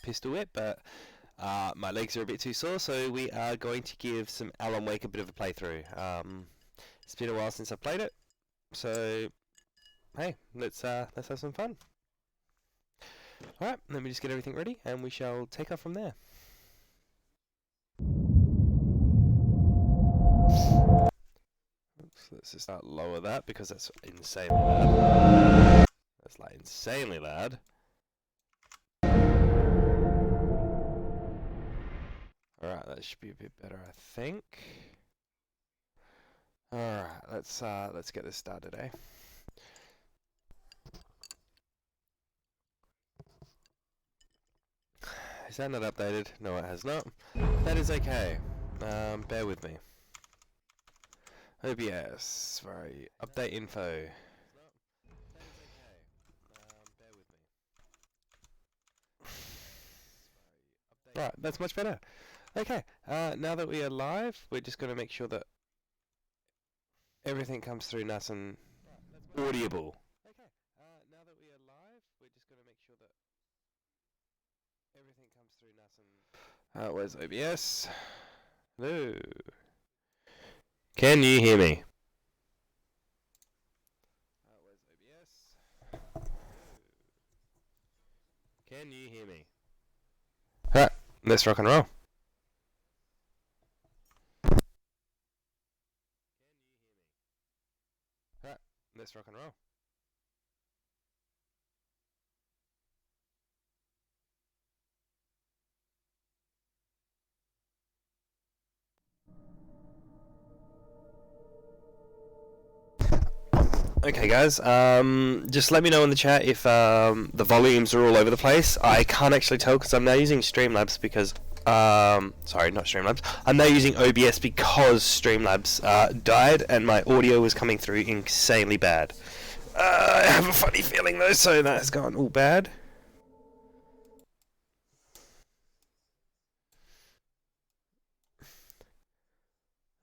pistol whip, but my legs are a bit too sore, so we are going to give some Alan Wake a bit of a playthrough. It's been a while since I've played it, so hey, let's have some fun. Alright, let me just get everything ready, and we shall take off from there. Oops, let's just lower that, because that's insanely loud. That's like insanely loud. Alright, that should be a bit better, I think. Alright, let's get this started, eh? Is that not updated? No, it has not. That is okay. Bear with me. OBS, sorry, update info. Right, that's much better. Okay, now that we are live, we're just going to make sure that everything comes through nice and audible. Okay, now that we are live, we're just going to make sure that everything comes through nice and... where's OBS? Hello. Can you hear me? Where's OBS? Can you hear me? Alright, let's rock and roll. Alright, let's rock and roll. Okay guys, just let me know in the chat if the volumes are all over the place. I can't actually tell because I'm now using Streamlabs because, sorry, not Streamlabs. I'm now using OBS because Streamlabs died and my audio was coming through insanely bad. I have a funny feeling though, so that has gone all bad.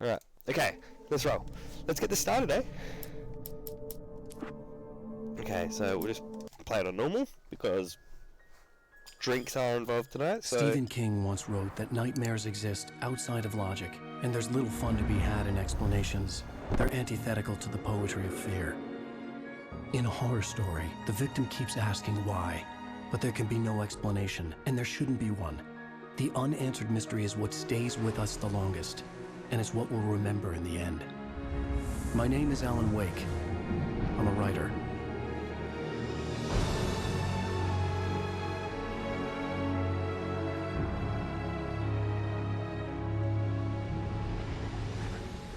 Alright, okay, let's roll. Let's get this started, eh? Okay, so we'll just play it on normal, because drinks are involved tonight, so... Stephen King once wrote that nightmares exist outside of logic, and there's little fun to be had in explanations. They're antithetical to the poetry of fear. In a horror story, the victim keeps asking why, but there can be no explanation, and there shouldn't be one. The unanswered mystery is what stays with us the longest, and it's what we'll remember in the end. My name is Alan Wake. I'm a writer.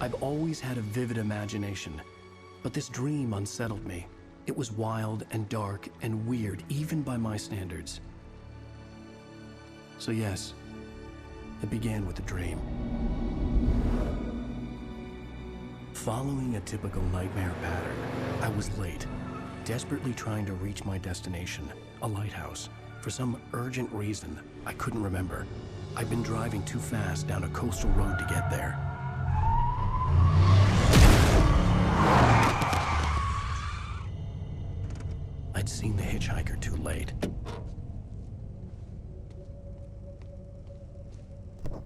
I've always had a vivid imagination, but this dream unsettled me. It was wild and dark and weird, even by my standards. So yes, it began with a dream. Following a typical nightmare pattern, I was late, desperately trying to reach my destination, a lighthouse. For some urgent reason, I couldn't remember. I'd been driving too fast down a coastal road to get there. I'd seen the hitchhiker too late.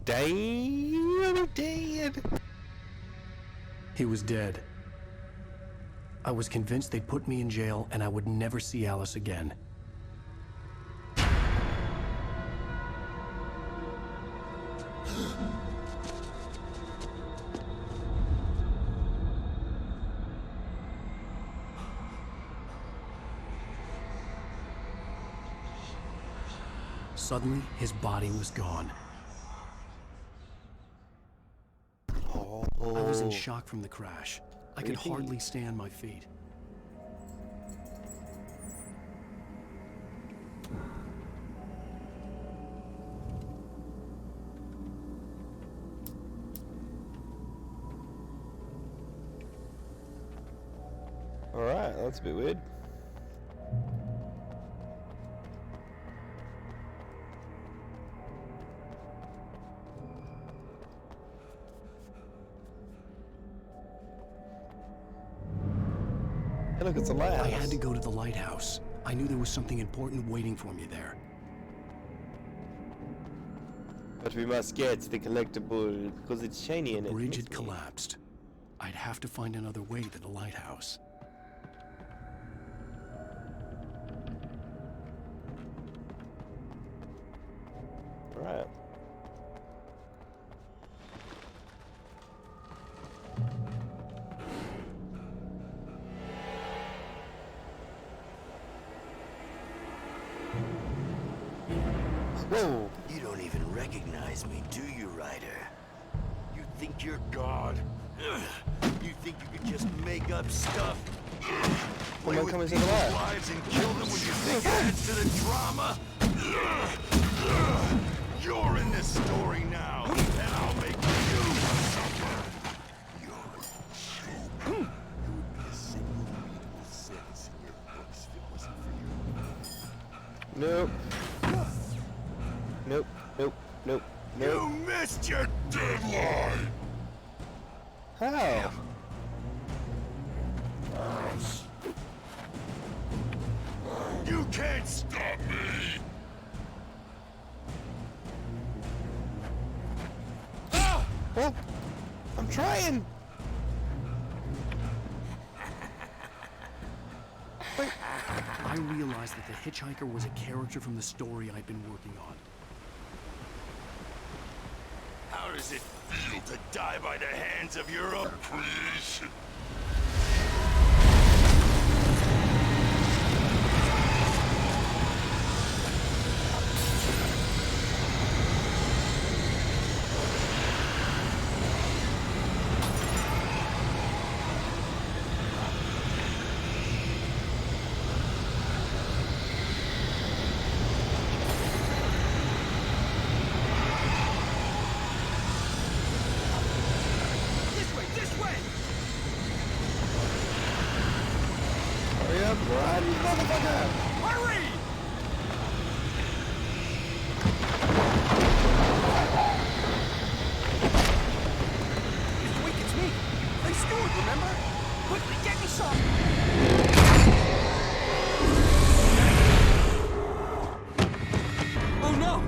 Damn, dead. He was dead. I was convinced they'd put me in jail and I would never see Alice again. Suddenly, his body was gone. I was in shock from the crash. I could hardly stay on my feet. Alright, that's a bit weird. Hey, look, it's a lighthouse. I had to go to the lighthouse. I knew there was something important waiting for me there. But we must get the collectible because it's shiny and The it bridge makes had me- collapsed. I'd have to find another way to the lighthouse. Right. Whoa! You don't even recognize me, do you, Ryder? You think you're God? Ugh. You think you can just make up stuff? Play on, with come and say people's goodbye. lives and kill them when you think it adds to the drama? Ugh. You're in this story now, and I'll make you suffer. You're a joke. There would be a single readable sentence in your books if it wasn't for you. Nope. Nope. Nope. Nope. You Nope. missed your deadline! How? You can't stop me! Ah! Well, I'm trying. I realized that the hitchhiker was a character from the story I'd been working on. How does it feel to die by the hands of your own creation? Hurry up, run, motherfucker! Hurry! Wait, it's me! Hey, Stuart, remember? Quickly, get me some! Oh no!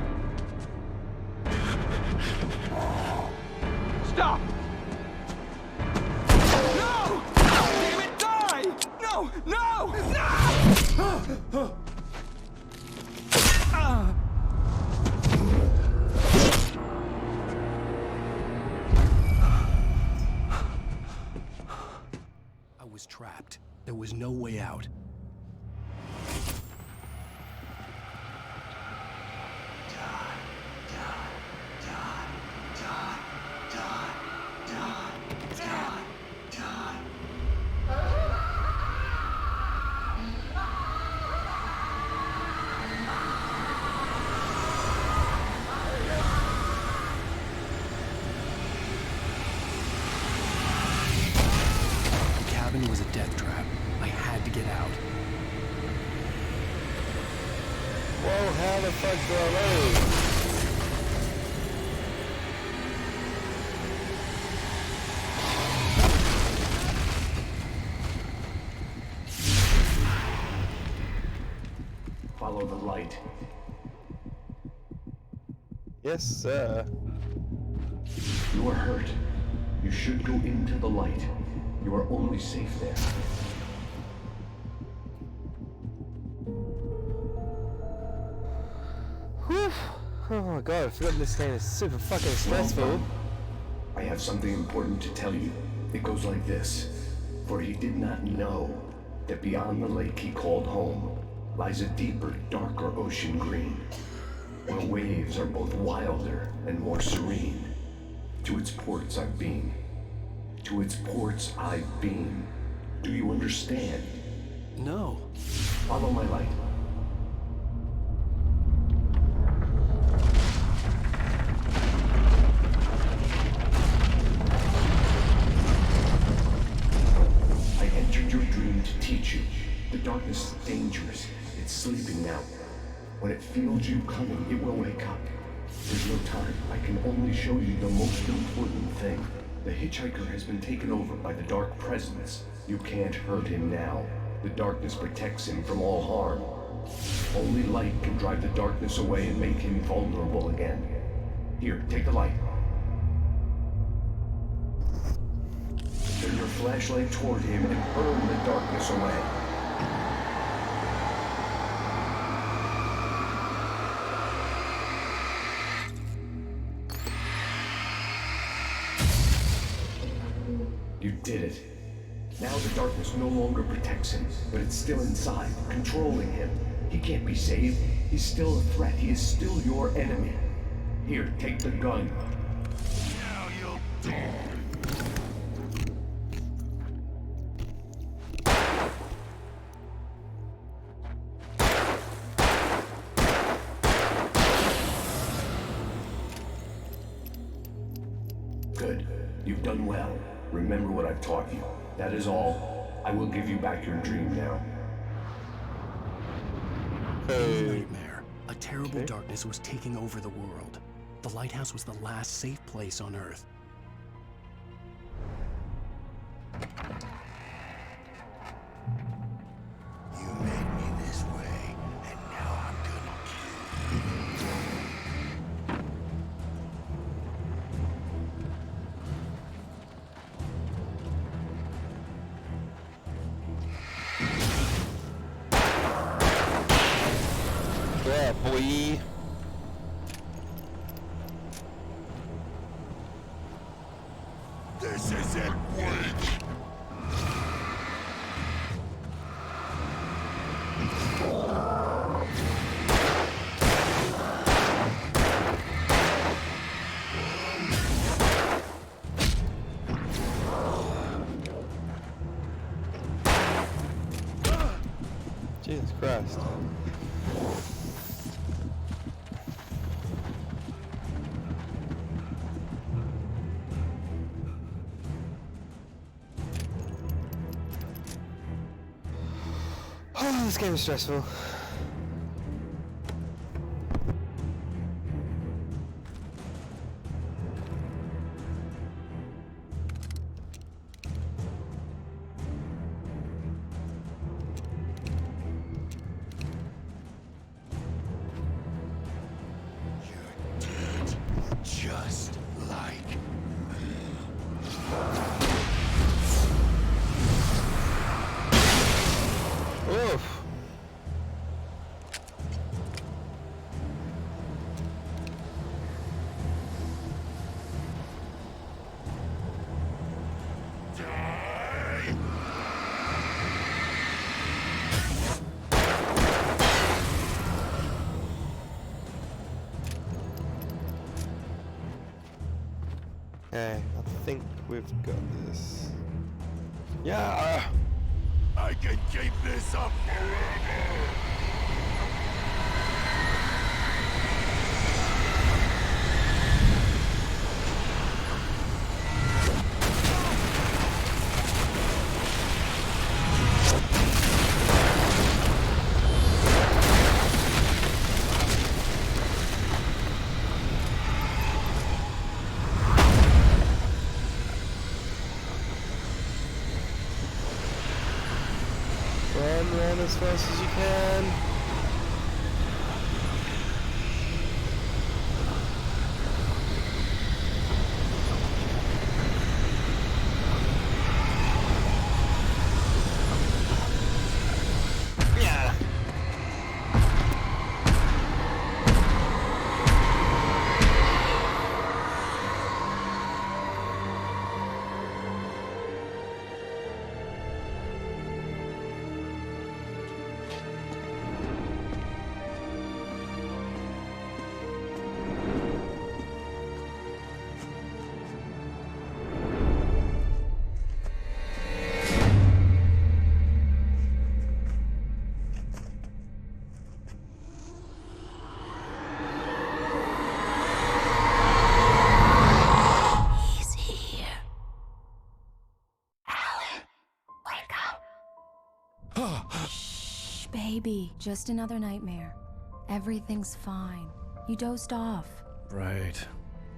Stop! No! Damn it, die! No! No! No! I was trapped. There was no way out. The cabin was a death trap. I had to get out. Whoa, how the fuck do I load? Follow the light. Yes, sir. You are hurt. You should go into the light. You are only safe there. Whew. Oh my god, I forgot this game is super fucking stressful. I have something important to tell you. It goes like this. For he did not know that beyond the lake he called home lies a deeper, darker ocean green, where waves are both wilder and more serene. To its ports I've been. To its ports I've been. Do you understand? No. Follow my light. I entered your dream to teach you. The darkness is dangerous. It's sleeping now. When it feels you coming, it will wake up. There's no time. I can only show you the most important thing. The hitchhiker has been taken over by the dark presence. You can't hurt him now. The darkness protects him from all harm. Only light can drive the darkness away and make him vulnerable again. Here, take the light. Turn your flashlight toward him and burn the darkness away. You did it. Now the darkness no longer protects him, but it's still inside, controlling him. He can't be saved. He's still a threat. He is still your enemy. Here, take the gun. Now you'll die. Good. You've done well. Remember what I've taught you. That is all. I will give you back your dream now. Nightmare. A terrible darkness was taking over the world. The lighthouse was the last safe place on Earth. You made me this way, and now I'm gonna kill you. Yeah, boy. This isn't weak. Jesus Christ. Oh, this game is stressful. You're dead, just like Oof. Okay, I think we've got this. Yeah. I can keep this up forever. Run as fast as you can. Yeah. He's here. Alan, wake up. Shh, baby. Just another nightmare. Everything's fine. You dozed off. Right.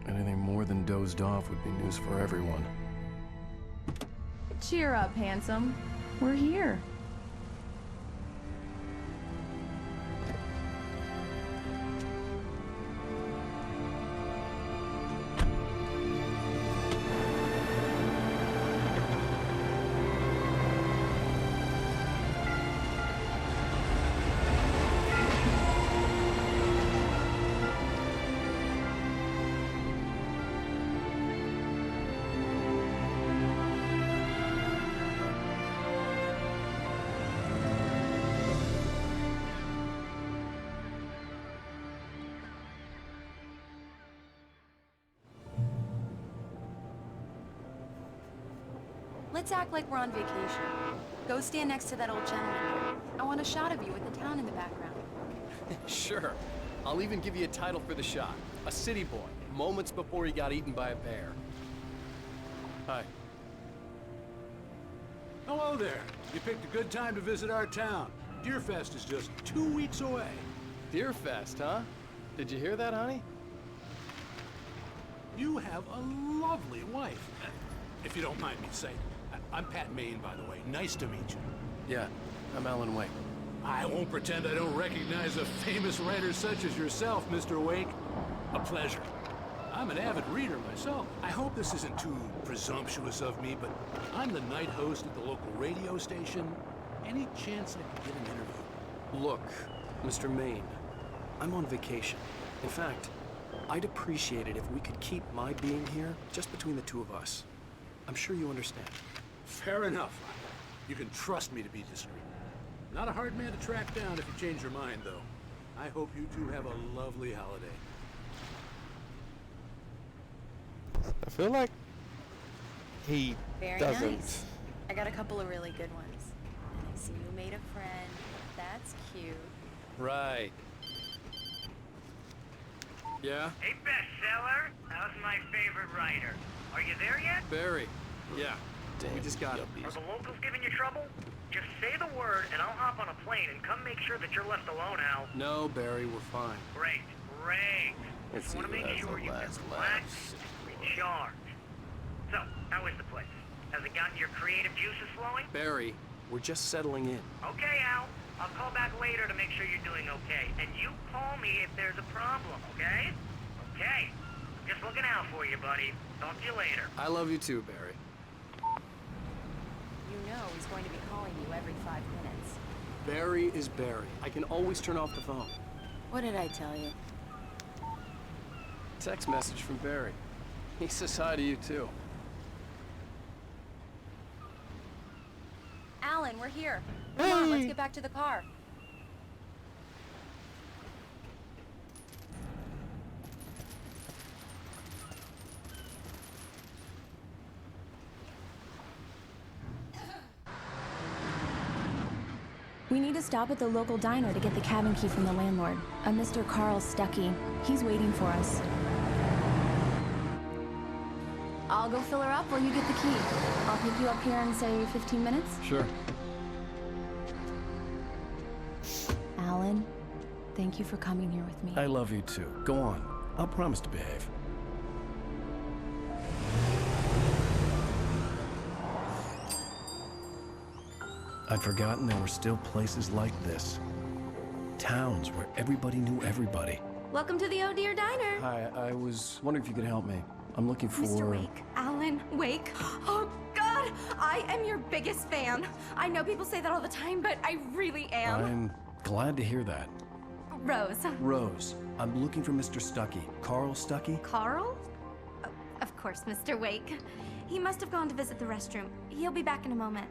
Anything more than dozed off would be news for everyone. Cheer up, handsome. We're here. Let's act like we're on vacation. Go stand next to that old gentleman there. I want a shot of you with the town in the background. Sure. I'll even give you a title for the shot. A city boy, moments before he got eaten by a bear. Hi. Hello there. You picked a good time to visit our town. Deerfest is just 2 weeks away. Deerfest, huh? Did you hear that, honey? You have a lovely wife. If you don't mind me saying. I'm Pat Maine, by the way. Nice to meet you. Yeah, I'm Alan Wake. I won't pretend I don't recognize a famous writer such as yourself, Mr. Wake. A pleasure. I'm an avid reader myself. I hope this isn't too presumptuous of me, but I'm the night host at the local radio station. Any chance I could get an interview? Look, Mr. Maine, I'm on vacation. In fact, I'd appreciate it if we could keep my being here just between the two of us. I'm sure you understand. Fair enough. You can trust me to be discreet. Not a hard man to track down if you change your mind, though. I hope you two have a lovely holiday. I feel like he Very doesn't. nice. I got a couple of really good ones. And I see you made a friend. That's cute. Right. Yeah? Hey, bestseller. How's my favorite writer? Are you there yet? Barry. Yeah. We just got it. Are the locals giving you trouble? Just say the word, and I'll hop on a plane and come make sure that you're left alone, Al. No, Barry, we're fine. Great, great. Let's Just see want to who make has sure the you last can laugh. relax, recharge. So, how is the place? Has it gotten your creative juices flowing? Barry, we're just settling in. Okay, Al. I'll call back later to make sure you're doing okay. And you call me if there's a problem, okay? Okay. Just looking out for you, buddy. Talk to you later. I love you too, Barry. You know he's going to be calling you every 5 minutes. Barry is Barry. I can always turn off the phone. What did I tell you? Text message from Barry. He says hi to you too. Alan, we're here. Come on, let's get back to the car. We need to stop at the local diner to get the cabin key from the landlord, a Mr. Carl Stuckey. He's waiting for us. I'll go fill her up while you get the key. I'll pick you up here in, say, 15 minutes. Sure. Alan, thank you for coming here with me. I love you too. Go on. I'll promise to behave. I'd forgotten there were still places like this. Towns where everybody knew everybody. Welcome to the Oh Dear Diner. Hi, I was wondering if you could help me. I'm looking for... Mr. Wake. Alan Wake. Oh, God! I am your biggest fan. I know people say that all the time, but I really am. I'm glad to hear that. Rose. Rose, I'm looking for Mr. Stuckey. Carl Stuckey? Carl? Of course, Mr. Wake. He must have gone to visit the restroom. He'll be back in a moment.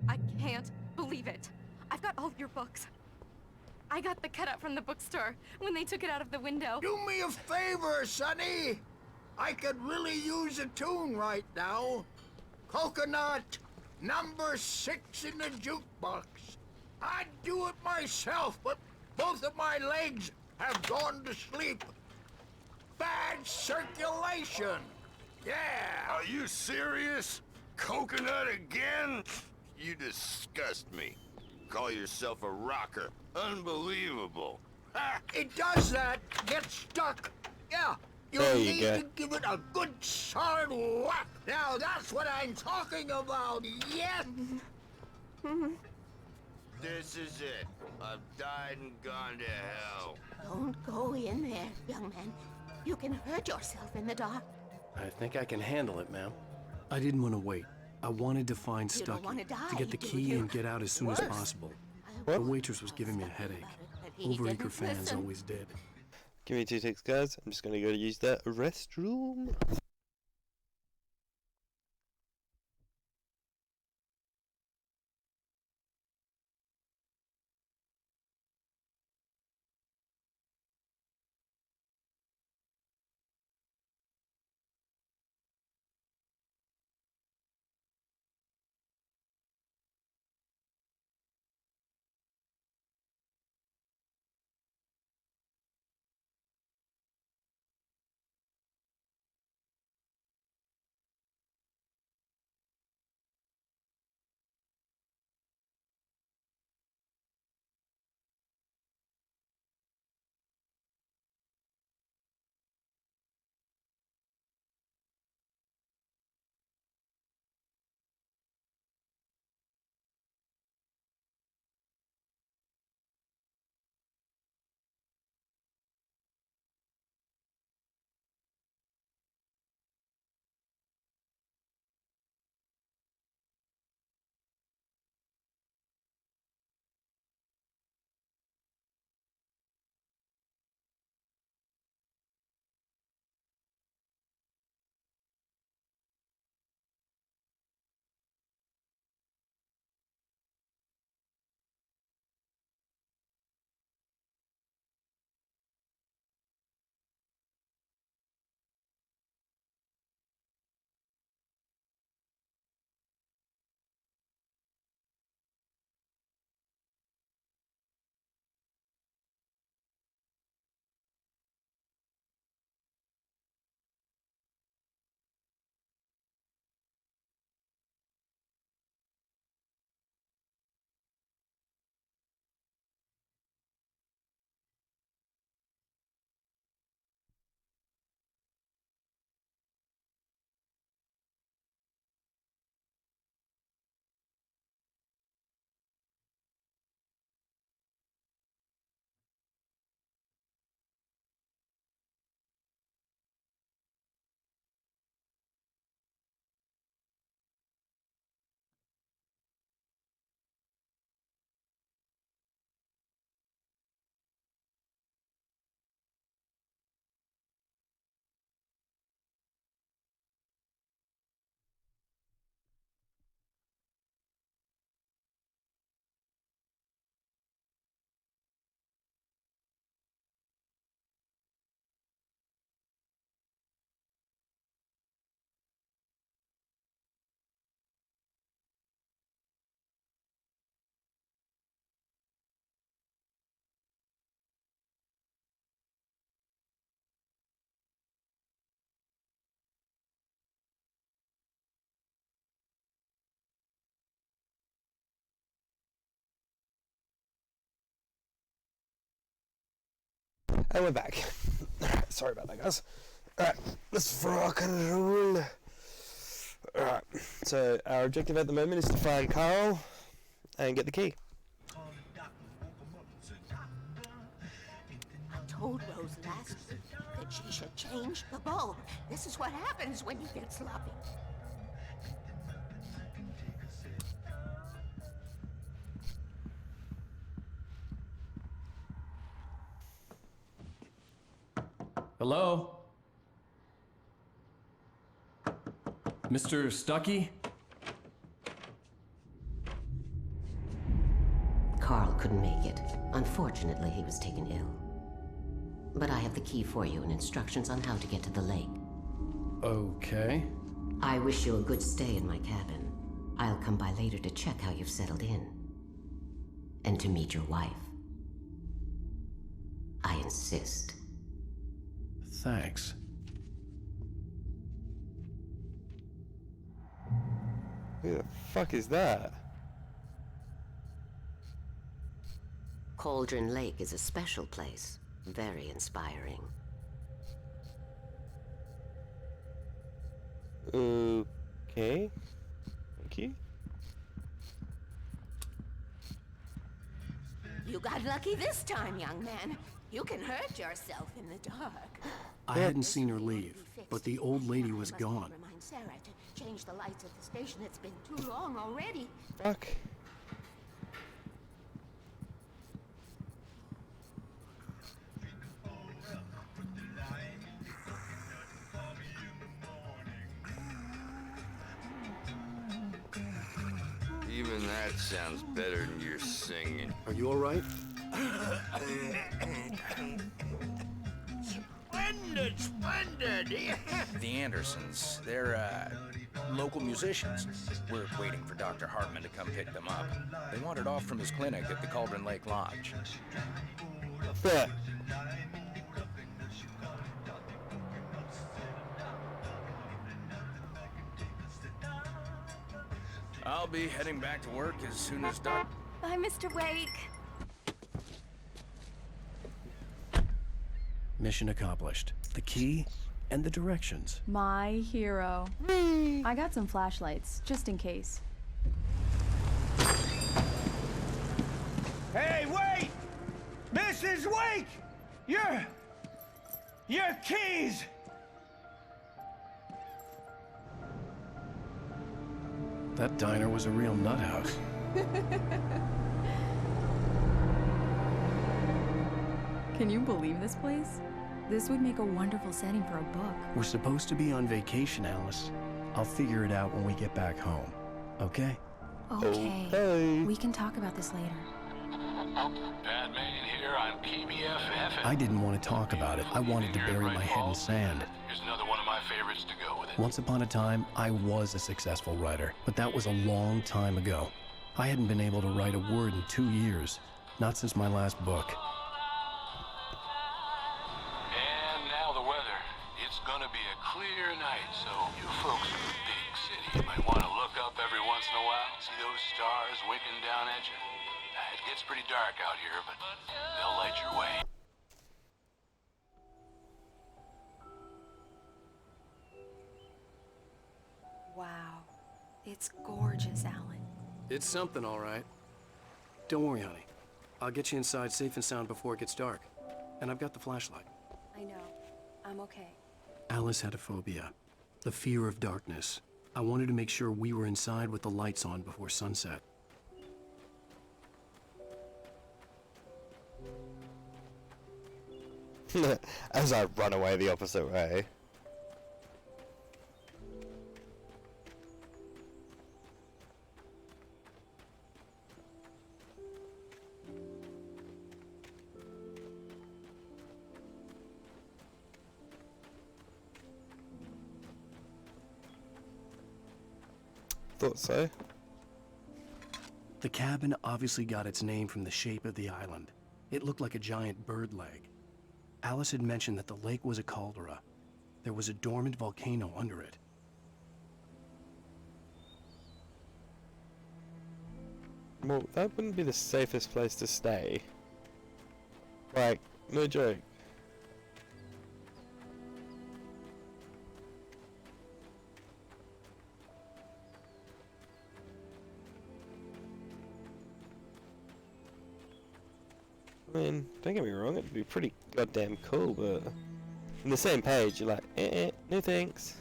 I can't believe it. I've got all your books. I got the cutout from the bookstore when they took it out of the window. Do me a favor, Sonny. I could really use a tune right now. Coconut, number 6 in the jukebox. I'd do it myself, but both of my legs have gone to sleep. Bad circulation. Yeah. Are you serious? Coconut again? You disgust me. Call yourself a rocker. Unbelievable. Ha! It does that. Get stuck. Yeah. You There you need go. to give it a good solid whack. Now that's what I'm talking about. Yes. This is it. I've died and gone to hell. Don't go in there, young man. You can hurt yourself in the dark. I think I can handle it, ma'am. I didn't want to wait. I wanted to find You don't Stuckey, wanna die, to get the do key you? and get out as soon as possible. The waitress was giving me a headache. Overeager fans always did. Give me 2 ticks, guys. I'm just gonna go use the restroom. And we're back. Alright, sorry about that, guys. Alright, let's rock and roll. Alright, so our objective at the moment is to find Carl and get the key. I told Rose last week that she should change the bulb. This is what happens when you get sloppy. Hello? Mr. Stuckey? Carl couldn't make it. Unfortunately, he was taken ill. But I have the key for you and instructions on how to get to the lake. Okay. I wish you a good stay in my cabin. I'll come by later to check how you've settled in. And to meet your wife. I insist. Thanks. Who the fuck is that? Cauldron Lake is a special place. Very inspiring. Okay. Thank you. You got lucky this time, young man. You can hurt yourself in the dark. I hadn't seen her leave, but the old lady was gone. Remind Sarah to change the lights at the station. It's been too long already. Fuck. Even that sounds better than your singing. Are you all right? Splendid, splendid! The Andersons, they're, local musicians. We're waiting for Dr. Hartman to come pick them up. They wandered off from his clinic at the Cauldron Lake Lodge. Yeah. I'll be heading back to work as soon as Doc... Bye, Mr. Wake. Mission accomplished. The key and the directions. My hero. I got some flashlights, just in case. Hey, wait! Mrs. Wake! Your keys! That diner was a real nut house. Can you believe this place? This would make a wonderful setting for a book. We're supposed to be on vacation, Alice. I'll figure it out when we get back home. Okay? Okay. Okay. We can talk about this later. Batman here on PBFF. I didn't want to talk about it. I wanted to bury my head in sand. Here's another one of my favorites to go with it. Once upon a time, I was a successful writer, but that was a long time ago. I hadn't been able to write a word in 2 years, not since my last book. And now the weather. It's gonna be a clear night, so you folks in the big city might want to look up every once in a while, see those stars winking down at you. It gets pretty dark out here, but they'll light your way. Wow. It's gorgeous, Alan. It's something, all right. Don't worry, honey. I'll get you inside safe and sound before it gets dark. And I've got the flashlight. I know. I'm okay. Alice had a phobia. The fear of darkness. I wanted to make sure we were inside with the lights on before sunset. As I run away the opposite way. Thought so. The cabin obviously got its name from the shape of the island. It looked like a giant bird leg. Alice had mentioned that the lake was a caldera. There was a dormant volcano under it. Well, that wouldn't be the safest place to stay. Like, no joke. I mean, don't get me wrong, it'd be pretty goddamn cool, but in the same page, you're like, no thanks.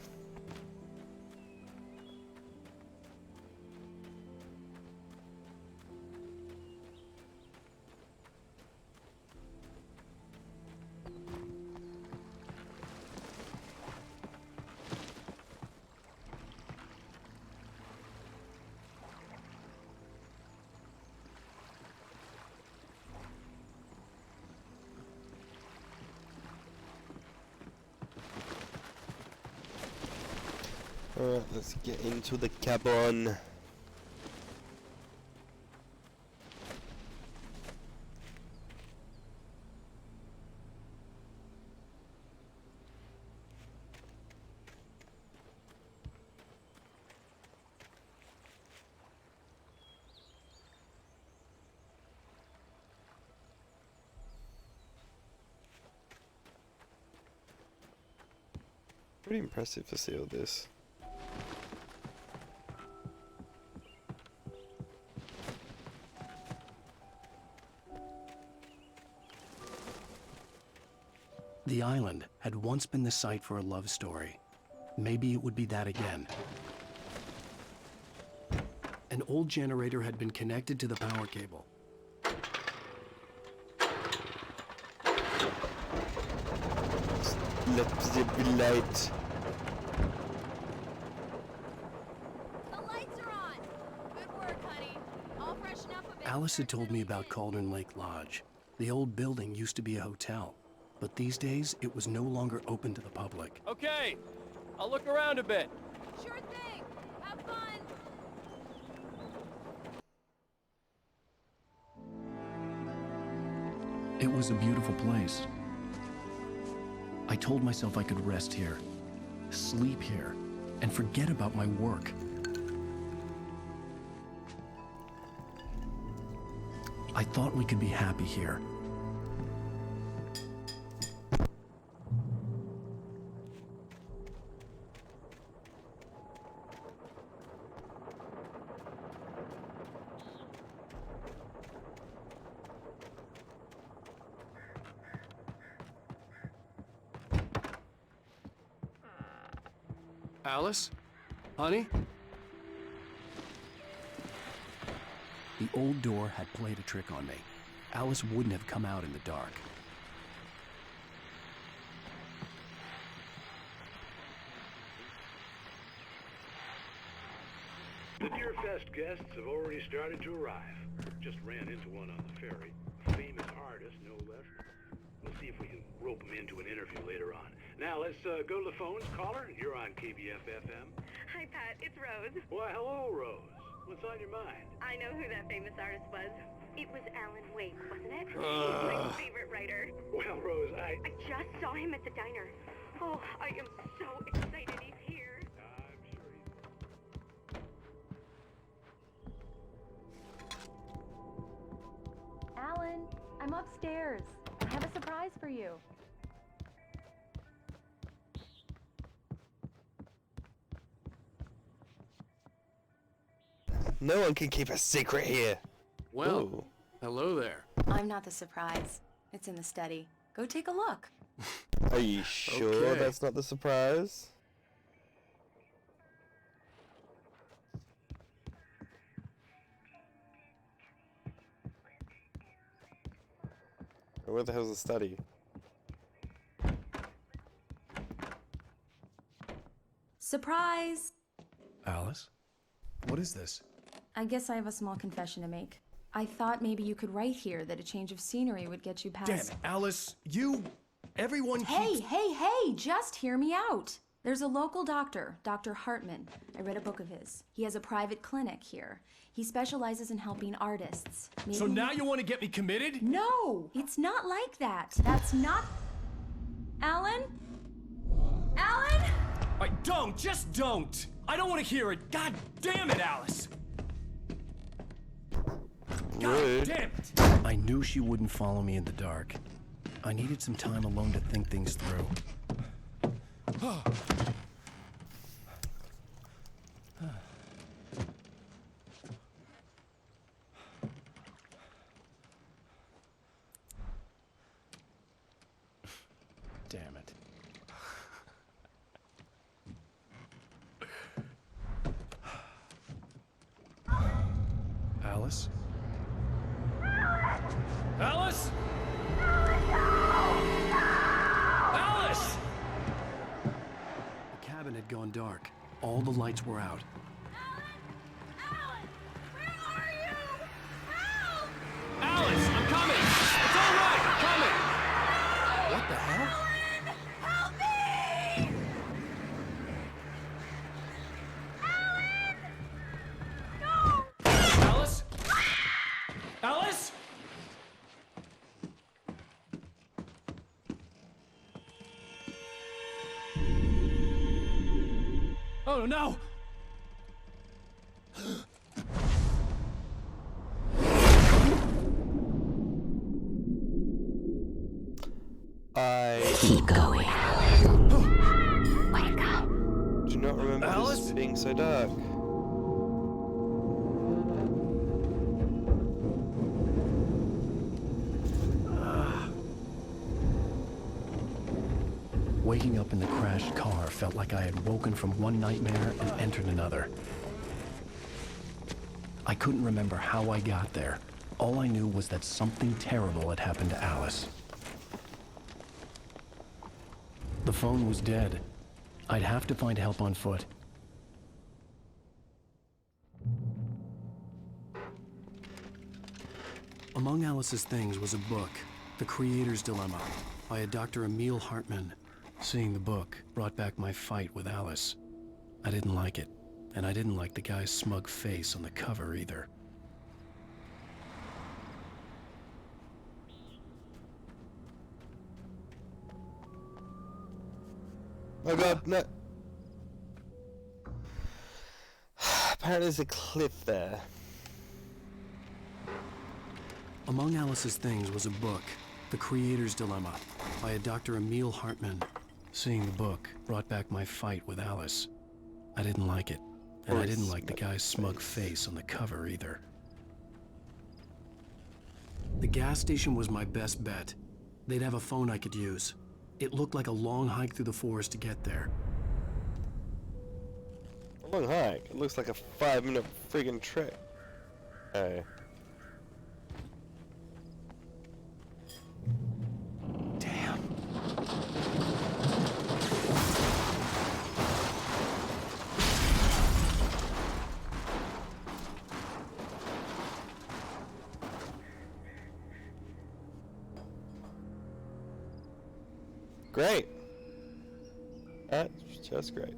Alright, let's get into the cabin. Pretty impressive to see all this. The island had once been the site for a love story. Maybe it would be that again. An old generator had been connected to the power cable. Let there be light. The lights are on. Good work, honey. I'll freshen up a bit. Alice had told me about Cauldron Lake Lodge. The old building used to be a hotel, but these days it was no longer open to the public. Okay, I'll look around a bit. Sure thing. Have fun. It was a beautiful place. I told myself I could rest here, sleep here, and forget about my work. I thought we could be happy here. Alice? Honey? The old door had played a trick on me. Alice wouldn't have come out in the dark. The Deerfest guests have already started to arrive. Just ran into one on the ferry. Famous artist, no less. We'll see if we can rope him into an interview later on. Now, let's go to the phones. Caller, you're on KBF-FM. Hi, Pat. It's Rose. Why, hello, Rose. What's on your mind? I know who that famous artist was. It was Alan Wake, wasn't it? He's my favorite writer. Well, Rose, I just saw him at the diner. Oh, I am so excited he's here. I'm sure he's... Alan, I'm upstairs. I have a surprise for you. No one can keep a secret here. Well, Ooh. hello there. I'm not the surprise. It's in the study. Go take a look. Are you sure Okay. that's not the surprise? Where the hell's the study? Surprise! Alice? What is this? I guess I have a small confession to make. I thought maybe you could write here that a change of scenery would get you past... Damn it, Alice, everyone Hey, keeps... hey, just hear me out. There's a local doctor, Dr. Hartman. I read a book of his. He has a private clinic here. He specializes in helping artists. So now you want to get me committed? No, it's not like that. That's not... Alan? Alan? Just don't! I don't want to hear it. God damn it, Alice! God damn it! I knew she wouldn't follow me in the dark. I needed some time alone to think things through. Alice. Alice? Alice! The cabin had gone dark. All the lights were out. Alice, I'm coming! It's all right, I'm coming! What the hell? Help me! Alice? Alice? Oh no! Keep going. Wake up. Do not remember Alice? this being so dark. Waking up in the crashed car felt like I had woken from one nightmare and entered another. I couldn't remember how I got there. All I knew was that something terrible had happened to Alice. The phone was dead. I'd have to find help on foot. Among Alice's things was a book, The Creator's Dilemma, by a Dr. Emil Hartman. Seeing the book brought back my fight with Alice. I didn't like it, and I didn't like the guy's smug face on the cover either. Oh god, no. Apparently there's a cliff there. Among Alice's things was a book, The Creator's Dilemma, by a Dr. Emil Hartman. Seeing the book brought back my fight with Alice. I didn't like it, and I didn't like the guy's smug face on the cover either. The gas station was my best bet. They'd have a phone I could use. It looked like a long hike through the forest to get there. A long hike? It looks like a 5-minute friggin' trek. Oh. Great. That's just great.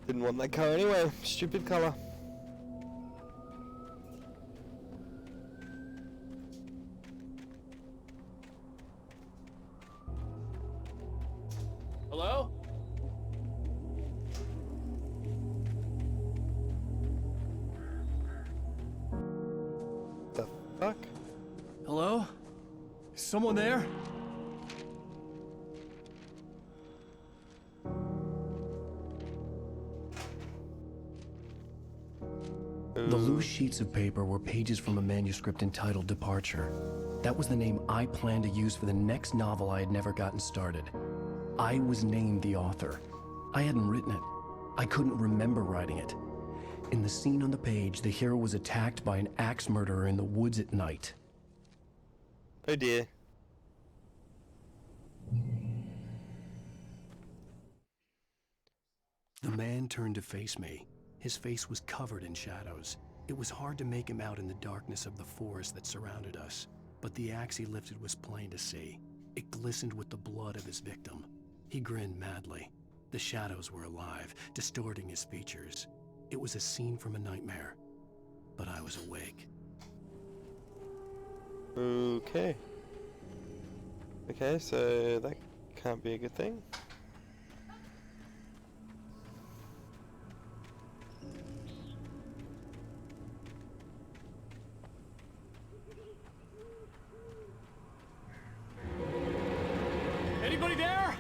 Didn't want that color anyway. Stupid color. Hello? The fuck? Hello? Is someone there? The loose sheets of paper were pages from a manuscript entitled Departure. That was the name I planned to use for the next novel I had never gotten started. I was named the author. I hadn't written it. I couldn't remember writing it. In the scene on the page, the hero was attacked by an axe murderer in the woods at night. Oh dear. The man turned to face me. His face was covered in shadows. It was hard to make him out in the darkness of the forest that surrounded us, but the axe he lifted was plain to see. It glistened with the blood of his victim. He grinned madly. The shadows were alive, distorting his features. It was a scene from a nightmare, but I was awake. Okay. Okay, so that can't be a good thing. Anybody there?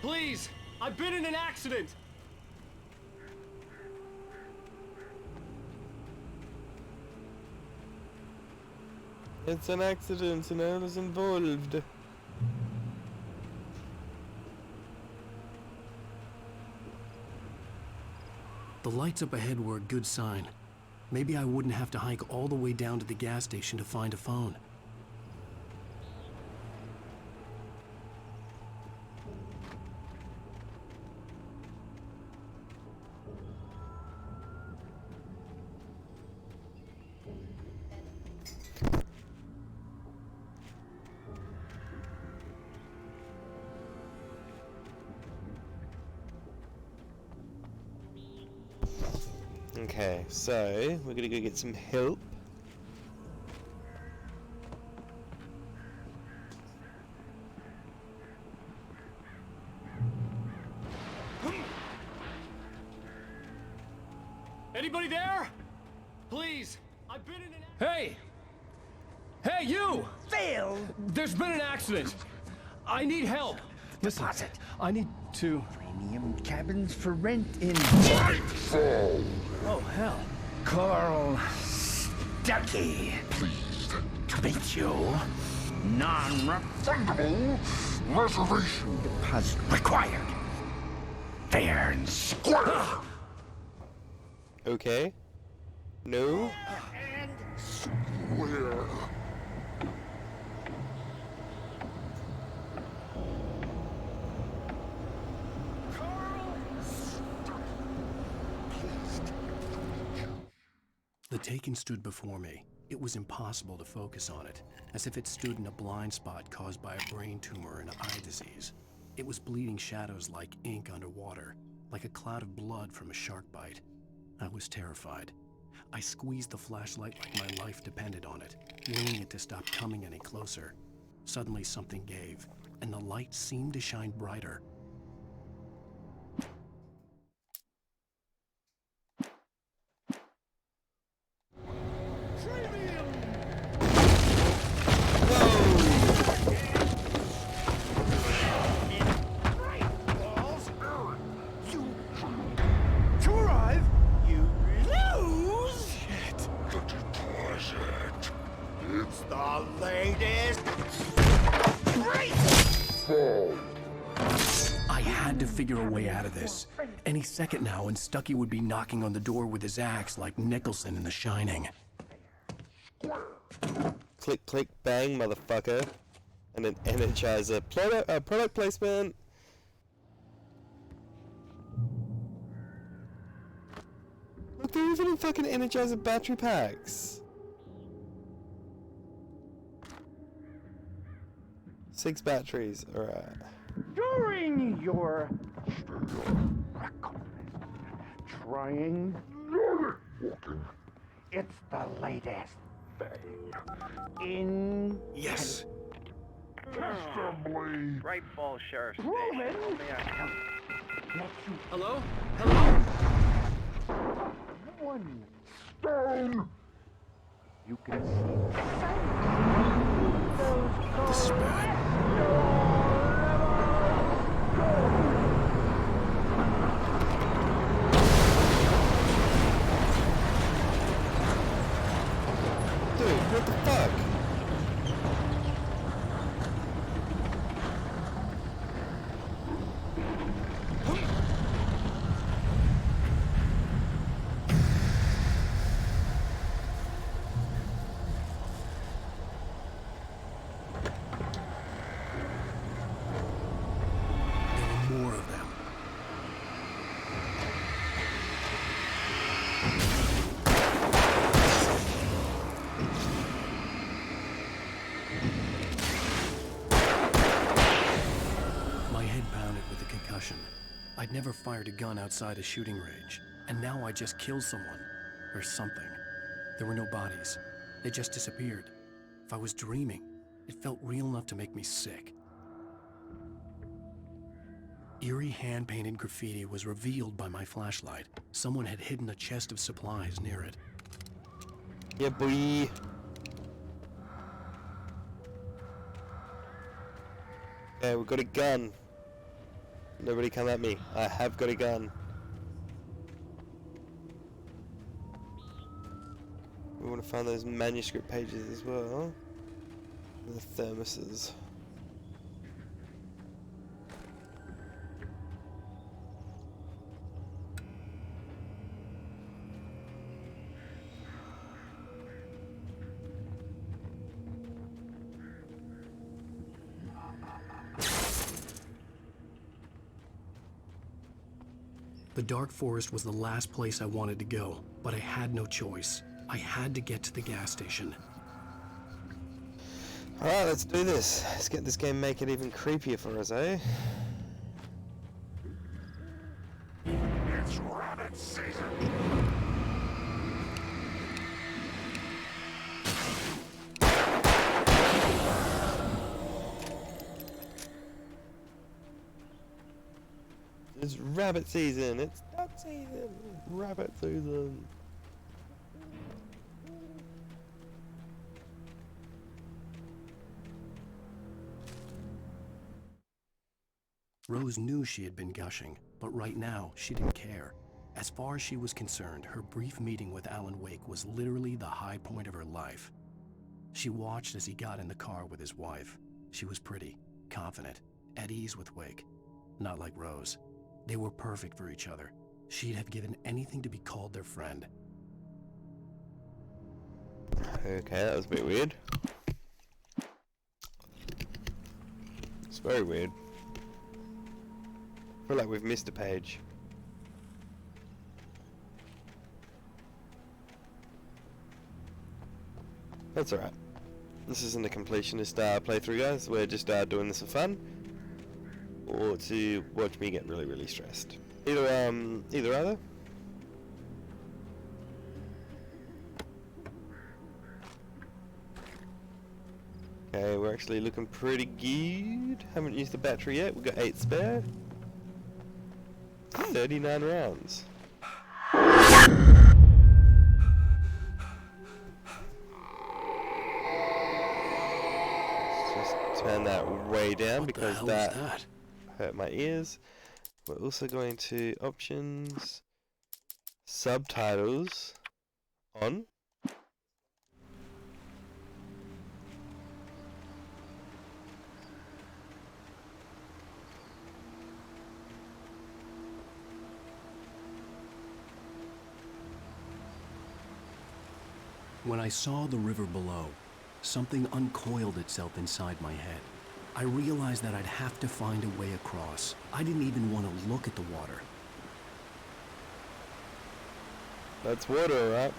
Please, I've been in an accident. It's an accident and I was involved. The lights up ahead were a good sign. Maybe I wouldn't have to hike all the way down to the gas station to find a phone. Okay, so we're gonna go get some help. Anybody there? Please, I've been in an... Hey! Hey, you! Phil! There's been an accident. I need help. Listen, I need to... Premium cabins for rent in... Nightfall! Oh, hell. Carl Stucky. Pleased to meet you. Non-refundable reservation deposit required. Fair and square. Okay. No. And square. The Taken stood before me. It was impossible to focus on it, as if it stood in a blind spot caused by a brain tumor and eye disease. It was bleeding shadows like ink underwater, like a cloud of blood from a shark bite. I was terrified. I squeezed the flashlight like my life depended on it, willing it to stop coming any closer. Suddenly something gave, and the light seemed to shine brighter. To arrive, you lose! Shit. The deposit. It's the latest... I had to figure a way out of this. Any second now, and Stucky would be knocking on the door with his axe like Nicholson in The Shining. Click, click, bang, motherfucker. And an Energizer. Product placement. Look, they're even in fucking Energizer battery packs. 6 batteries, alright. During your trying walking, it's the latest thing in... Yes! Assembly. Bright Falls Sheriff's Proven. Station. Hello? Hello? One stone. You can see This is bad. Dude, what the fuck? There were more of them. My head pounded with a concussion. I'd never fired a gun outside a shooting range, and now I just killed someone. Or something. There were no bodies. They just disappeared. If I was dreaming, it felt real enough to make me sick. Eerie hand-painted graffiti was revealed by my flashlight. Someone had hidden a chest of supplies near it. Yeah, boy. Okay, we've got a gun. Nobody come at me. I have got a gun. We want to find those manuscript pages as well. The thermoses. The dark forest was the last place I wanted to go, but I had no choice. I had to get to the gas station. Alright, let's do this. Let's get this game, make it even creepier for us, eh? It's rabbit season! It's rabbit season! It's duck season! Rabbit season! Rose knew she had been gushing, but right now she didn't care. As far as she was concerned, her brief meeting with Alan Wake was literally the high point of her life. She watched as he got in the car with his wife. She was pretty, confident, at ease with Wake. Not like Rose. They were perfect for each other. She'd have given anything to be called their friend. Okay, that was a bit weird. It's very weird. I feel like we've missed a page. That's alright. This isn't a completionist playthrough, guys. We're just doing this for fun, or to watch me get really, really stressed. Either. Okay, we're actually looking pretty good. Haven't used the battery yet. We've got 8 spare. 39 rounds. Let's just turn that way down because that hurt my ears. We're also going to options, subtitles on. When I saw the river below, something uncoiled itself inside my head. I realized that I'd have to find a way across. I didn't even want to look at the water. That's water, right?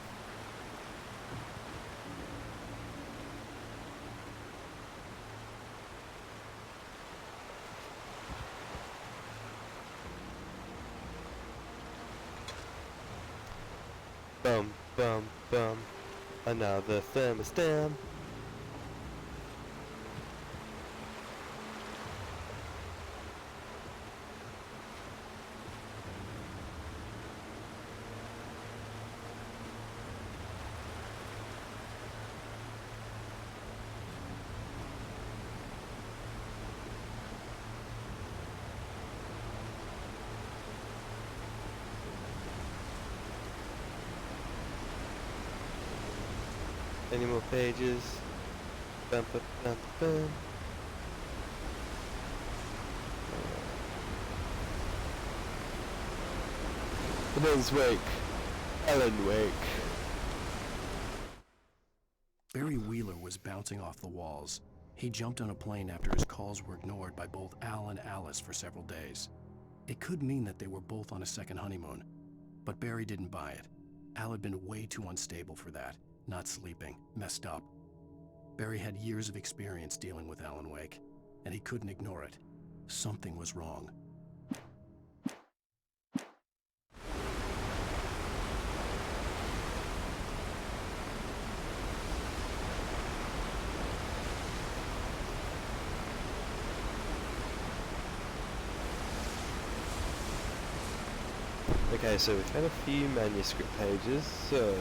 Bum, bum, bum. Another thermos down. Any more pages? Bum, bum, bum, bum. Alan's Wake. Alan Wake. Barry Wheeler was bouncing off the walls. He jumped on a plane after his calls were ignored by both Al and Alice for several days. It could mean that they were both on a second honeymoon, but Barry didn't buy it. Al had been way too unstable for that. Not sleeping, messed up. Barry had years of experience dealing with Alan Wake, and he couldn't ignore it. Something was wrong. Okay, so we've had a few manuscript pages, so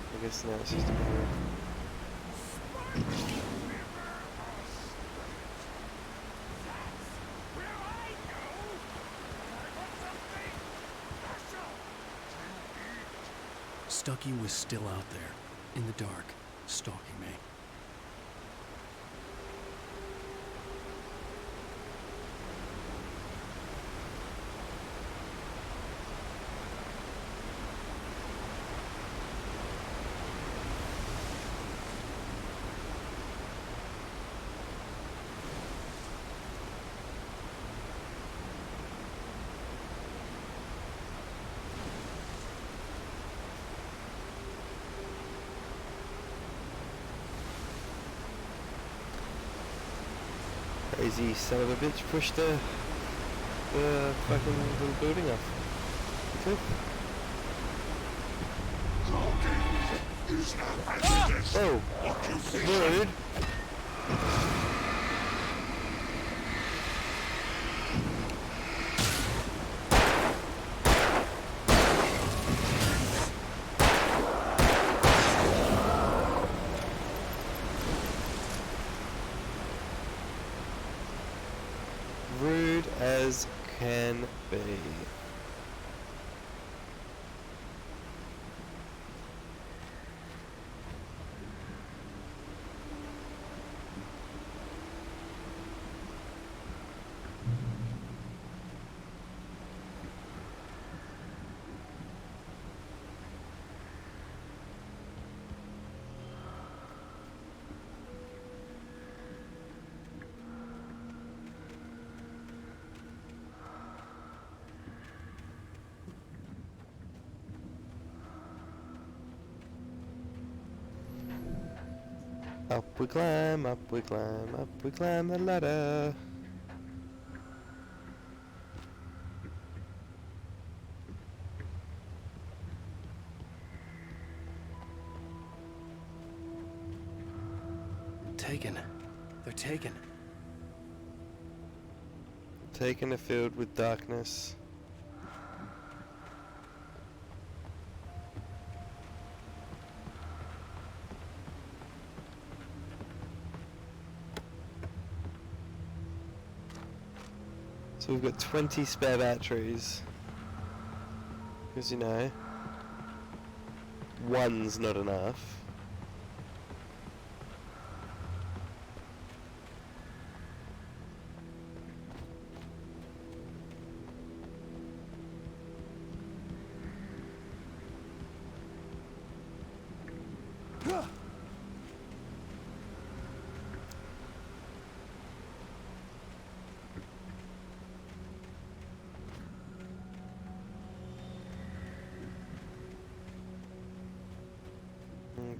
I guess now it's just a matter of... Stucky was still out there, in the dark, stalking me. Lazy son of a bitch pushed the fucking little building off. Okay. Oh, rude. Rude as can be. Up we climb, up we climb, up we climb the ladder. Taken. They're taken. Taken a field with darkness. So we've got 20 spare batteries. Because, you know, one's not enough.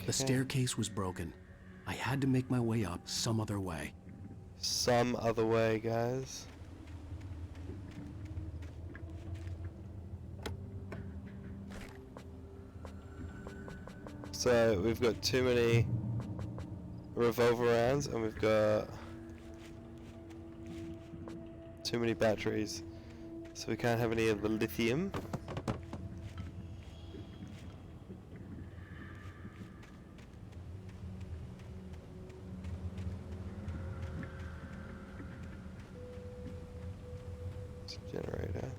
The staircase was broken. I had to make my way up some other way. Some other way, guys. So we've got too many revolver rounds and we've got too many batteries. So we can't have any of the lithium. Generator.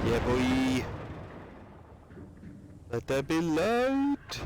Yeah, boy. Let there be light.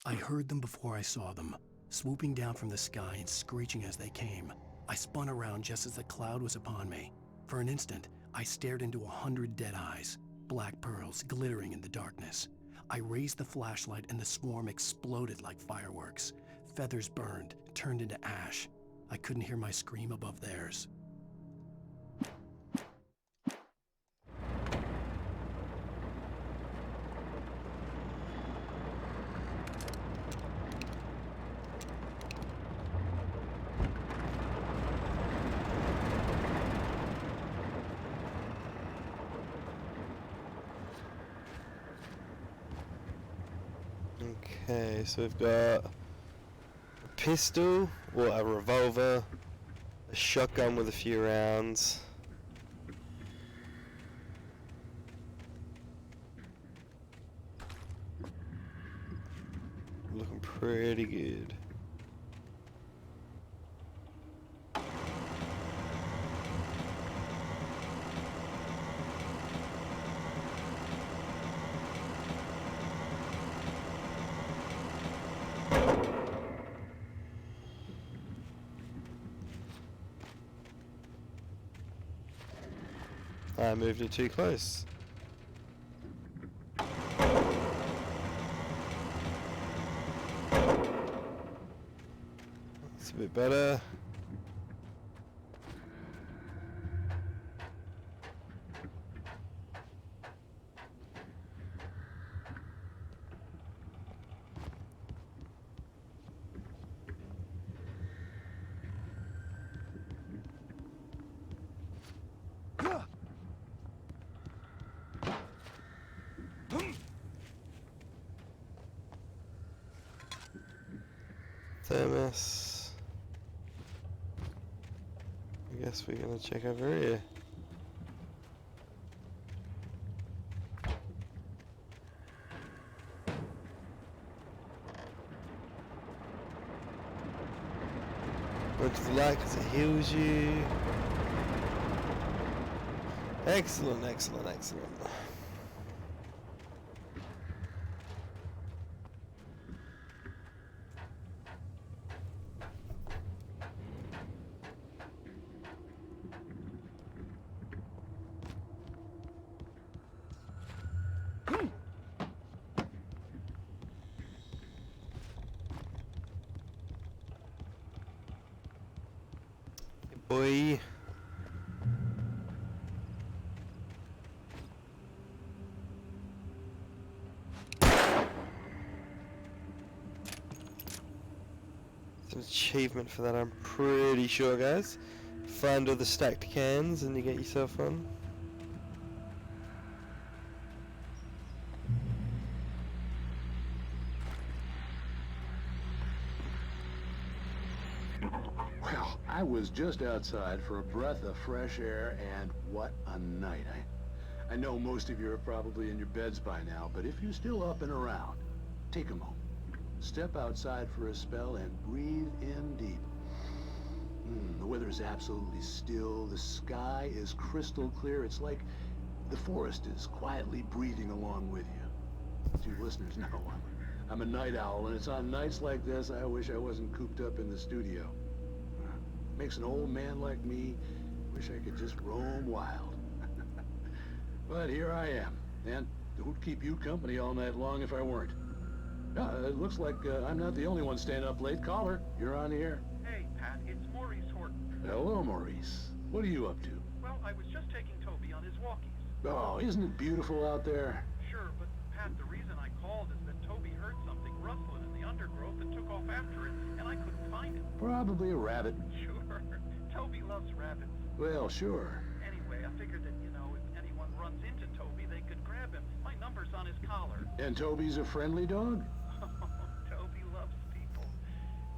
I heard them before I saw them, swooping down from the sky and screeching as they came. I spun around just as the cloud was upon me. For an instant, I stared into 100 dead eyes, black pearls glittering in the darkness. I raised the flashlight and the swarm exploded like fireworks. Feathers burned, turned into ash. I couldn't hear my scream above theirs. Okay, so we've got a pistol, or a revolver, a shotgun with a few rounds, pretty good. I moved it too close. That's a bit better. Thermos. I guess we're gonna check over here. Go to the light because it heals you. Excellent, excellent, excellent. Boy. Some achievement for that, I'm pretty sure, guys. Find all the stacked cans and you get yourself one. Well, I was just outside for a breath of fresh air, and what a night. I know most of you are probably in your beds by now, but if you're still up and around, take a moment. Step outside for a spell and breathe in deep. The weather's absolutely still. The sky is crystal clear. It's like the forest is quietly breathing along with you. As you listeners know, I'm a night owl, and it's on nights like this I wish I wasn't cooped up in the studio. Makes an old man like me wish I could just roam wild. But here I am, and it would keep you company all night long if I weren't. It looks like I'm not the only one staying up late. Caller, you're on the air. Hey, Pat, it's Maurice Horton. Hello, Maurice. What are you up to? Well, I was just taking Toby on his walkies. Oh, isn't it beautiful out there? Sure, but Pat, the reason I called is that Toby heard something rustling in the undergrowth and took off after it, and I couldn't find it. Probably a rabbit. Sure. Toby loves rabbits. Well, sure. Anyway, I figured that, if anyone runs into Toby, they could grab him. My number's on his collar. And Toby's a friendly dog? Toby loves people.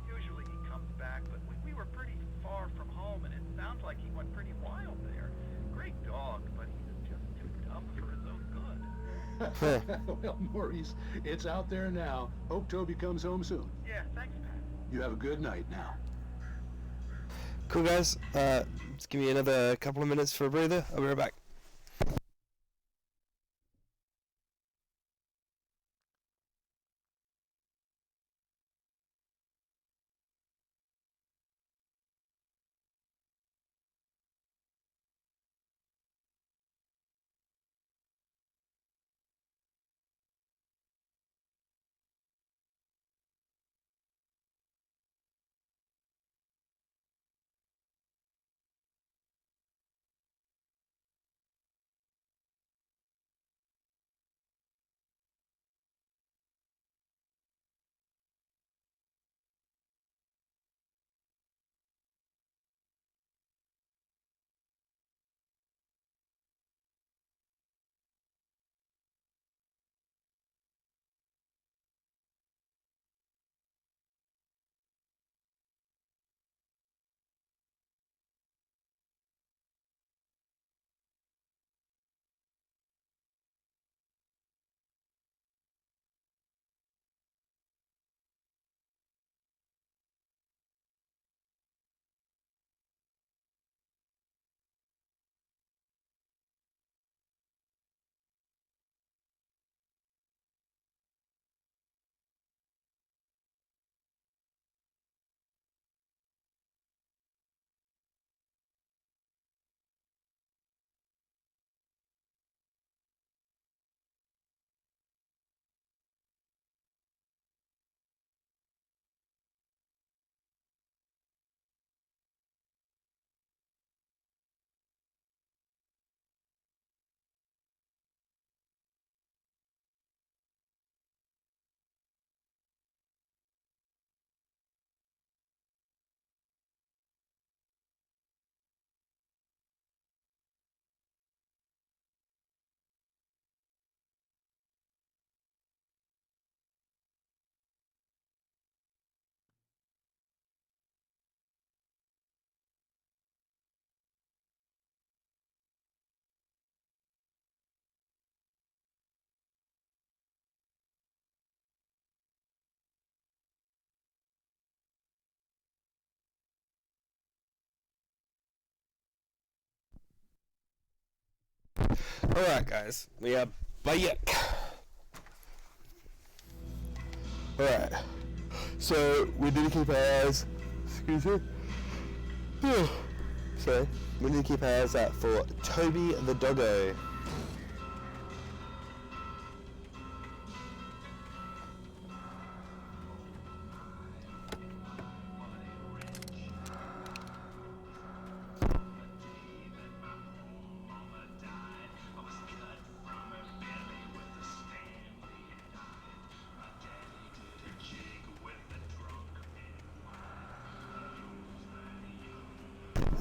Usually he comes back, but we were pretty far from home, and it sounds like he went pretty wild there. Great dog, but he was just too dumb for his own good. Well, Maurice, it's out there now. Hope Toby comes home soon. Yeah, thanks, Pat. You have a good night now. Cool, guys. Just give me another couple of minutes for a breather. I'll be right back. Alright, guys. We are back. Alright. So, we need to keep our eyes... Excuse me? Sorry. We need to keep our eyes out for Toby the doggo.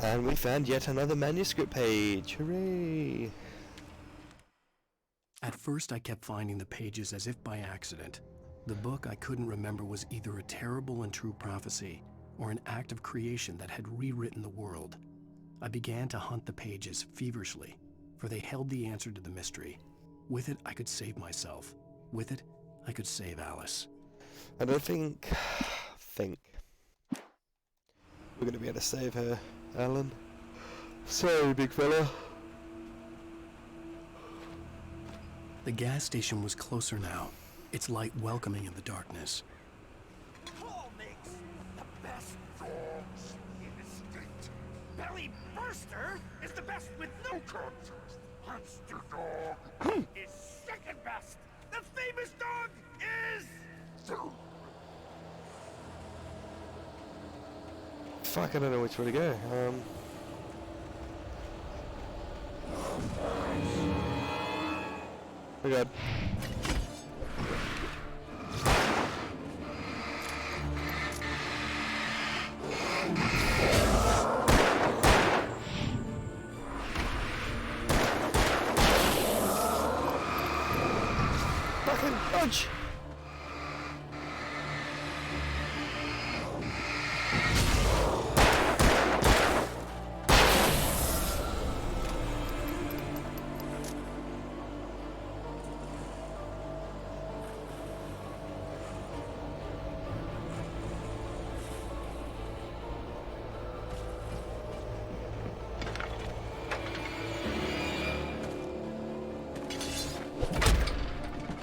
And we found yet another manuscript page. Hooray! At first, I kept finding the pages as if by accident. The book I couldn't remember was either a terrible and true prophecy or an act of creation that had rewritten the world. I began to hunt the pages feverishly, for they held the answer to the mystery. With it, I could save myself. With it, I could save Alice. I don't think we're gonna be able to save her, Alan. Sorry, big fella. The gas station was closer now, its light welcoming in the darkness. Paul makes the best dogs in the state. Belly Burster is the best with no contest. Monster Dog is second best. The famous dog is... Fuck, I don't know which way to go. Oh god. Fucking dodge!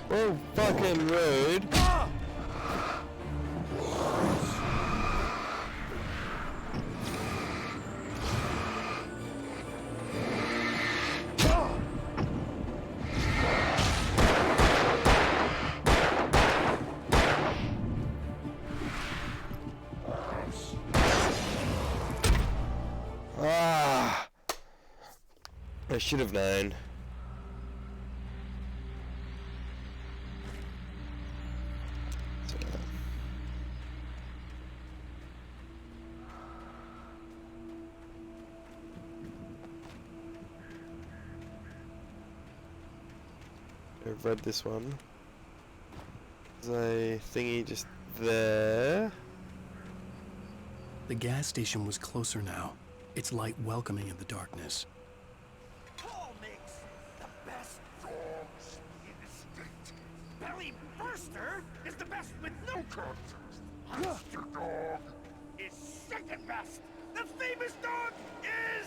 Oh, fucking rude. Ah, I should have known. I've read this one. There's a thingy just there. The gas station was closer now, its light welcoming in the darkness. Paul makes the best dogs in the state. Belly Burster is the best with no contest. Monster Dog is second best. The famous dog is...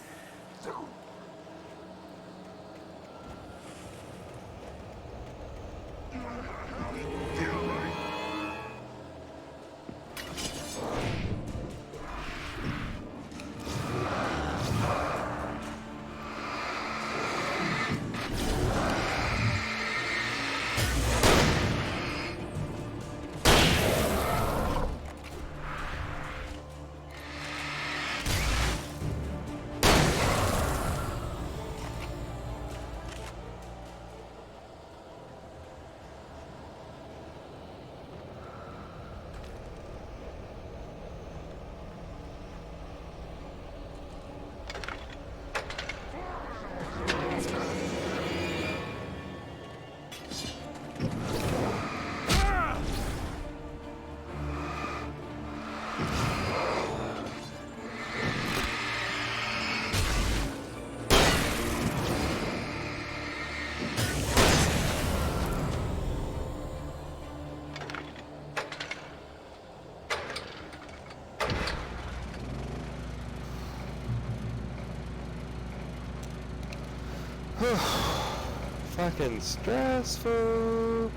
fucking stressful.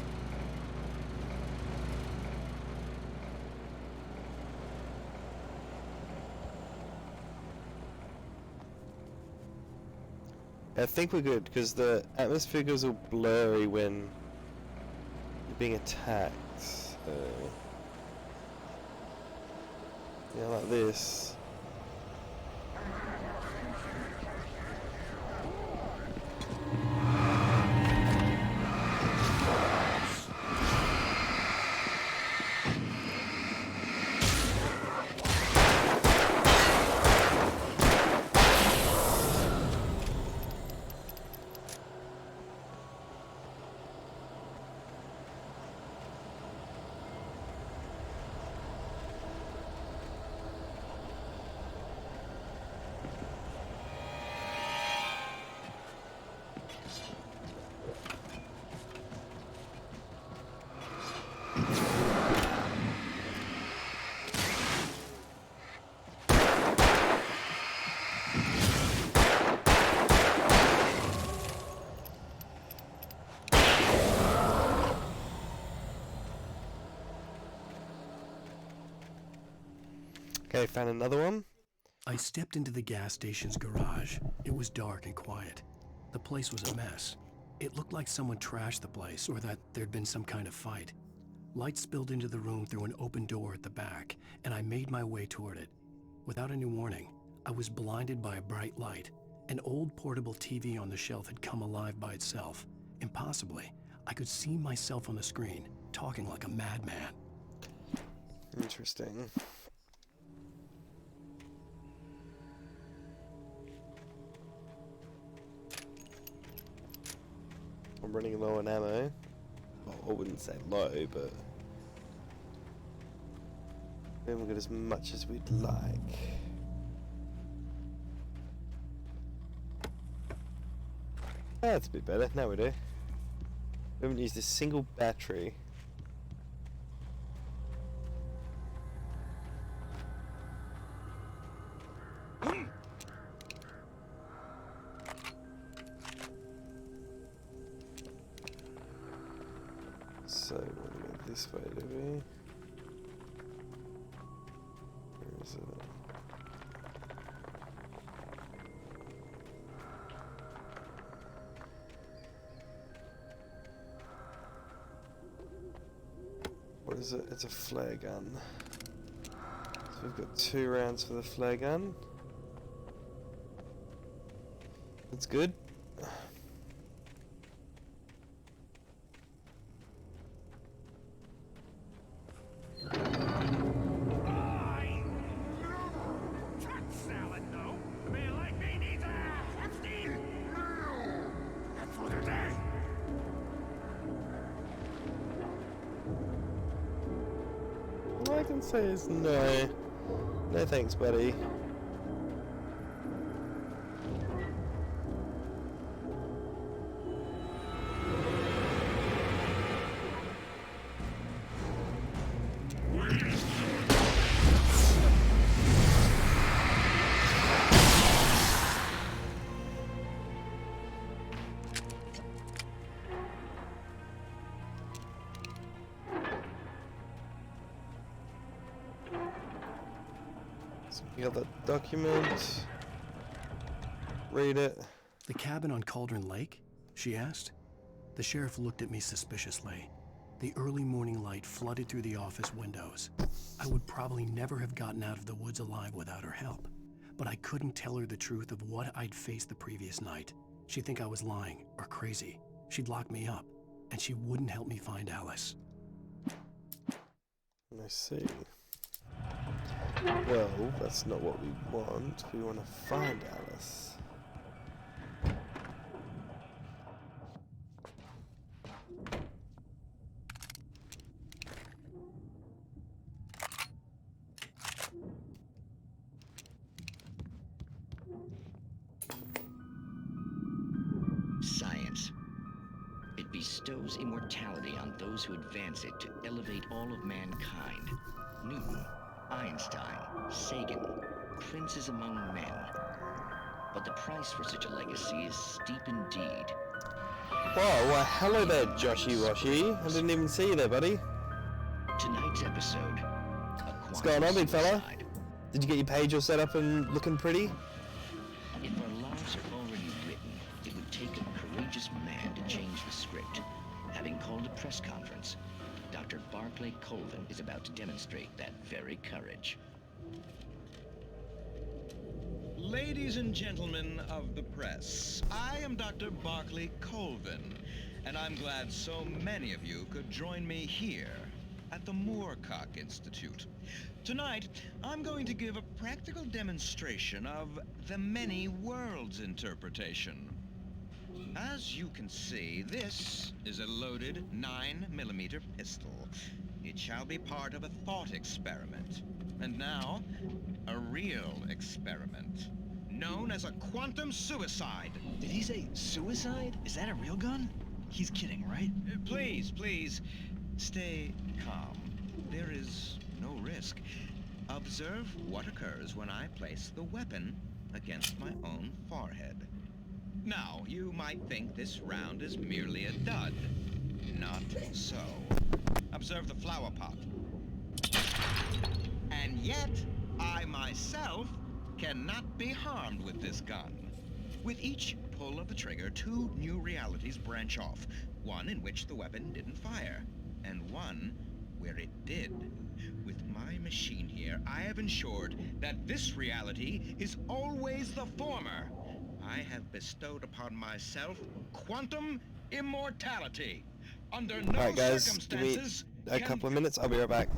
I think we're good because the atmosphere goes all blurry when you're being attacked. Yeah, like this. Okay, found another one. I stepped into the gas station's garage. It was dark and quiet. The place was a mess. It looked like someone trashed the place or that there'd been some kind of fight. Light spilled into the room through an open door at the back, and I made my way toward it. Without any warning, I was blinded by a bright light. An old portable TV on the shelf had come alive by itself. Impossibly, I could see myself on the screen, talking like a madman. Interesting. I'm running low on ammo. Well, I wouldn't say low, but we haven't got as much as we'd like. That's a bit better. Now we do. We haven't used a single battery. So we'll go this way, do we? Where is it? What is it? It's a flare gun. So we've got 2 rounds for the flare gun. That's good. All I can say is no. No thanks, buddy. So we got that document. Read it. The cabin on Cauldron Lake? She asked. The sheriff looked at me suspiciously. The early morning light flooded through the office windows. I would probably never have gotten out of the woods alive without her help, but I couldn't tell her the truth of what I'd faced the previous night. She'd think I was lying or crazy. She'd lock me up, and she wouldn't help me find Alice. I see. Well, that's not what we want. We want to find Alice. Science. It bestows immortality on those who advance it to elevate all of mankind. Newton, Einstein, Sagan, princes among men. But the price for such a legacy is steep indeed. Whoa, well, hello there, Joshy Washy. I didn't even see you there, buddy. Tonight's episode, What's going on, big fella? Did you get your page all set up and looking pretty? If our lives are already written, it would take a courageous man to change the script. Having called a press conference, Dr. Barclay Colvin is about to demonstrate that very courage. Ladies and gentlemen of the press, I am Dr. Barclay Colvin, and I'm glad so many of you could join me here at the Moorcock Institute. Tonight, I'm going to give a practical demonstration of the many worlds interpretation. As you can see, this is a loaded 9mm pistol. It shall be part of a thought experiment. And now, a real experiment, known as a quantum suicide. Did he say suicide? Is that a real gun? He's kidding, right? Please, stay calm. There is no risk. Observe what occurs when I place the weapon against my own forehead. Now, you might think this round is merely a dud. Not so. Observe the flower pot. And yet, I myself cannot be harmed with this gun. With each pull of the trigger, 2 new realities branch off. One in which the weapon didn't fire, and one where it did. With my machine here, I have ensured that this reality is always the former. I have bestowed upon myself quantum immortality. Under no Alright guys, give me circumstances a couple of minutes, I'll be right back.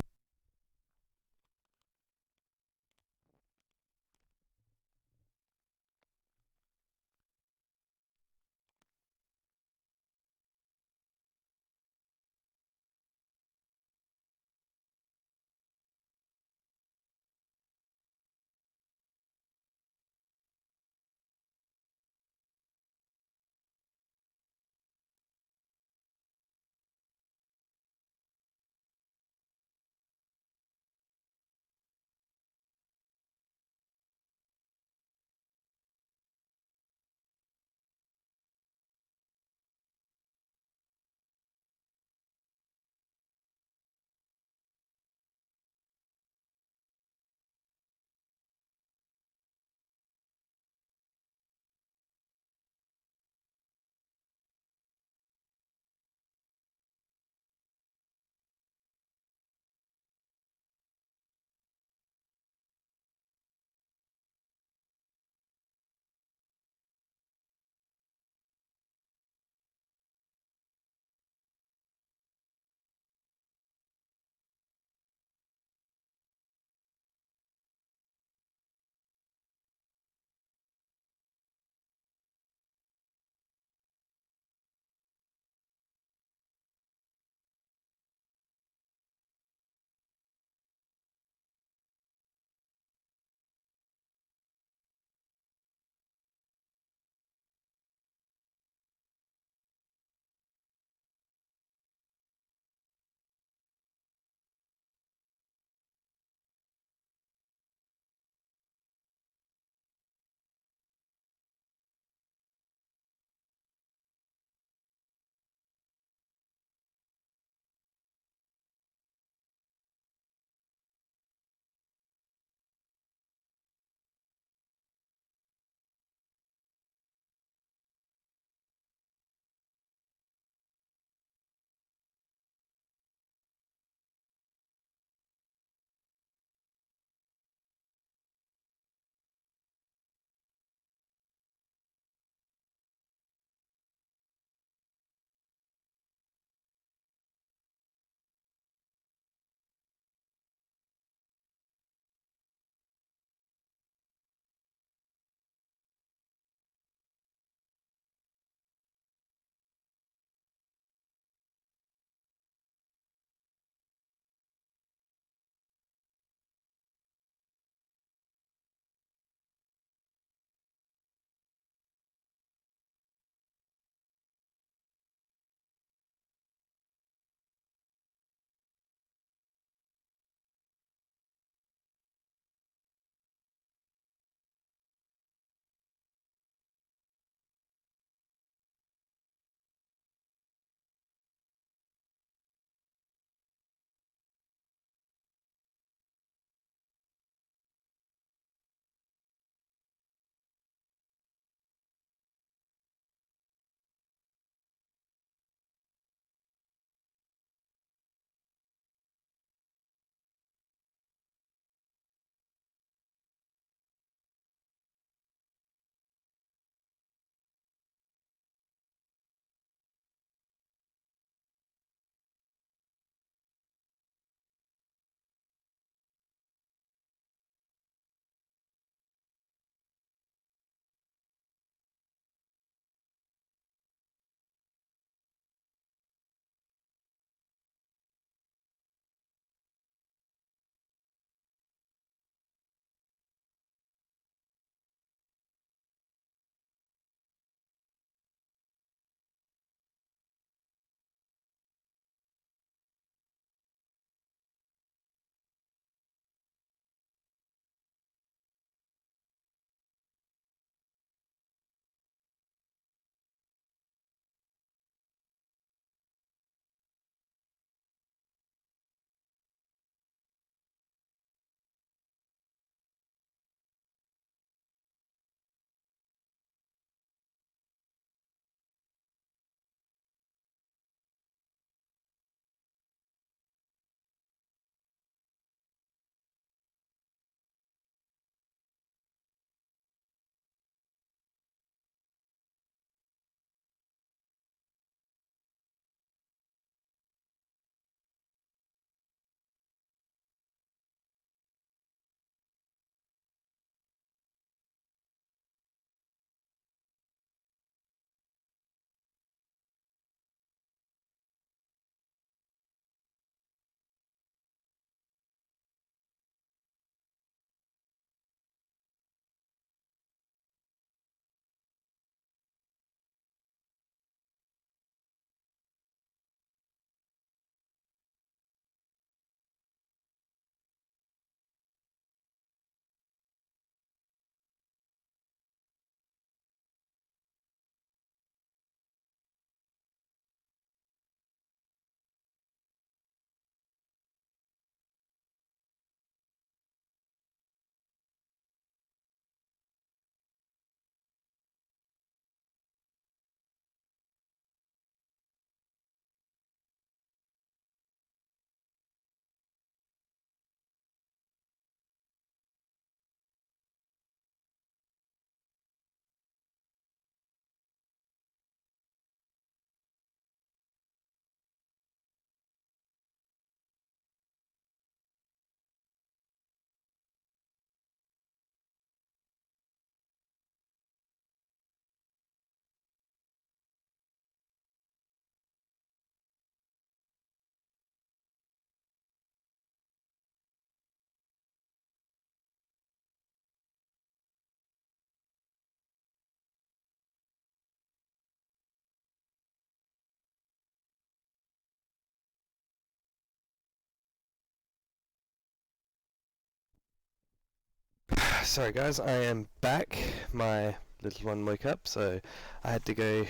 Sorry guys, I am back. My little one woke up, so I had to go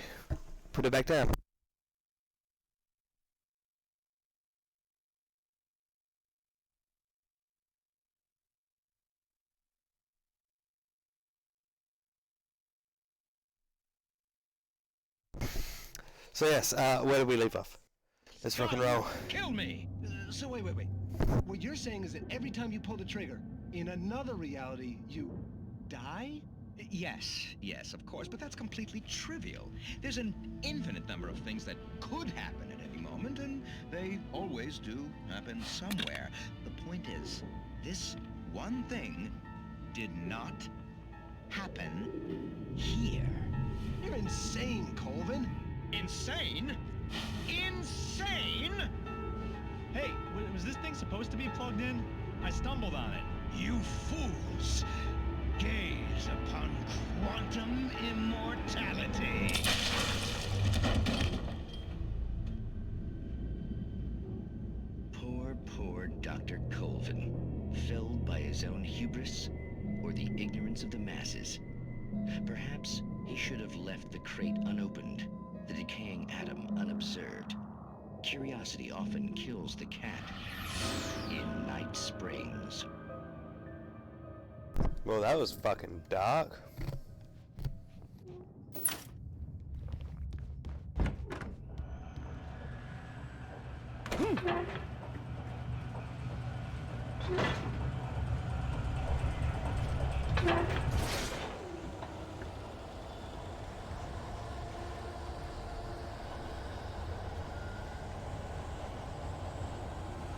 put it back down. So yes, where did we leave off? Let's rock and roll. Kill me! So wait. What you're saying is that every time you pull the trigger, in another reality, you die? Yes, of course, but that's completely trivial. There's an infinite number of things that could happen at any moment, and they always do happen somewhere. The point is, this one thing did not happen here. You're insane, Colvin. Insane? Insane? Hey, was this thing supposed to be plugged in? I stumbled on it. You fools! Gaze upon quantum immortality. Poor Dr. Colvin, felled by his own hubris or the ignorance of the masses. Perhaps he should have left the crate unopened, the decaying atom unobserved. Curiosity often kills the cat in Night Springs. Well, that was fucking dark.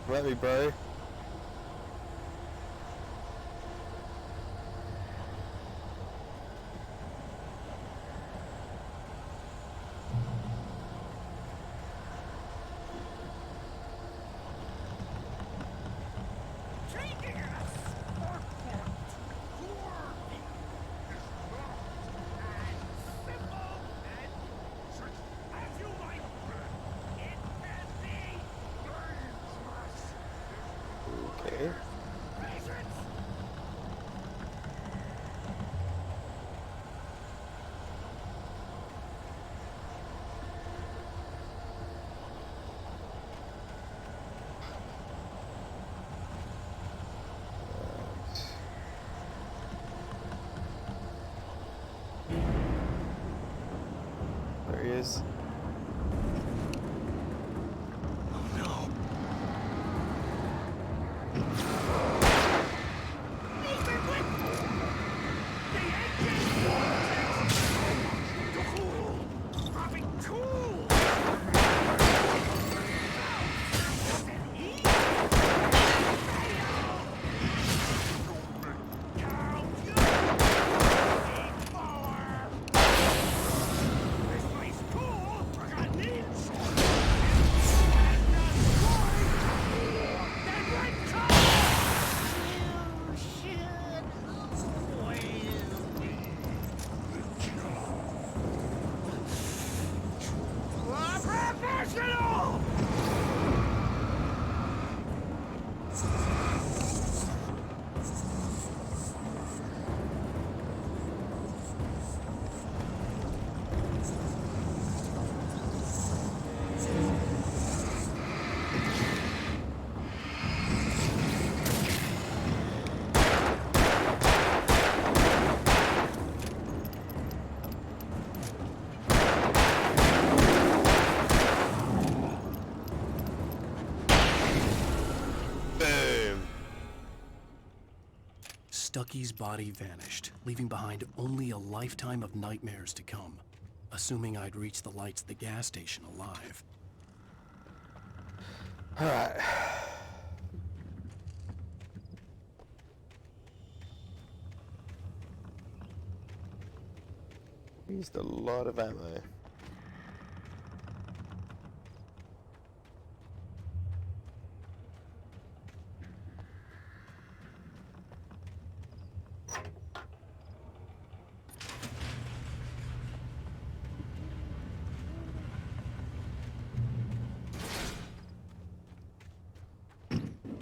Let me, bro. Okay. There he is. Stucky's body vanished, leaving behind only a lifetime of nightmares to come, assuming I'd reach the lights at the gas station alive. Alright. Used a lot of ammo.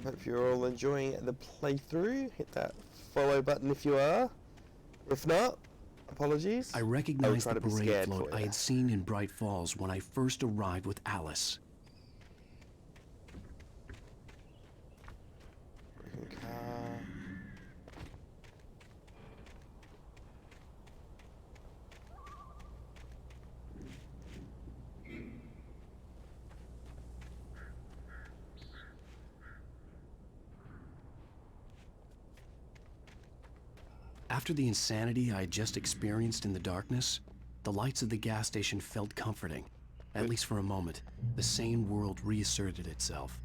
Hope you're all enjoying the playthrough. Hit that follow button if you are. If not, apologies. I recognized the parade float I had seen in Bright Falls when I first arrived with Alice. After the insanity I had just experienced in the darkness, the lights of the gas station felt comforting. At least for a moment, the sane world reasserted itself.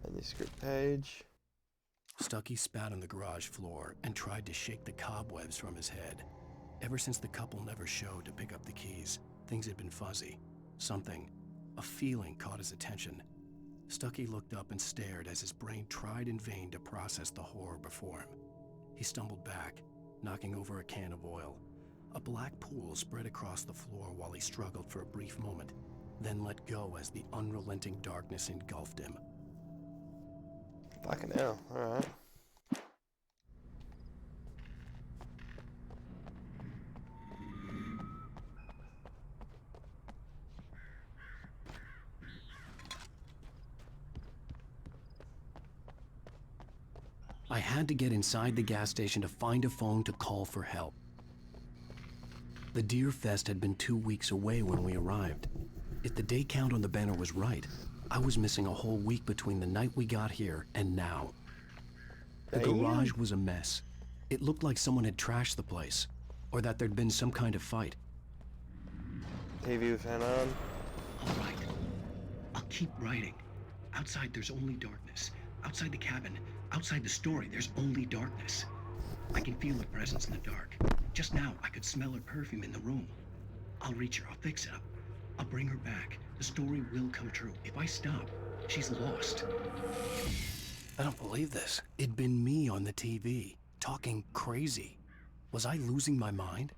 Manuscript page. Stucky spat on the garage floor and tried to shake the cobwebs from his head. Ever since the couple never showed to pick up the keys, things had been fuzzy. Something, a feeling, caught his attention. Stucky looked up and stared as his brain tried in vain to process the horror before him. He stumbled back, knocking over a can of oil. A black pool spread across the floor while he struggled for a brief moment, then let go as the unrelenting darkness engulfed him. Fucking hell, alright. I had to get inside the gas station to find a phone to call for help. The Deer Fest had been 2 weeks away when we arrived. If the day count on the banner was right, I was missing a whole week between the night we got here and now. The garage was a mess. It looked like someone had trashed the place, or that there'd been some kind of fight. TV with fan on. All right. I'll keep writing. Outside, there's only darkness. Outside the cabin, outside the story, there's only darkness. I can feel her presence in the dark. Just now, I could smell her perfume in the room. I'll reach her. I'll fix it up. I'll bring her back. The story will come true. If I stop, she's lost. I don't believe this. It'd been me on the TV, talking crazy. Was I losing my mind?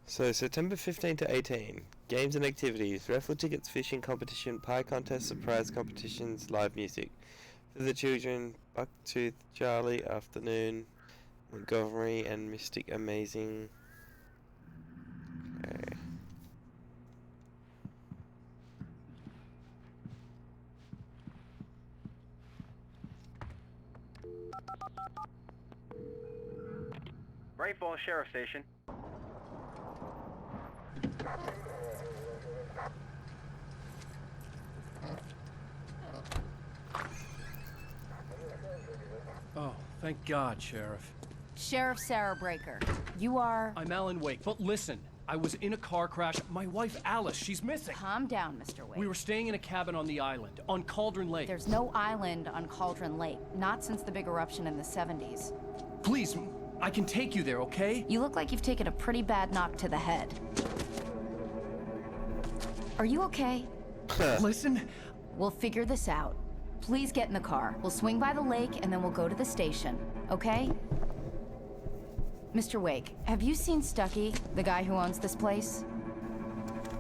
So September 15 to 18, games and activities, raffle tickets, fishing competition, pie contest, surprise competitions, live music. For the children, Bucktooth, Charlie, Afternoon, Montgomery, and Mystic Amazing. Okay. Bright Falls Sheriff Station. Oh, thank God, Sheriff. Sheriff Sarah Breaker, you are... I'm Alan Wake, but listen, I was in a car crash. My wife, Alice, she's missing. Calm down, Mr. Wake. We were staying in a cabin on the island, on Cauldron Lake. There's no island on Cauldron Lake, not since the big eruption in the 70s. Please, I can take you there, okay? You look like you've taken a pretty bad knock to the head. Are you okay? Listen. We'll figure this out. Please get in the car. We'll swing by the lake and then we'll go to the station, okay? Mr. Wake, have you seen Stucky, the guy who owns this place?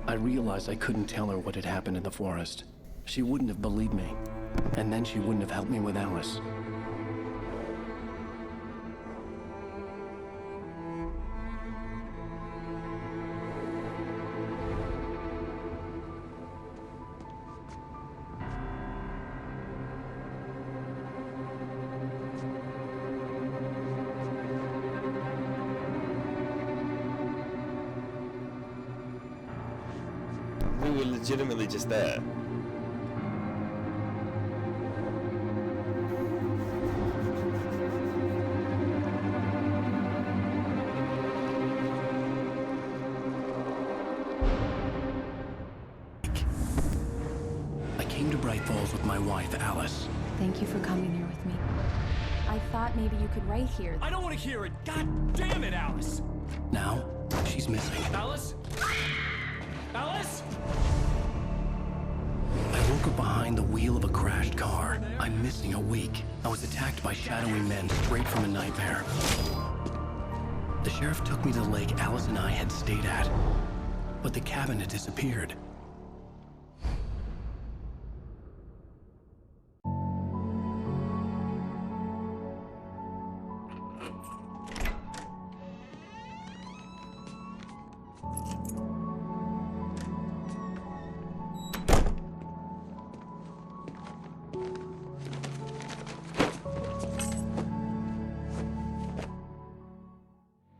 I realized I couldn't tell her what had happened in the forest. She wouldn't have believed me, and then she wouldn't have helped me with Alice. We were legitimately just there. I came to Bright Falls with my wife, Alice. Thank you for coming here with me. I thought maybe you could write here. I don't want to hear it! God damn it, Alice! Now, she's missing. Alice? Alice? I woke up behind the wheel of a crashed car. I'm missing a week. I was attacked by shadowy men straight from a nightmare. The sheriff took me to the lake Alice and I had stayed at, but the cabin had disappeared.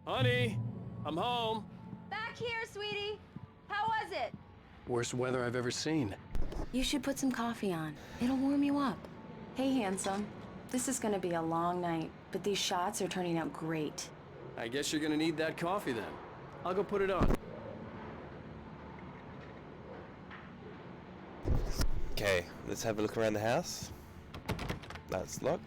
Honey, I'm home. Back here, sweetie. How was it? Worst weather I've ever seen. You should put some coffee on. It'll warm you up. Hey, handsome. This is gonna be a long night, but these shots are turning out great. I guess you're gonna need that coffee then. I'll go put it on. Okay, let's have a look around the house. That's locked.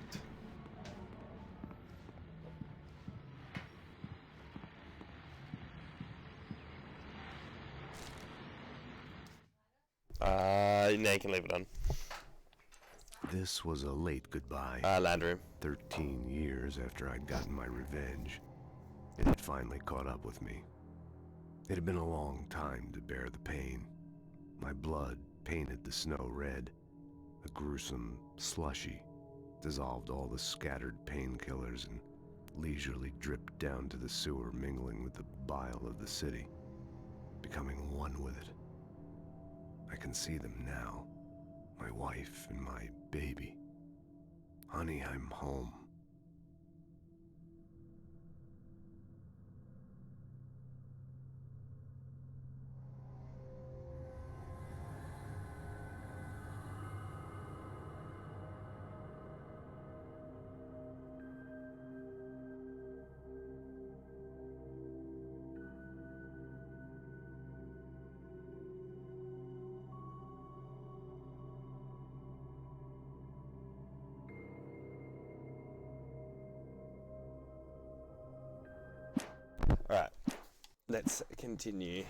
No, you can leave it on. This was a late goodbye. Land room. 13 years after I'd gotten my revenge, it had finally caught up with me. It had been a long time to bear the pain. My blood painted the snow red. A gruesome slushy dissolved all the scattered painkillers and leisurely dripped down to the sewer, mingling with the bile of the city, becoming one with it. I can see them now, my wife and my baby. Honey, I'm home. Alright, let's continue.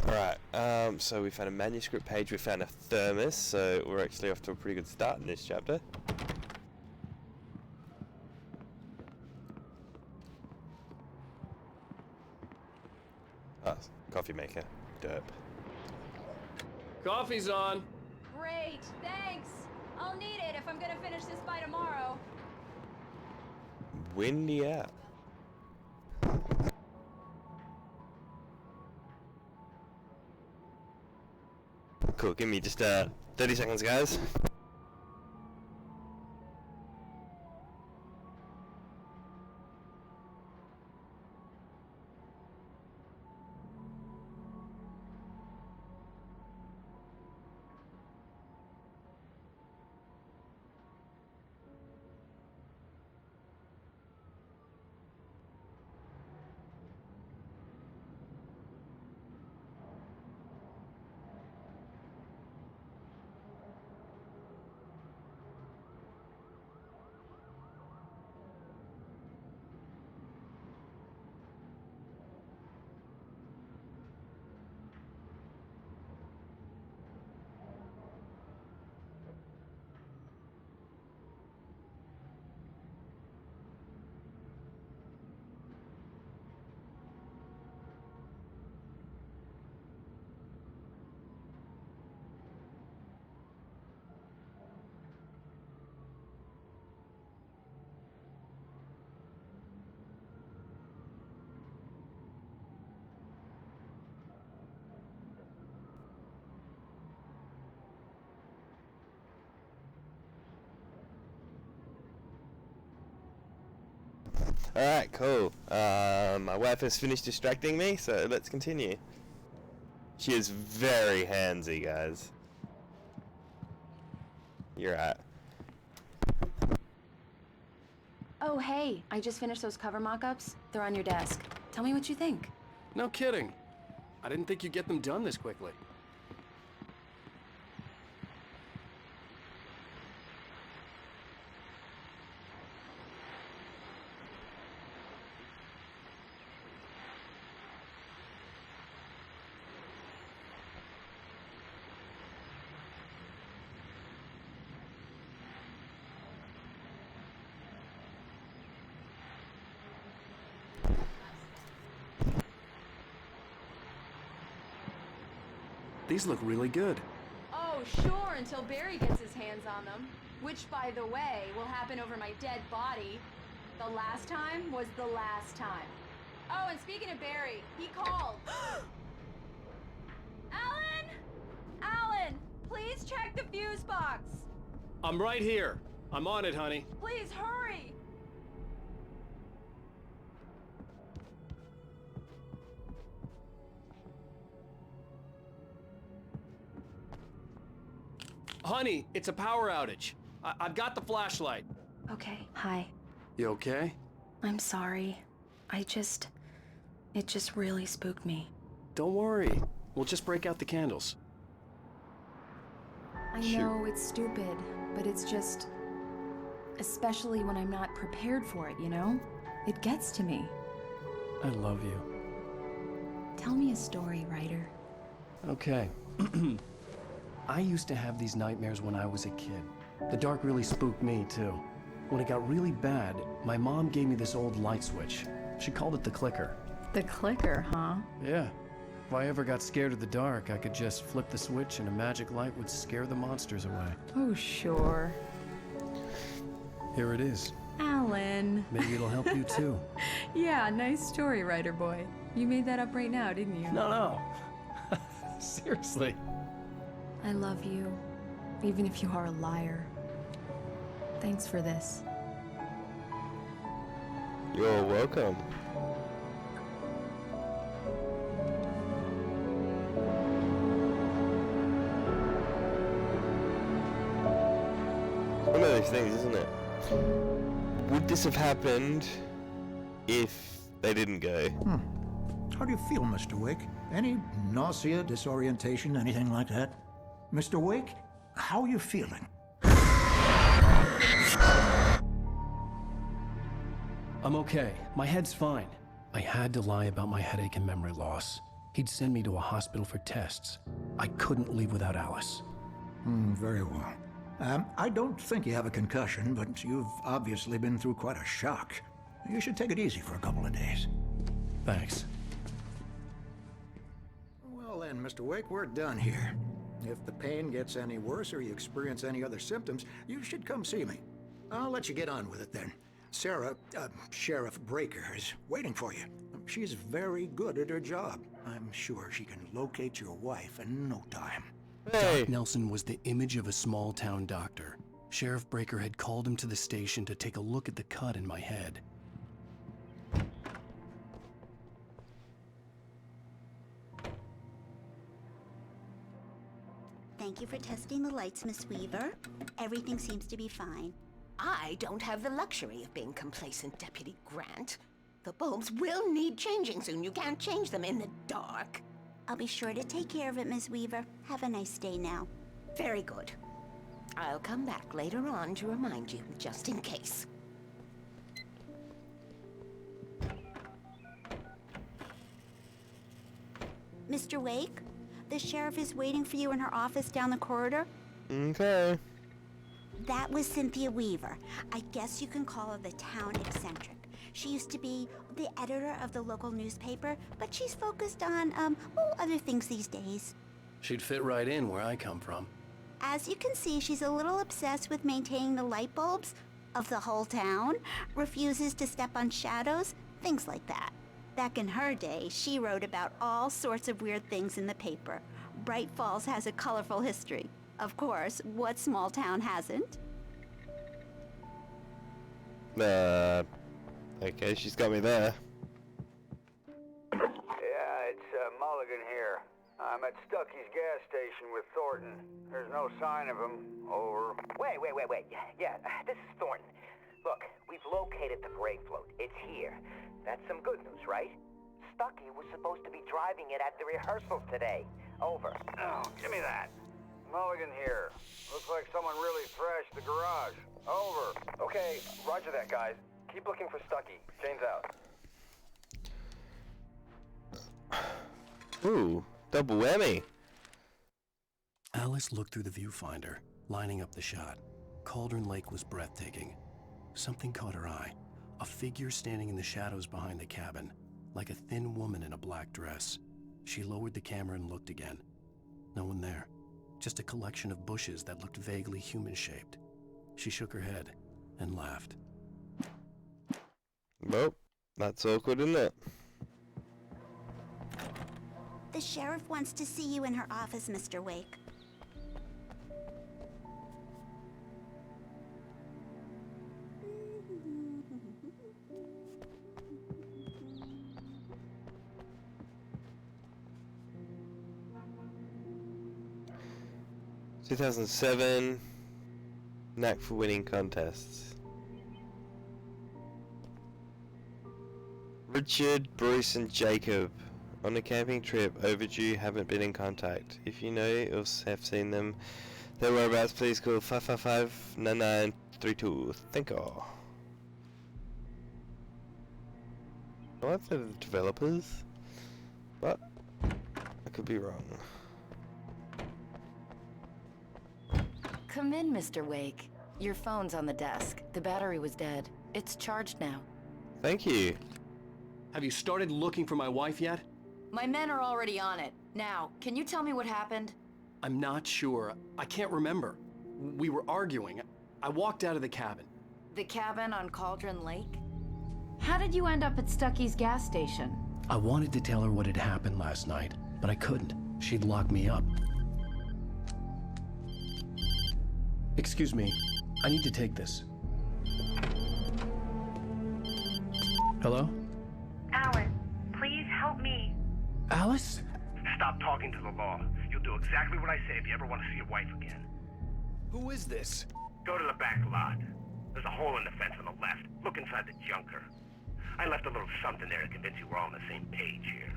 Alright, so we found a manuscript page, we found a thermos, so we're actually off to a pretty good start in this chapter. Ah, coffee maker. Derp. Coffee's on. Great, thanks. I'll need it if I'm gonna finish this by tomorrow. Windy out. Cool, give me just 30 seconds, guys. Alright, cool. My wife has finished distracting me, so let's continue. She is very handsy, guys. You're right. Oh, hey, I just finished those cover mock-ups. They're on your desk. Tell me what you think. No kidding. I didn't think you'd get them done this quickly. These look really good. Oh, sure, until Barry gets his hands on them. Which, by the way, will happen over my dead body. The last time was the last time. Oh, and speaking of Barry, he called. Alan! Alan, please check the fuse box. I'm right here. I'm on it, honey. Please hurry. Honey, it's a power outage. I've got the flashlight. Okay, hi. You okay? I'm sorry. It just really spooked me. Don't worry. We'll just break out the candles. I know it's stupid, but it's just... especially when I'm not prepared for it, you know? It gets to me. I love you. Tell me a story, writer. Okay. I used to have these nightmares when I was a kid. The dark really spooked me, too. When it got really bad, my mom gave me this old light switch. She called it the clicker. The clicker, huh? Yeah. If I ever got scared of the dark, I could just flip the switch and a magic light would scare the monsters away. Oh, sure. Here it is. Alan. Maybe it'll help you, too. Yeah, nice story, writer boy. You made that up right now, didn't you? No. Seriously. I love you, even if you are a liar. Thanks for this. You're welcome. One of those things, isn't it? Would this have happened if they didn't go? How do you feel, Mr. Wake? Any nausea, disorientation, anything like that? Mr. Wake, how are you feeling? I'm okay. My head's fine. I had to lie about my headache and memory loss. He'd send me to a hospital for tests. I couldn't leave without Alice. Very well. I don't think you have a concussion, but you've obviously been through quite a shock. You should take it easy for a couple of days. Thanks. Well then, Mr. Wake, we're done here. If the pain gets any worse or you experience any other symptoms, you should come see me. I'll let you get on with it then. Sarah, Sheriff Breaker, is waiting for you. She's very good at her job. I'm sure she can locate your wife in no time. Doc Nelson was the image of a small-town doctor. Sheriff Breaker had called him to the station to take a look at the cut in my head. Thank you for testing the lights, Miss Weaver. Everything seems to be fine. I don't have the luxury of being complacent, Deputy Grant. The bulbs will need changing soon. You can't change them in the dark. I'll be sure to take care of it, Miss Weaver. Have a nice day now. Very good. I'll come back later on to remind you, just in case. Mr. Wake, the sheriff is waiting for you in her office down the corridor. Okay. That was Cynthia Weaver. I guess you can call her the town eccentric. She used to be the editor of the local newspaper, but she's focused on, other things these days. She'd fit right in where I come from. As you can see, she's a little obsessed with maintaining the light bulbs of the whole town, refuses to step on shadows, things like that. Back in her day, she wrote about all sorts of weird things in the paper. Bright Falls has a colorful history. Of course, what small town hasn't? Okay, she's got me there. Yeah, it's Mulligan here. I'm at Stucky's gas station with Thornton. There's no sign of him. Over. Wait. Yeah, this is Thornton. Look, we've located the brake float. It's here. That's some good news, right? Stucky was supposed to be driving it at the rehearsals today. Over. Oh, give me that. Mulligan here. Looks like someone really thrashed the garage. Over. Okay, roger that, guys. Keep looking for Stucky. Jane's out. Ooh, double whammy. Alice looked through the viewfinder, lining up the shot. Cauldron Lake was breathtaking. Something caught her eye. A figure standing in the shadows behind the cabin, like a thin woman in a black dress. She lowered the camera and looked again. No one there. Just a collection of bushes that looked vaguely human-shaped. She shook her head and laughed. Well, that's awkward, isn't it? The sheriff wants to see you in her office, Mr. Wake. 2007, knack for winning contests. Richard, Bruce and Jacob on a camping trip, overdue, haven't been in contact. If you know or have seen them, their whereabouts, please call 555-9932. Thank you. Well, that's the developers, but I could be wrong. Come in, Mr. Wake. Your phone's on the desk. The battery was dead. It's charged now. Thank you. Have you started looking for my wife yet? My men are already on it. Now, can you tell me what happened? I'm not sure. I can't remember. We were arguing. I walked out of the cabin. The cabin on Cauldron Lake? How did you end up at Stucky's gas station? I wanted to tell her what had happened last night, but I couldn't. She'd lock me up. Excuse me, I need to take this. Hello? Alan, please help me. Alice? Stop talking to the law. You'll do exactly what I say if you ever want to see your wife again. Who is this? Go to the back lot. There's a hole in the fence on the left. Look inside the junker. I left a little something there to convince you we're all on the same page here.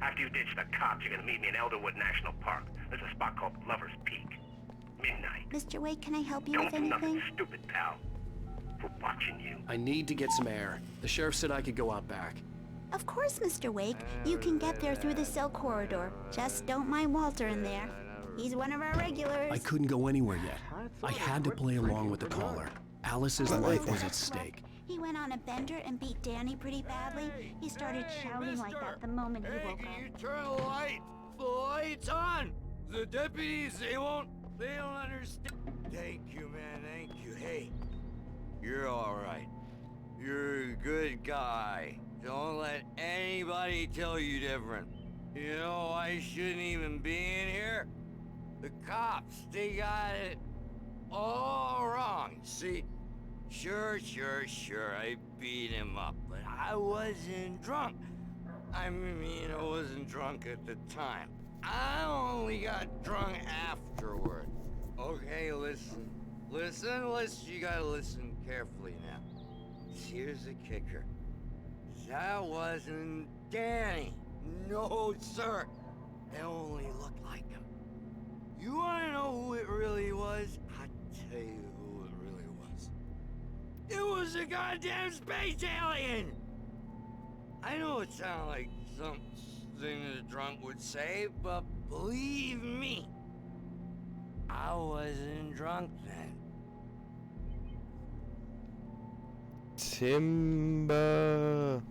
After you ditch the cops, you're gonna meet me in Elderwood National Park. There's a spot called Lover's Peak. Midnight. Mr. Wake, can I help you Don't with do anything? nothing stupid, pal. We're watching you. I need to get some air. The sheriff said I could go out back. Of course, Mr. Wake. You can get there through the cell corridor. Just don't mind Walter in there. He's one of our regulars. I couldn't go anywhere yet. I had to play along with the caller. Alice's life was at stake. He went on a bender and beat Danny pretty badly. He started shouting like that the moment he woke up. You turn the lights on! The deputies, they don't understand. Thank you, man, thank you. Hey, you're alright. You're a good guy. Don't let anybody tell you different. You know, I shouldn't even be in here. The cops, they got it all wrong. See, sure, I beat him up, but I wasn't drunk. I mean, I wasn't drunk at the time. I only got drunk afterward. Okay, listen. You gotta listen carefully now. Here's the kicker. That wasn't Danny. No, sir. It only looked like him. You wanna know who it really was? I'll tell you who it really was. It was a goddamn space alien! I know it sounds like something a drunk would say, but believe me, I wasn't drunk then. Timber.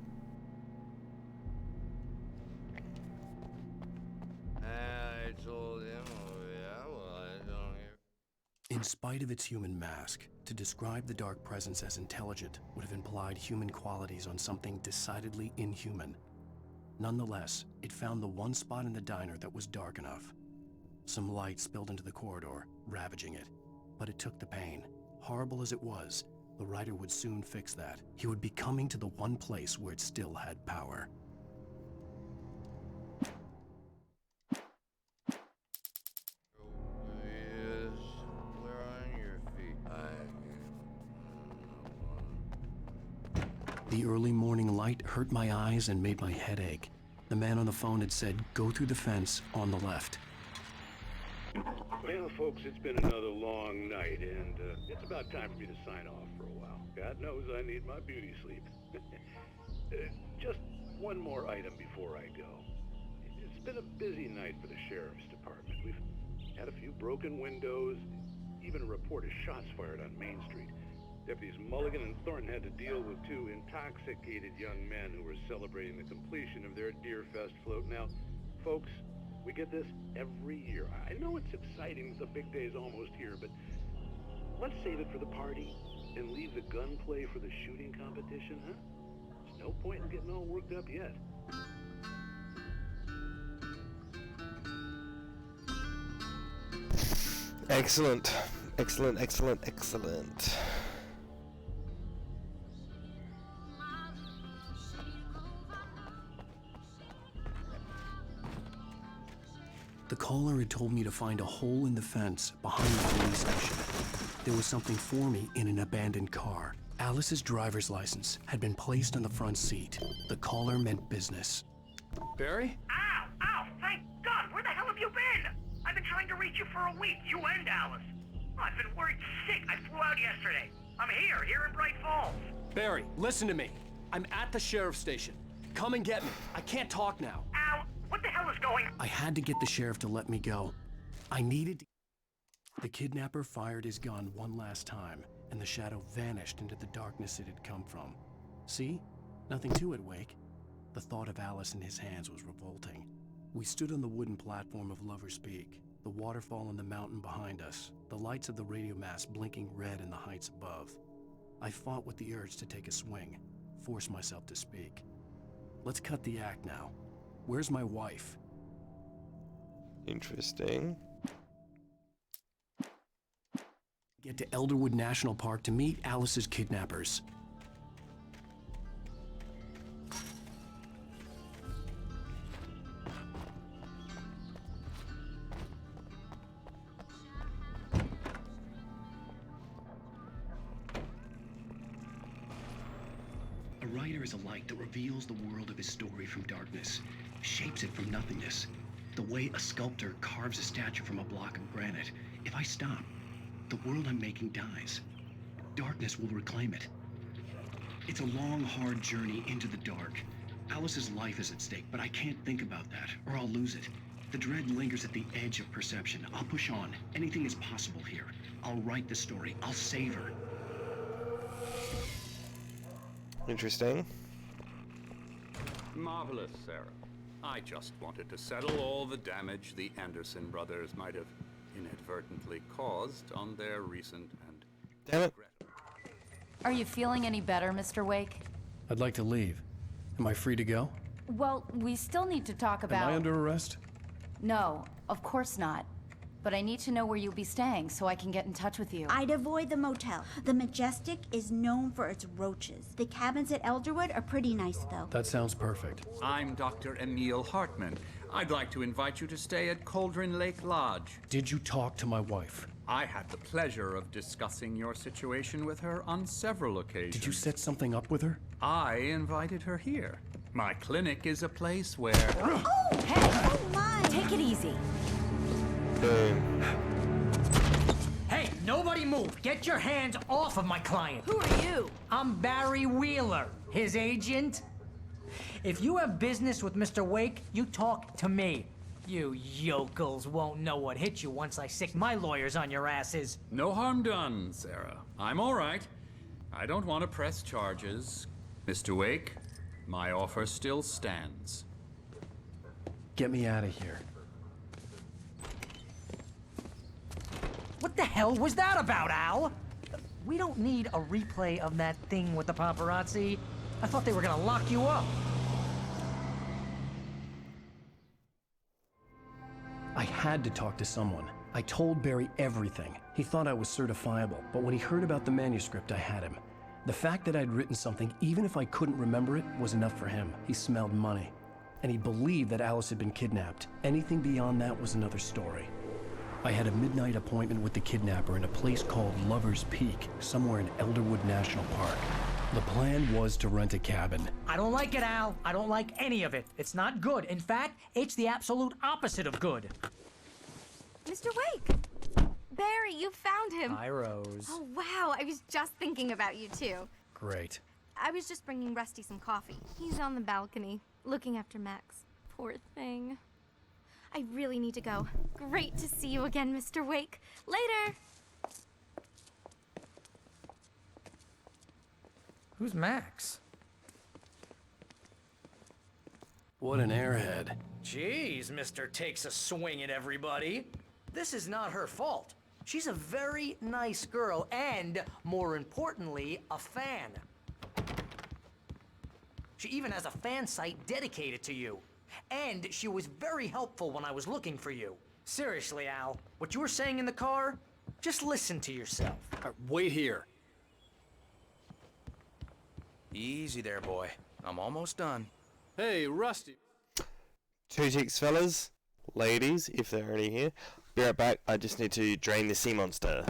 I told him, oh yeah, well, I don't hear. In spite of its human mask, to describe the dark presence as intelligent would have implied human qualities on something decidedly inhuman. Nonetheless, it found the one spot in the diner that was dark enough. Some light spilled into the corridor, ravaging it. But it took the pain. Horrible as it was, the writer would soon fix that. He would be coming to the one place where it still had power. Yes, we're on your feet. The early morning light hurt my eyes and made my head ache. The man on the phone had said, go through the fence on the left. Well, folks, it's been another long night, and it's about time for me to sign off for a while. God knows I need my beauty sleep. Just one more item before I go. It's been a busy night for the sheriff's department. We've had a few broken windows, even a report of shots fired on Main Street. Deputies Mulligan and Thornton had to deal with two intoxicated young men who were celebrating the completion of their Deer Fest float. Now, folks, We get this every year. I know it's exciting, the big day's almost here, but let's save it for the party and leave the gunplay for the shooting competition, huh? There's no point in getting all worked up yet. Excellent. Excellent, excellent, excellent. The caller had told me to find a hole in the fence behind the police station. There was something for me in an abandoned car. Alice's driver's license had been placed on the front seat. The caller meant business. Barry? Ow! Ow! Thank God! Where the hell have you been? I've been trying to reach you for a week, you and Alice. I've been worried sick. I flew out yesterday. I'm here in Bright Falls. Barry, listen to me. I'm at the sheriff's station. Come and get me. I can't talk now. Ow! What the hell is going on? I had to get the sheriff to let me go. I needed to... The kidnapper fired his gun one last time, and the shadow vanished into the darkness it had come from. See? Nothing to it, Wake. The thought of Alice in his hands was revolting. We stood on the wooden platform of Lover's Peak, the waterfall on the mountain behind us, the lights of the radio mast blinking red in the heights above. I fought with the urge to take a swing, force myself to speak. Let's cut the act now. Where's my wife? Interesting. Get to Elderwood National Park to meet Alice's kidnappers. A writer is a light that reveals the world of his story from darkness, shapes it from nothingness. The way a sculptor carves a statue from a block of granite. If I stop, the world I'm making dies. Darkness will reclaim it. It's a long, hard journey into the dark. Alice's life is at stake, but I can't think about that, or I'll lose it. The dread lingers at the edge of perception. I'll push on. Anything is possible here. I'll write the story. I'll save her. Interesting. Marvelous, Sarah. I just wanted to settle all the damage the Anderson brothers might have inadvertently caused on their recent and Damn it. Are you feeling any better, Mr. Wake? I'd like to leave. Am I free to go? Well, we still need to talk about... Am I under arrest? No, of course not. But I need to know where you'll be staying so I can get in touch with you. I'd avoid the motel. The Majestic is known for its roaches. The cabins at Elderwood are pretty nice, though. That sounds perfect. I'm Dr. Emil Hartman. I'd like to invite you to stay at Cauldron Lake Lodge. Did you talk to my wife? I had the pleasure of discussing your situation with her on several occasions. Did you set something up with her? I invited her here. My clinic is a place where... Oh, hey! Oh, my! Take it easy. Boom. Hey, nobody move! Get your hands off of my client! Who are you? I'm Barry Wheeler, his agent. If you have business with Mr. Wake, you talk to me. You yokels won't know what hit you once I sick my lawyers on your asses. No harm done, Sarah. I'm all right. I don't want to press charges. Mr. Wake, my offer still stands. Get me out of here. What the hell was that about, Al? We don't need a replay of that thing with the paparazzi. I thought they were gonna lock you up. I had to talk to someone. I told Barry everything. He thought I was certifiable, but when he heard about the manuscript, I had him. The fact that I'd written something, even if I couldn't remember it, was enough for him. He smelled money. And he believed that Alice had been kidnapped. Anything beyond that was another story. I had a midnight appointment with the kidnapper in a place called Lover's Peak, somewhere in Elderwood National Park. The plan was to rent a cabin. I don't like it, Al. I don't like any of it. It's not good. In fact, it's the absolute opposite of good. Mr. Wake! Barry, you found him. Hi, Rose. Oh, wow. I was just thinking about you, too. Great. I was just bringing Rusty some coffee. He's on the balcony, looking after Max. Poor thing. I really need to go. Great to see you again, Mr. Wake. Later! Who's Max? What an airhead. Jeez, Mr. Takes a swing at everybody. This is not her fault. She's a very nice girl and, more importantly, a fan. She even has a fan site dedicated to you. And she was very helpful when I was looking for you. Seriously, Al, what you were saying in the car, just listen to yourself. Wait here. Easy there, boy. I'm almost done. Hey, Rusty. 2 ticks, fellas. Ladies, if there are any here. Be right back. I just need to drain the sea monster.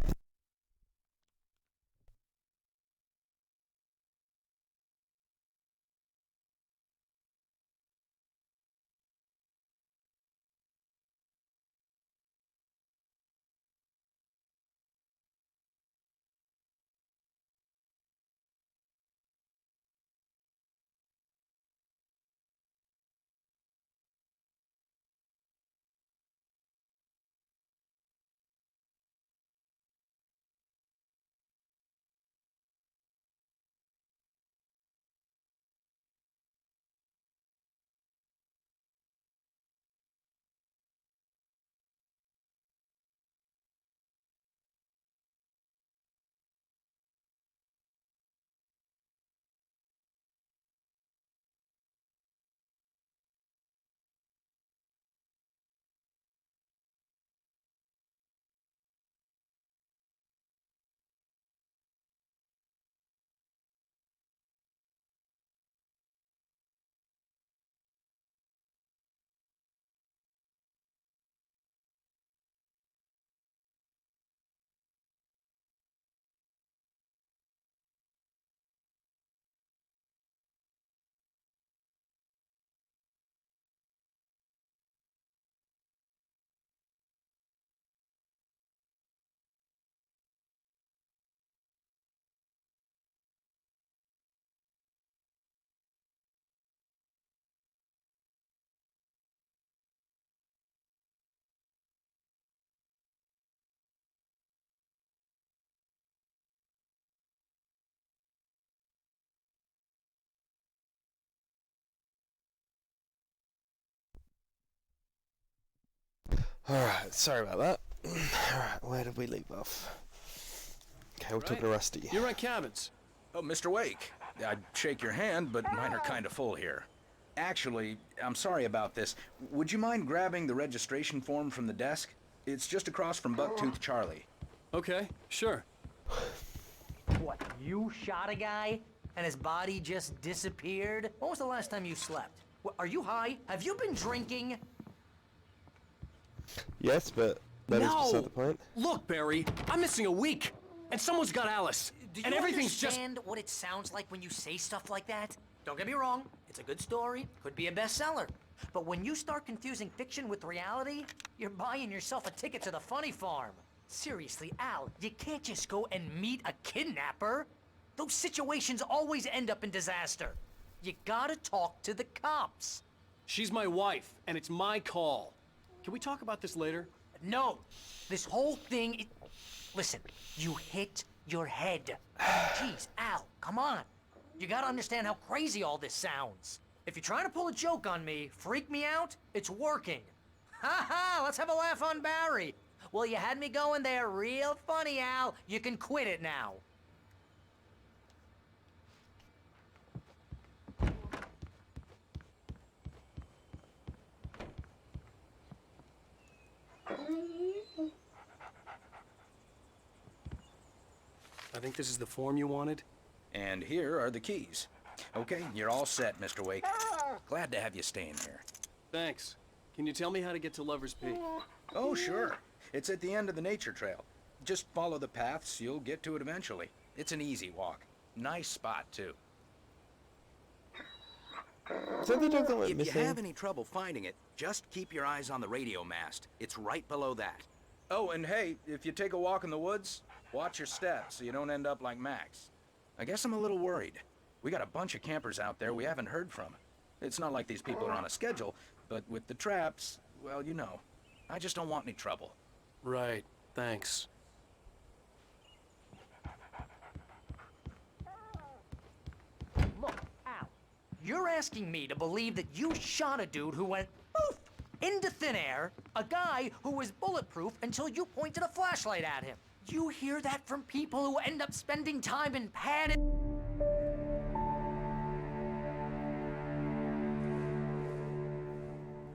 Alright, sorry about that. Alright, where did we leave off? Okay, we're talking to Rusty. You're at cabins. Oh, Mr. Wake. I'd shake your hand, but mine are kind of full here. Actually, I'm sorry about this. Would you mind grabbing the registration form from the desk? It's just across from Bucktooth Charlie. Okay, sure. What, you shot a guy and his body just disappeared? When was the last time you slept? What, are you high? Have you been drinking? Yes, but that is beside the point. Look, Barry, I'm missing a week, and someone's got Alice. Do and you everything's understand what it sounds like when you say stuff like that? Don't get me wrong, it's a good story, could be a bestseller. But when you start confusing fiction with reality, you're buying yourself a ticket to the funny farm. Seriously, Al, you can't just go and meet a kidnapper. Those situations always end up in disaster. You gotta talk to the cops. She's my wife, and it's my call. Can we talk about this later? No, this whole thing, listen, you hit your head. Jeez, Al, come on. You gotta understand how crazy all this sounds. If you're trying to pull a joke on me, freak me out, it's working. Ha ha, let's have a laugh on Barry. Well, you had me going there real funny, Al. You can quit it now. I think this is the form you wanted. And here are the keys. Okay, you're all set, Mr. Wake. Glad to have you staying here. Thanks. Can you tell me how to get to Lover's Peak? Oh, sure. It's at the end of the nature trail. Just follow the paths, you'll get to it eventually. It's an easy walk. Nice spot, too. Is that the dog that went If missing? you have any trouble finding it, just keep your eyes on the radio mast. It's right below that. Oh, and hey, if you take a walk in the woods, watch your steps so you don't end up like Max. I guess I'm a little worried. We got a bunch of campers out there we haven't heard from. It's not like these people are on a schedule, but with the traps, well, you know. I just don't want any trouble. Right, thanks. Look, Al, you're asking me to believe that you shot a dude who went poof into thin air, a guy who was bulletproof until you pointed a flashlight at him. You hear that from people who end up spending time in padded...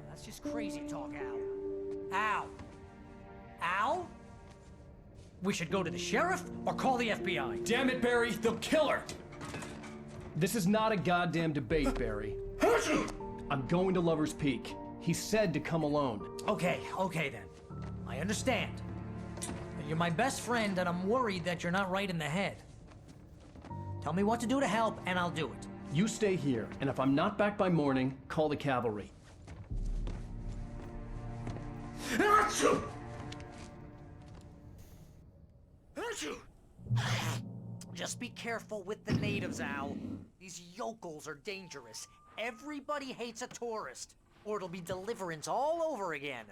That's just crazy talk, Al. Al? Al? We should go to the sheriff or call the FBI. Damn it, Barry, they'll kill her! This is not a goddamn debate, Barry. I'm going to Lover's Peak. He said to come alone. Okay then. I understand. You're my best friend, and I'm worried that you're not right in the head. Tell me what to do to help, and I'll do it. You stay here, and if I'm not back by morning, call the cavalry. Achoo! Just be careful with the natives, Al. These yokels are dangerous. Everybody hates a tourist, or it'll be Deliverance all over again.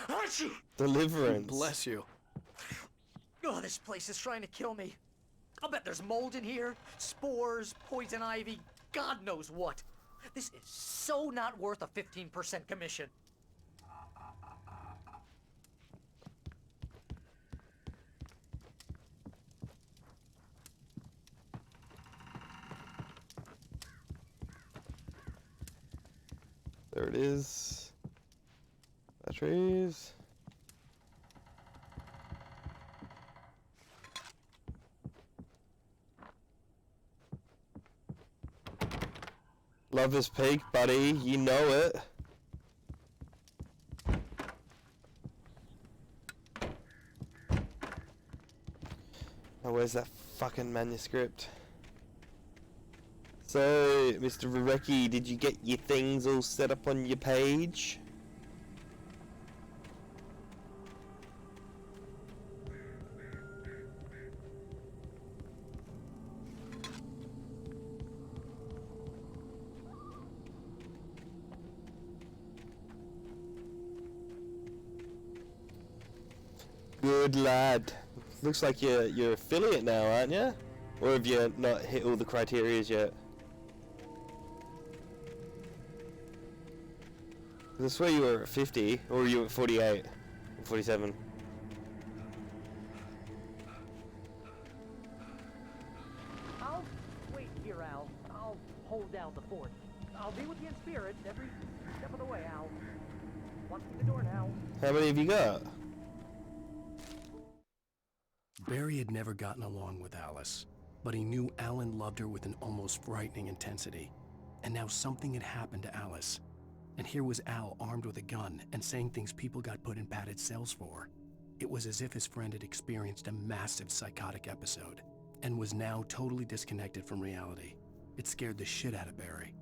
Achoo! Deliverance. Bless you. Oh, this place is trying to kill me. I'll bet there's mold in here, spores, poison ivy, God knows what. This is so not worth a 15% commission. There it is. Batteries. Lover's Peak, buddy. You know it. Oh, where's that fucking manuscript? So, Mr. Verrecki, did you get your things all set up on your page? Good lad. Looks like you're affiliate now, aren't you? Or have you not hit all the criterias yet? I swear you were at 50, or were you at 48, or 47? I'll wait here, Al. I'll hold down the fort. I'll be with you in spirit every step of the way, Al. Walk through the door now. How many have you got? Barry had never gotten along with Alice, but he knew Alan loved her with an almost frightening intensity. And now something had happened to Alice. And here was Al armed with a gun and saying things people got put in padded cells for. It was as if his friend had experienced a massive psychotic episode and was now totally disconnected from reality. It scared the shit out of Barry.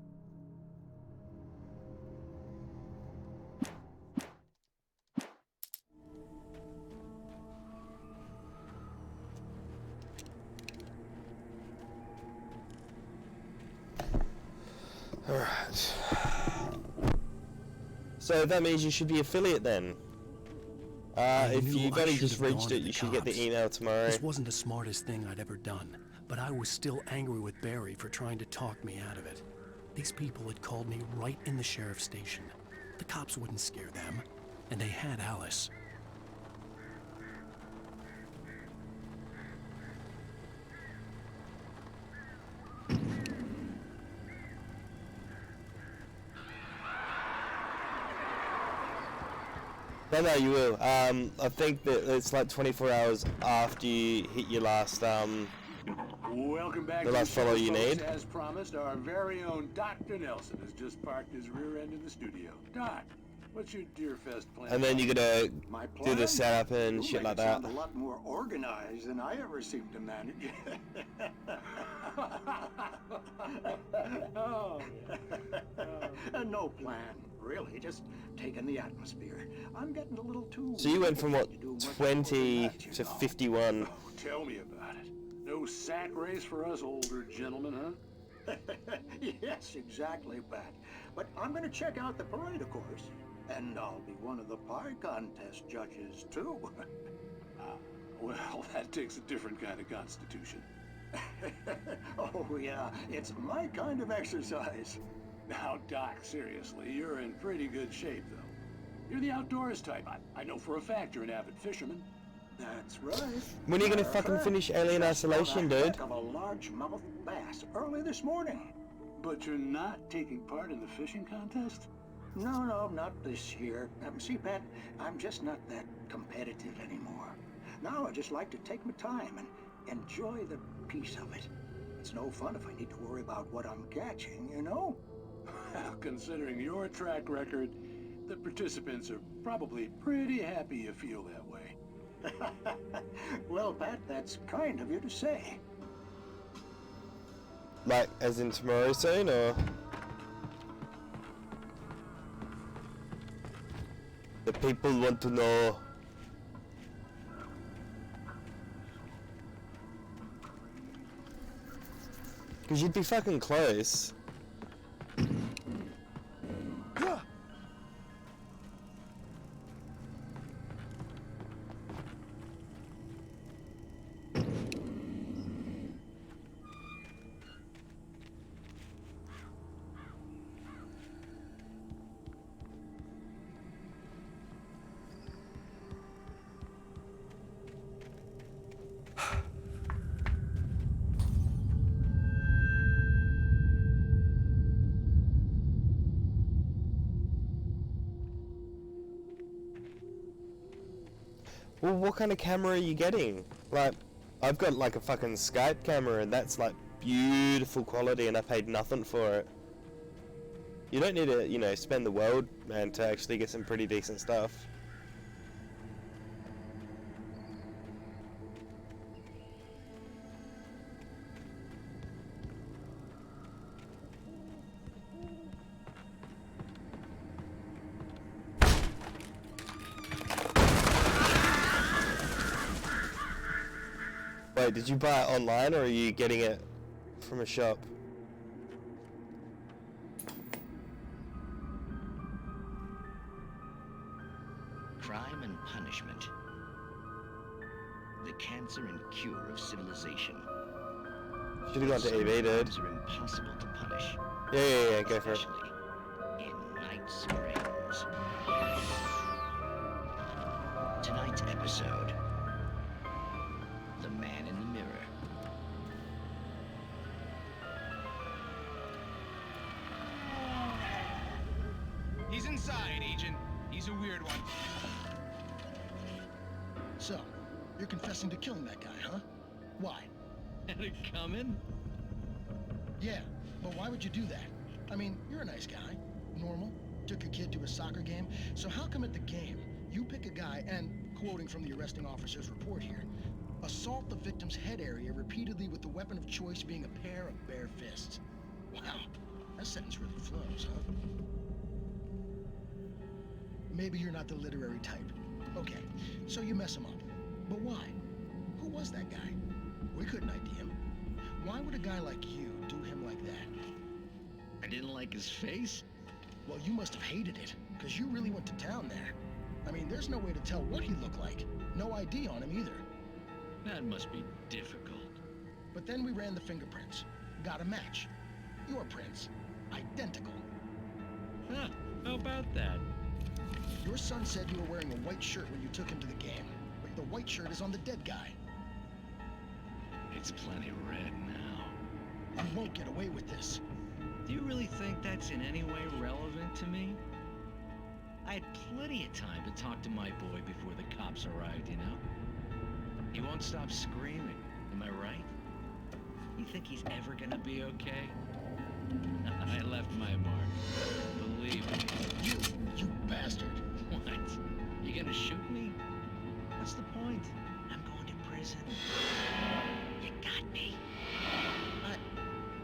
Alright. So that means you should be affiliate then. If you've only just reached it, you should get the email tomorrow. This wasn't the smartest thing I'd ever done, but I was still angry with Barry for trying to talk me out of it. These people had called me right in the sheriff's station. The cops wouldn't scare them, and they had Alice. No, you will. I think that it's like 24 hours after you hit your last, Welcome back the to last the follow show, you folks. need. As promised, our very own Dr. Nelson has just parked his rear end in the studio. Doc, what's your Deerfest plan? And then you gotta My do plan? the setup and You shit make like it that. sound a lot more organized than I ever seem to manage. Oh. No plan, really. Just taking the atmosphere. I'm getting a little too. So you went from what, 20 to 51? Tell me about it. No sack race for us older gentlemen, huh? Yes, exactly, Pat. But I'm going to check out the parade, of course. And I'll be one of the pie contest judges, too. Well, that takes a different kind of constitution. Oh, yeah. It's my kind of exercise. Now, Doc, seriously, you're in pretty good shape, though. You're the outdoors type. I know for a fact you're an avid fisherman. That's right. When are you gonna fucking finish Alien Isolation, dude? Of a largemouth bass early this morning. But you're not taking part in the fishing contest? No, not this year. See, Pat, I'm just not that competitive anymore. Now I just like to take my time and enjoy the peace of it. It's no fun if I need to worry about what I'm catching, you know? Well, considering your track record, the participants are probably pretty happy you feel that way. Well, Pat, that's kind of you to say. Like, as in tomorrow soon, or? The people want to know. Because you'd be fucking close. Well, what kind of camera are you getting? Like, I've got like a fucking Skype camera and that's like beautiful quality and I paid nothing for it. You don't need to, you know, spend the world, man, to actually get some pretty decent stuff. Wait, did you buy it online or are you getting it from a shop? Crime and punishment. The cancer and cure of civilization. Should've gone to EV, dude. Crimes are impossible to punish. Yeah, go for it. Especially in Night Springs. Tonight's episode. The Man in the Mirror. He's inside, Agent. He's a weird one. So, you're confessing to killing that guy, huh? Why? Had it coming? Yeah, but why would you do that? I mean, you're a nice guy. Normal. Took a kid to a soccer game. So how come at the game, you pick a guy and, quoting from the arresting officer's report here, assault the victim's head area repeatedly with the weapon of choice being a pair of bare fists? Wow, that sentence really flows, huh? Maybe you're not the literary type. Okay, so you mess him up. But why? Who was that guy? We couldn't ID him. Why would a guy like you do him like that? I didn't like his face? Well, you must have hated it, because you really went to town there. I mean, there's no way to tell what he looked like. No ID on him either. That must be difficult. But then we ran the fingerprints. Got a match. Your prints. Identical. Huh, how about that? Your son said you were wearing a white shirt when you took him to the game. But the white shirt is on the dead guy. It's plenty red now. You won't get away with this. Do you really think that's in any way relevant to me? I had plenty of time to talk to my boy before the cops arrived, you know? He won't stop screaming, am I right? You think he's ever gonna be okay? I left my mark. Believe me. You bastard. What? You gonna shoot me? What's the point? I'm going to prison. You got me.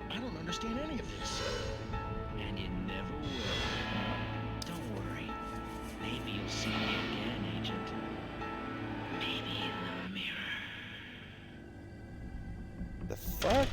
I don't understand any of this. And you never will. Don't worry. Maybe you'll see me again, Agent. Maybe in the mirror. The fuck?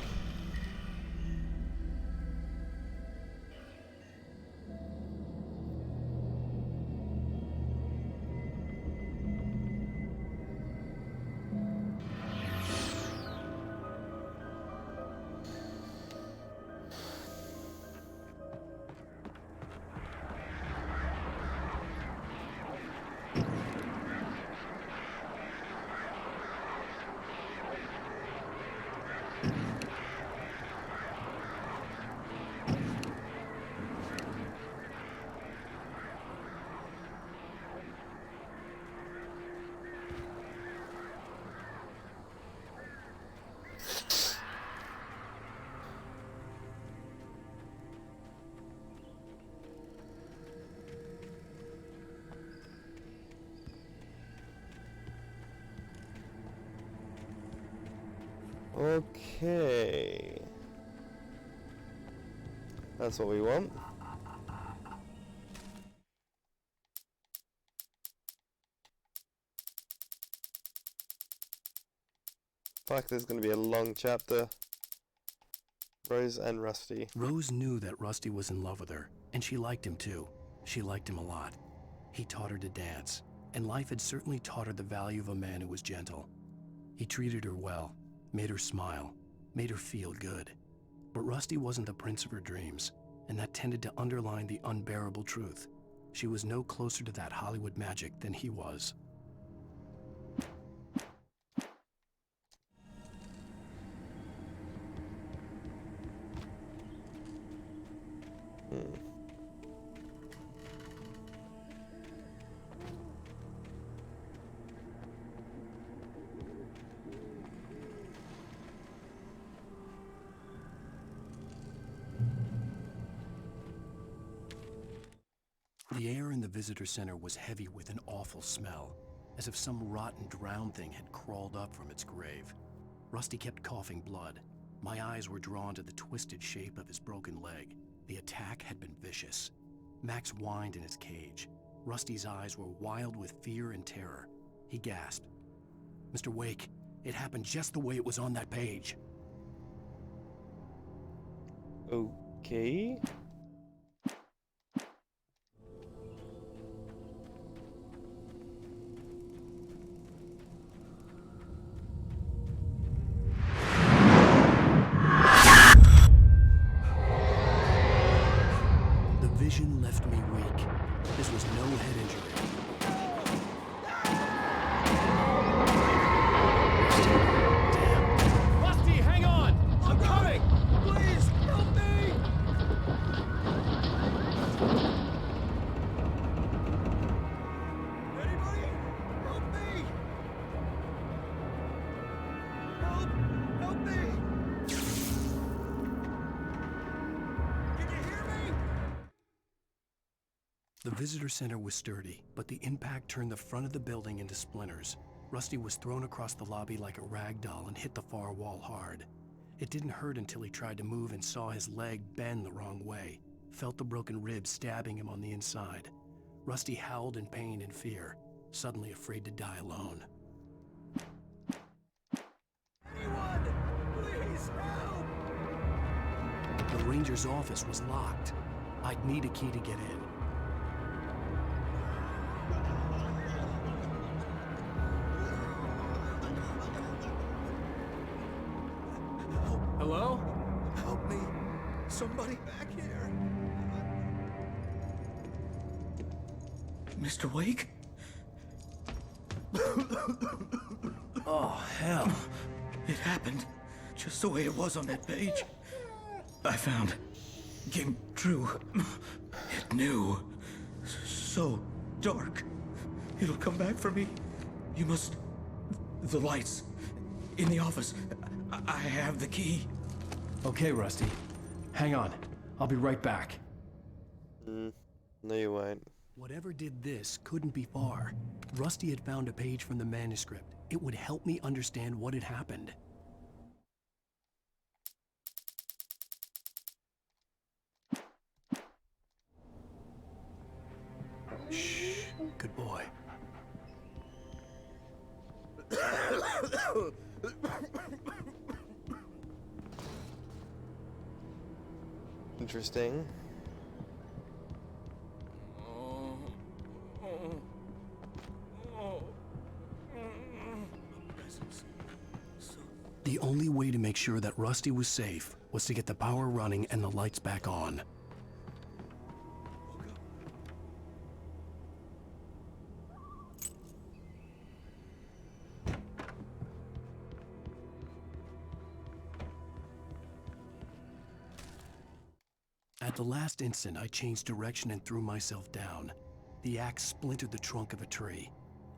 Okay. That's what we want. Fuck, there's gonna be a long chapter. Rose and Rusty. Rose knew that Rusty was in love with her, and she liked him too. She liked him a lot. He taught her to dance, and life had certainly taught her the value of a man who was gentle. He treated her well, made her smile, made her feel good. But Rusty wasn't the prince of her dreams, and that tended to underline the unbearable truth. She was no closer to that Hollywood magic than he was. The air in the visitor center was heavy with an awful smell, as if some rotten drowned thing had crawled up from its grave. Rusty kept coughing blood. My eyes were drawn to the twisted shape of his broken leg. The attack had been vicious. Max whined in his cage. Rusty's eyes were wild with fear and terror. He gasped. "Mr. Wake, it happened just the way it was on that page." Okay. The vision left me weak. This was no head injury. Rusty, hang on! I'm coming! Please, help me! Anybody? Help me! Help! Help me! Can you hear me? The visitor center was sturdy, but the impact turned the front of the building into splinters. Rusty was thrown across the lobby like a rag doll and hit the far wall hard. It didn't hurt until he tried to move and saw his leg bend the wrong way, felt the broken ribs stabbing him on the inside. Rusty howled in pain and fear, suddenly afraid to die alone. Anyone! Please, help! The ranger's office was locked. I'd need a key to get in. Hello? Help me. Somebody back here. Mr. Wake? Oh, hell. It happened just the way it was on that page. I found. Came true. It knew. So dark. It'll come back for me. You must. The lights. In the office. I have the key. Okay, Rusty. Hang on. I'll be right back. No, you won't. Whatever did this couldn't be far. Rusty had found a page from the manuscript. It would help me understand what had happened. Shh. Good boy. Interesting. The only way to make sure that Rusty was safe was to get the power running and the lights back on. At the last instant, I changed direction and threw myself down. The axe splintered the trunk of a tree.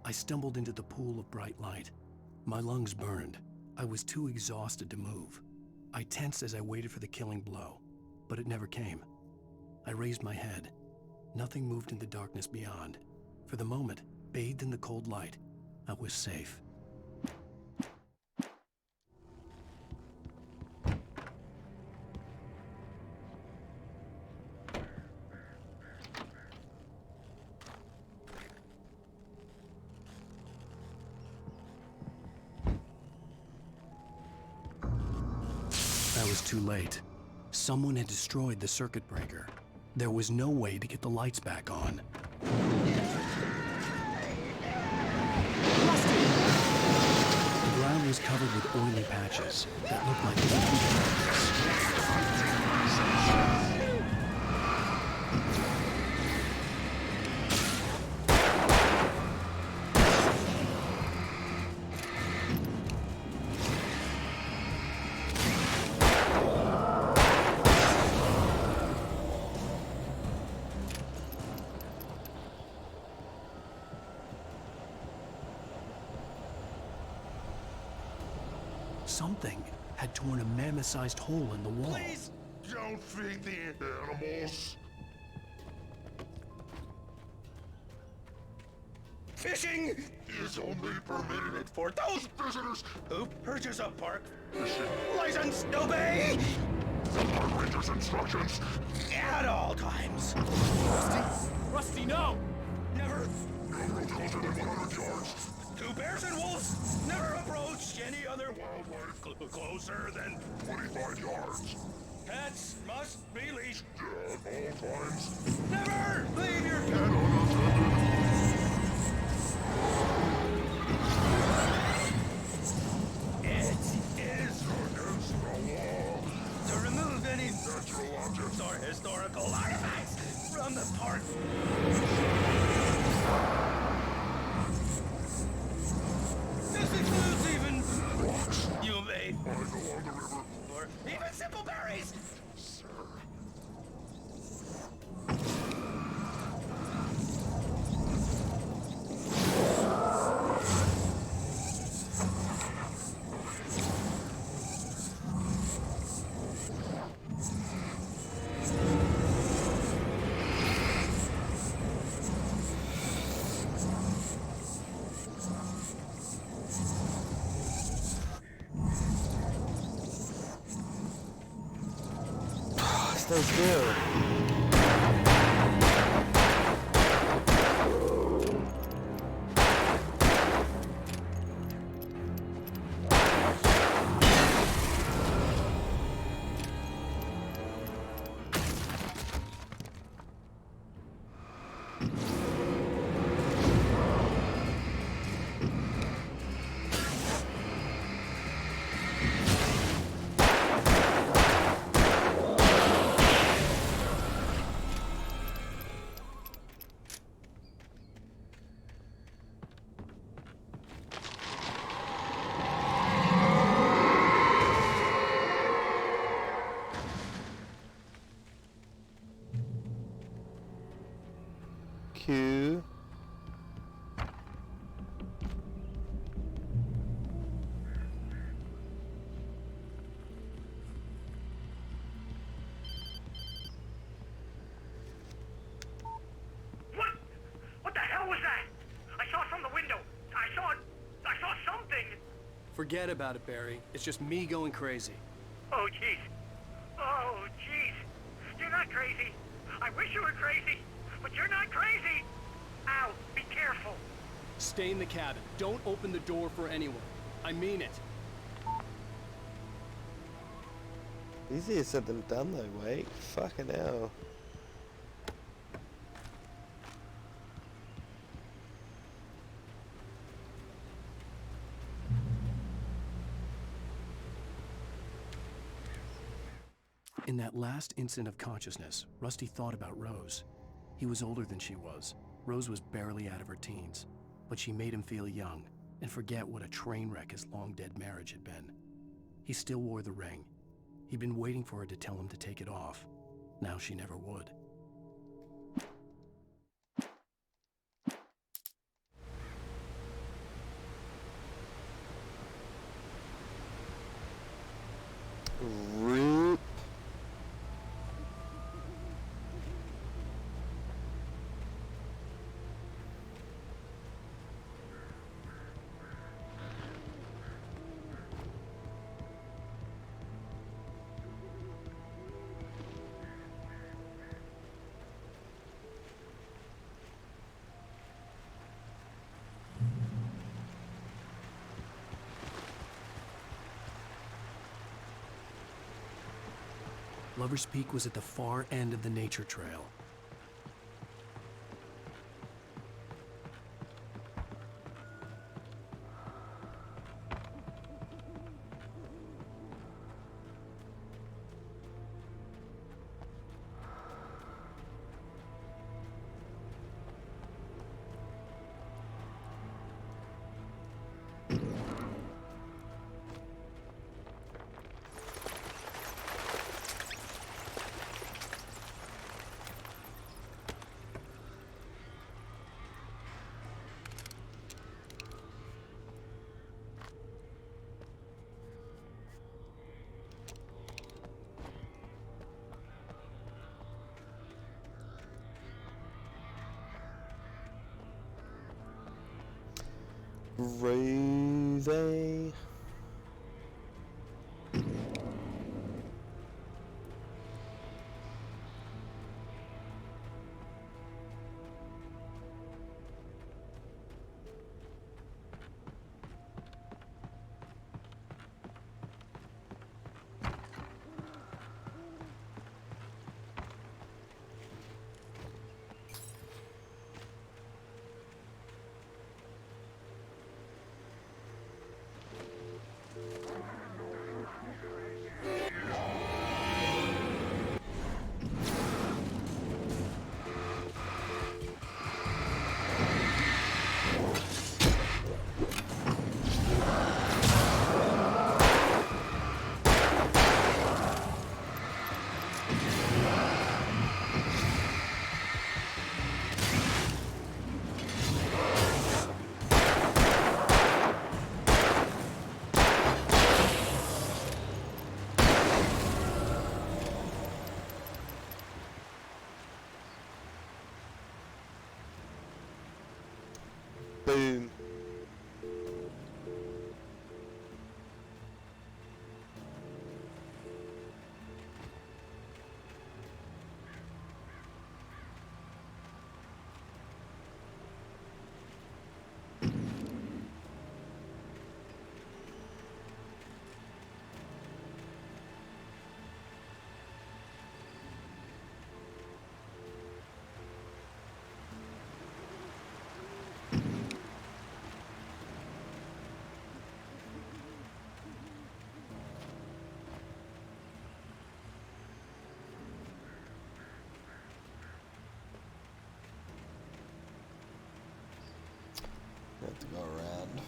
I stumbled into the pool of bright light. My lungs burned. I was too exhausted to move. I tensed as I waited for the killing blow, but it never came. I raised my head. Nothing moved in the darkness beyond. For the moment, bathed in the cold light, I was safe. I was too late. Someone had destroyed the circuit breaker. There was no way to get the lights back on. The ground was covered with oily patches that looked like something had torn a mammoth-sized hole in the wall. Please don't feed the animals. Fishing is only permitted for those visitors who purchase a park license to obey the park ranger's instructions at all times. Rusty, no! Never. No closer than 100 yards. Two bears and wolves never approach any other wildlife closer than 25 yards. Pets must be leashed. At all times. Never leave your pet unattended. It is against the law to remove any natural objects or historical artifacts from the park. This includes even rocks. You may I go on the river. or even simple berries. Sir. Smells good. Q. What the hell was that? I saw from the window. I saw something. Forget about it, Barry. It's just me going crazy. Oh, jeez. Oh, jeez. You're not crazy. I wish you were crazy, but you're not crazy. Ow, be careful. Stay in the cabin. Don't open the door for anyone. I mean it. Easier said than done though, Wake. Fucking hell. In that last instant of consciousness, Rusty thought about Rose. He was older than she was. Rose was barely out of her teens, but she made him feel young and forget what a train wreck his long-dead marriage had been. He still wore the ring. He'd been waiting for her to tell him to take it off. Now she never would. Roop. Lover's Peak was at the far end of the nature trail. Rose. Boom. Have to go around.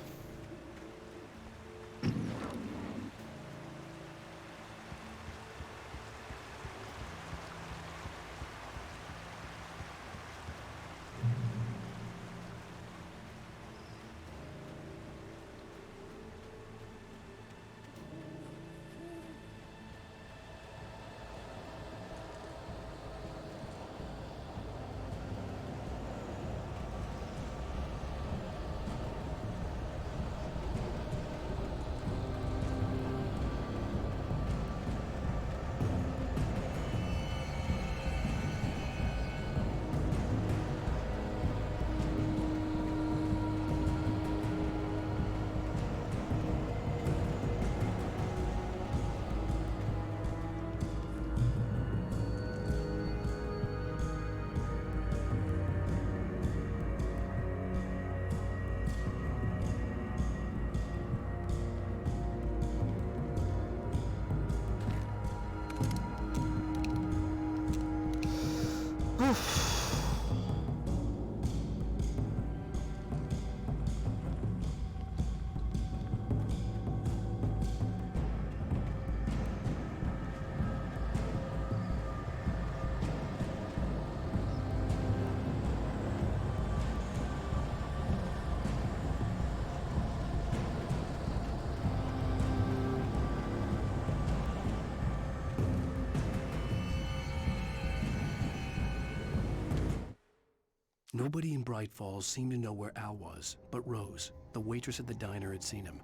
Nobody in Bright Falls seemed to know where Al was, but Rose, the waitress at the diner, had seen him.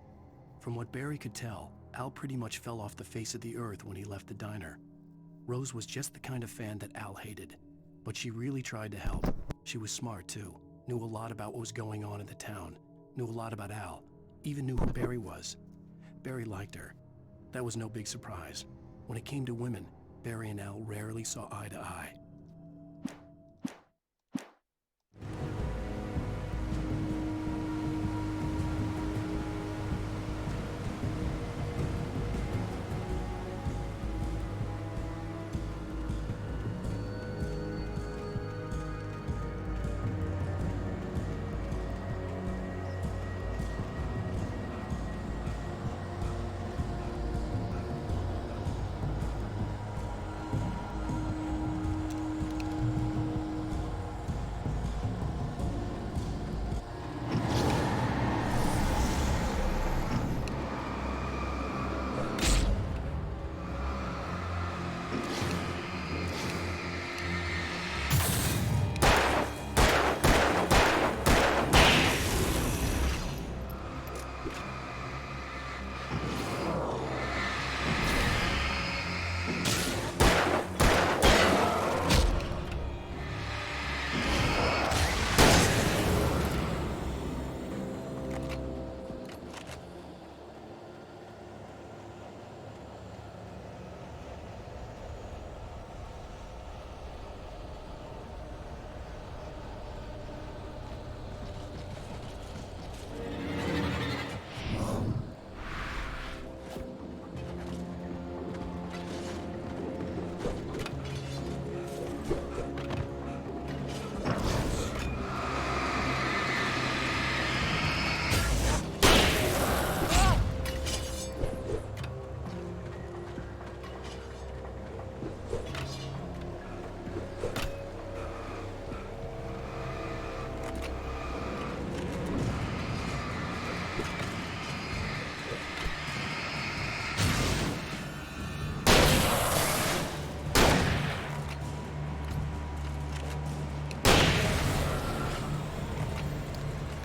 From what Barry could tell, Al pretty much fell off the face of the earth when he left the diner. Rose was just the kind of fan that Al hated, but she really tried to help. She was smart too, knew a lot about what was going on in the town, knew a lot about Al, even knew who Barry was. Barry liked her. That was no big surprise. When it came to women, Barry and Al rarely saw eye to eye.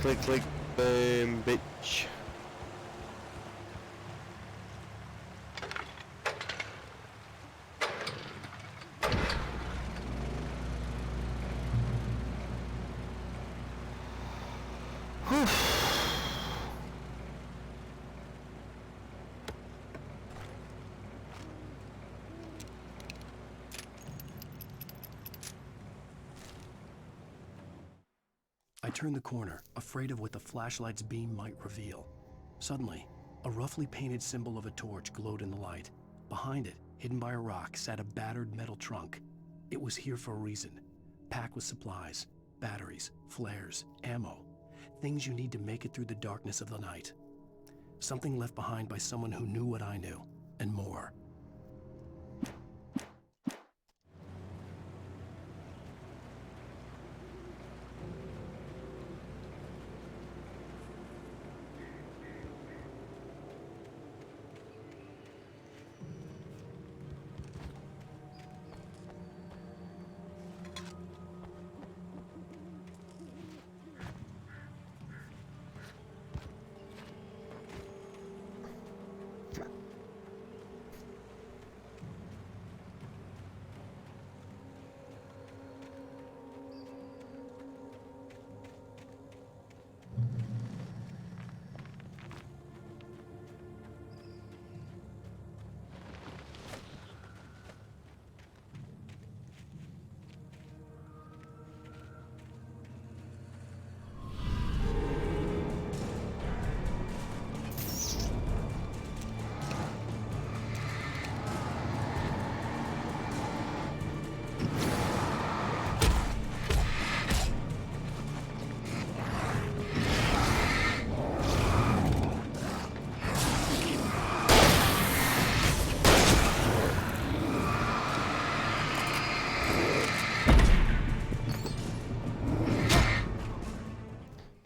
Click, click, boom, bitch. Whew. I turned the corner, afraid of what the flashlight's beam might reveal. Suddenly, a roughly painted symbol of a torch glowed in the light. Behind it, hidden by a rock, sat a battered metal trunk. It was here for a reason, packed with supplies, batteries, flares, ammo, things you need to make it through the darkness of the night. Something left behind by someone who knew what I knew, and more.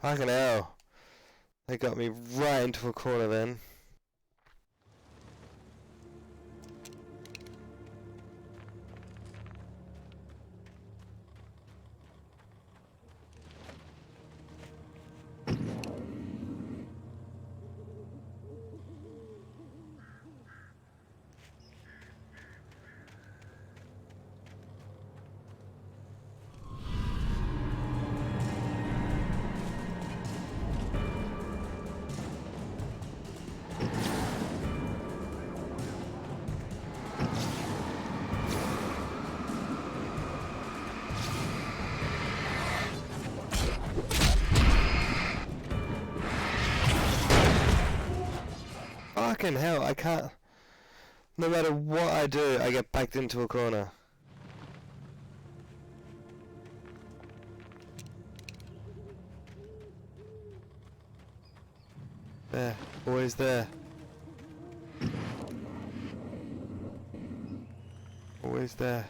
Fucking hell. They got me right into a corner then. Fucking hell, I can't... No matter what I do, I get backed into a corner. There, always there. Always there.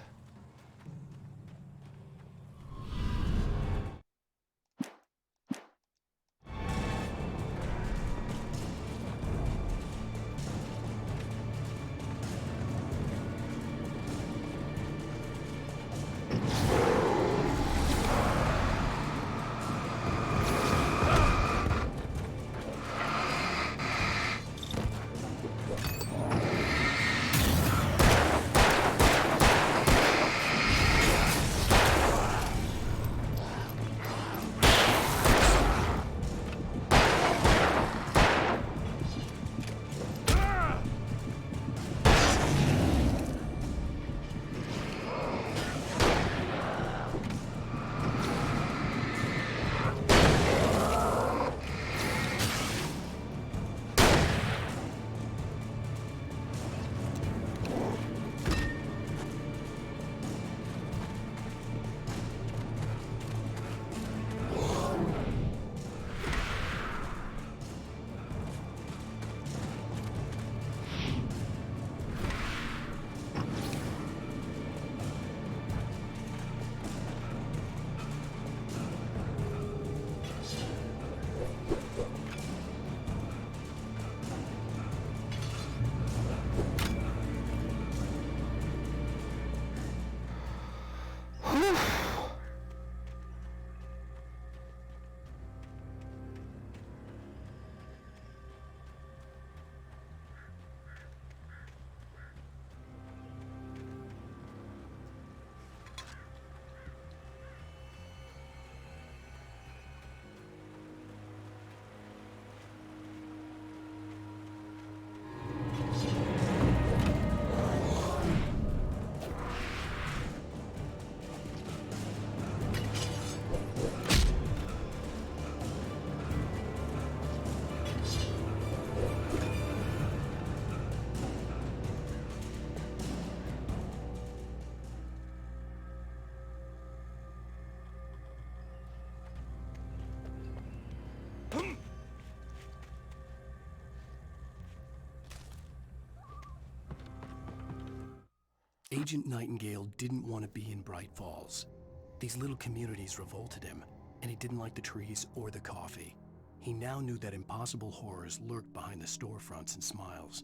Agent Nightingale didn't want to be in Bright Falls. These little communities revolted him, and he didn't like the trees or the coffee. He now knew that impossible horrors lurked behind the storefronts and smiles.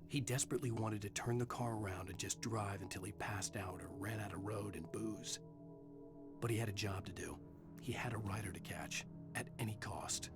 He desperately wanted to turn the car around and just drive until he passed out or ran out of road and booze. But he had a job to do. He had a rider to catch, at any cost.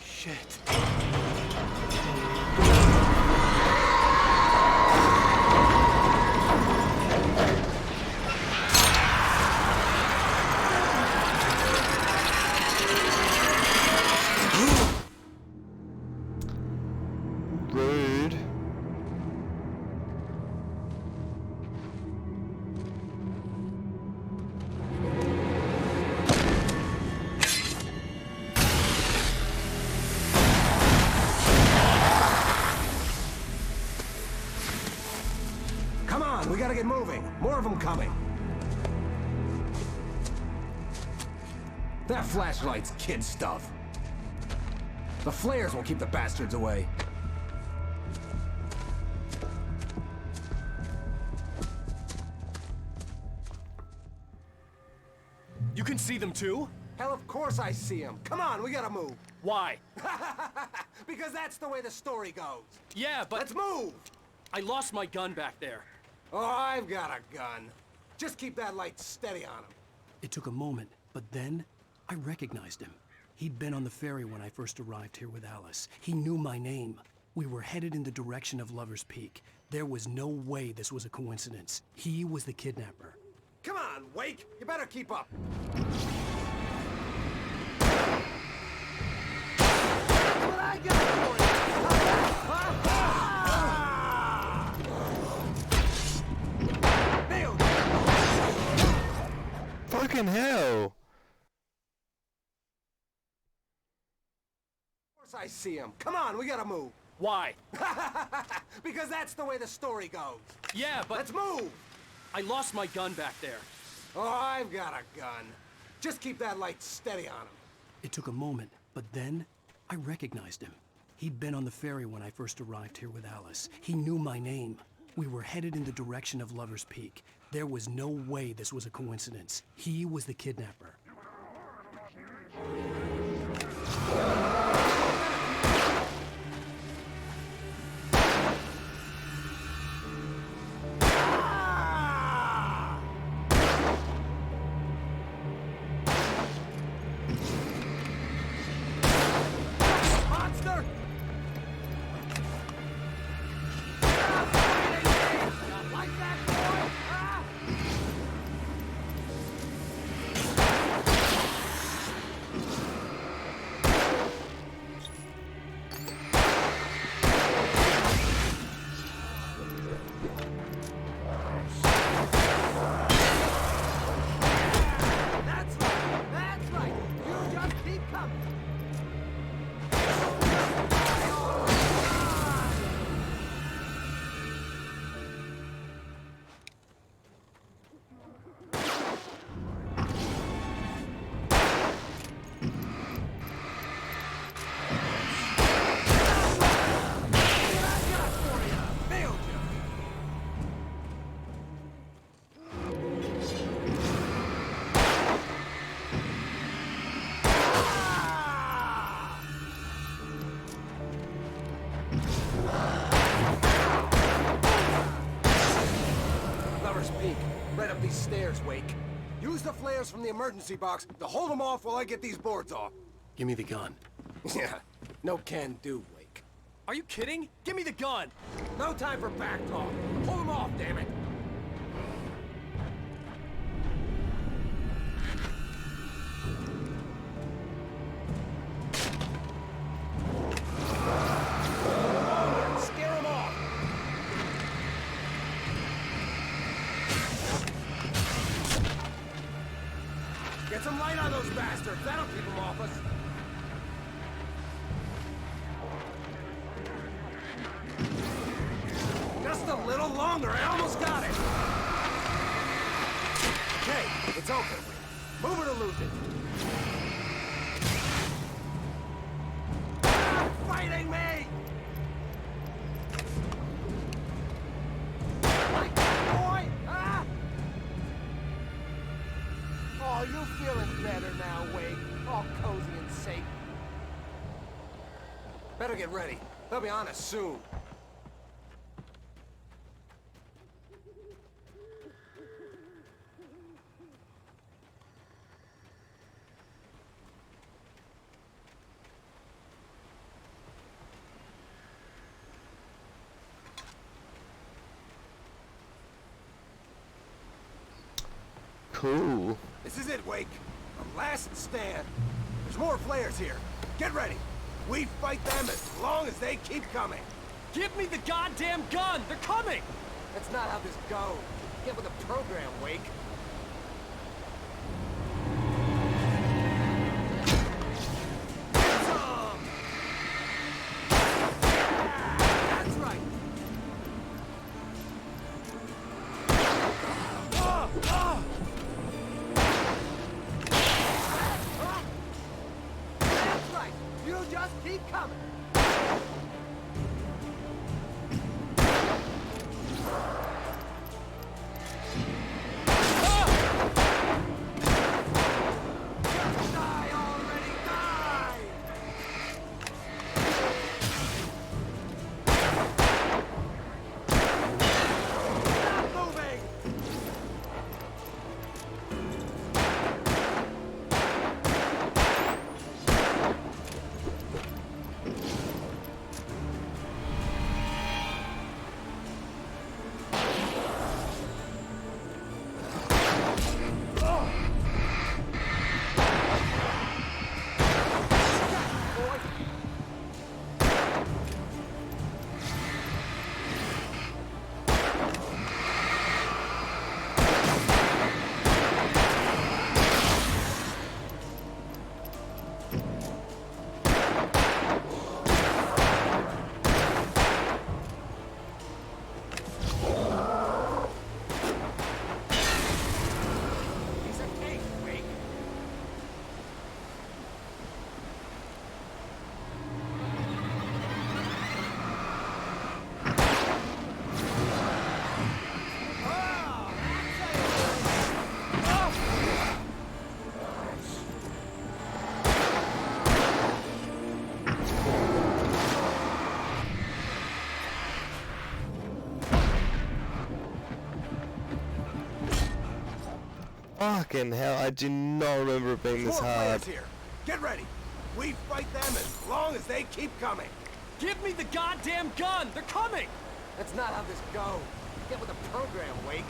Shit. Rude. Come on, we gotta get moving. More of them coming. That flashlight's kid stuff. The flares won't keep the bastards away. You can see them too? Hell, of course I see them. Come on, we gotta move. Why? Because that's the way the story goes. Yeah, but... Let's move! I lost my gun back there. Oh, I've got a gun. Just keep that light steady on him. It took a moment, but then I recognized him. He'd been on the ferry when I first arrived here with Alice. He knew my name. We were headed in the direction of Lover's Peak. There was no way this was a coincidence. He was the kidnapper. Come on, Wake! You better keep up. What I got for you? Nailed it! Fucking hell! Of course I see him. Come on, we gotta move. Why? Because that's the way the story goes. Yeah, but... Let's move! I lost my gun back there. Oh, I've got a gun. Just keep that light steady on him. It took a moment, but then I recognized him. He'd been on the ferry when I first arrived here with Alice. He knew my name. We were headed in the direction of Lover's Peak. There was no way this was a coincidence. He was the kidnapper. Right up these stairs, Wake. Use the flares from the emergency box to hold them off while I get these boards off. Give me the gun. Yeah, no can do, Wake. Are you kidding? Give me the gun! No time for back talk. Pull them off, damn it! Scare them off! Get some light on those bastards. That'll keep them off us. Just a little longer. I almost got it. Okay, it's open. Move it or lose it. Stop fighting me! Like that, boy! Huh? Oh, you feeling better now, Wade? All cozy and safe. Better get ready. They'll be on us soon. Cool. This is it, Wake. The last stand. There's more flares here. Get ready. We fight them as long as they keep coming. Give me the goddamn gun! They're coming! That's not how this goes. Get with the program, Wake. Get some! That's right. That's right. You just keep coming. Fucking hell, I do not remember it being this More hard. players here. Get ready. We fight them as long as they keep coming. Give me the goddamn gun! They're coming! That's not how this goes. Get with the program, Wake.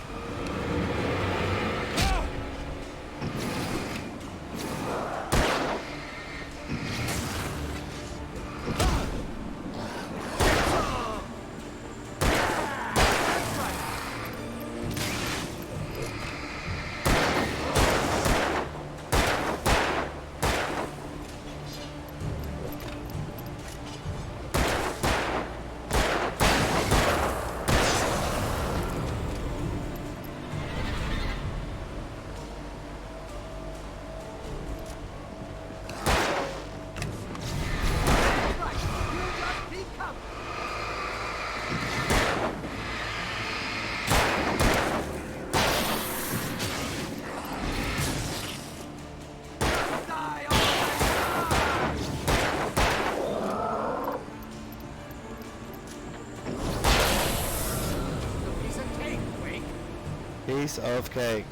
Piece of cake.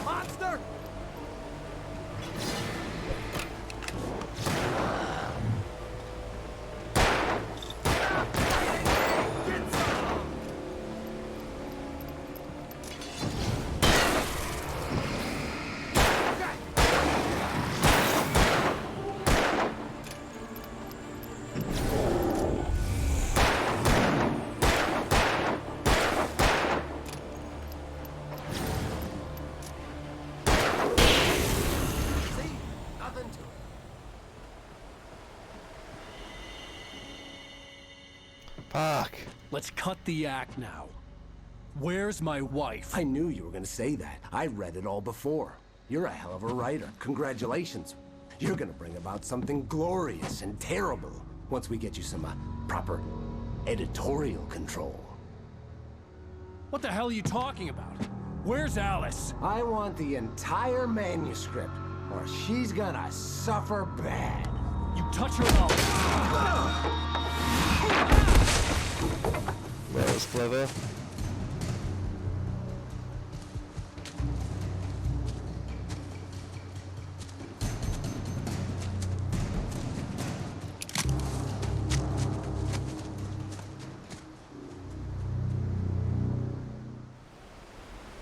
Monster! Nothing to it. Fuck. Let's cut the act now. Where's my wife? I knew you were gonna say that. I read it all before. You're a hell of a writer. Congratulations. You're gonna bring about something glorious and terrible once we get you some proper editorial control. What the hell are you talking about? Where's Alice? I want the entire manuscript, or she's gonna suffer bad. You touch her and That was clever.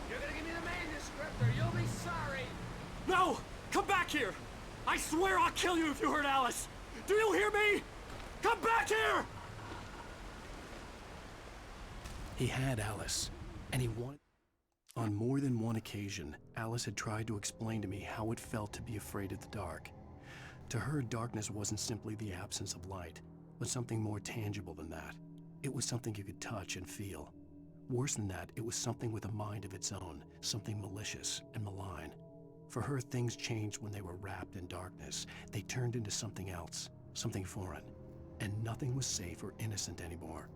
You're gonna give me the manuscript or you'll be sorry! No! Come back here! I swear I'll kill you if you hurt Alice! Do you hear me? Come back here! He had Alice, and he wanted... On more than one occasion, Alice had tried to explain to me how it felt to be afraid of the dark. To her, darkness wasn't simply the absence of light, but something more tangible than that. It was something you could touch and feel. Worse than that, it was something with a mind of its own, something malicious and malign. For her, things changed when they were wrapped in darkness. They turned into something else, something foreign, and nothing was safe or innocent anymore.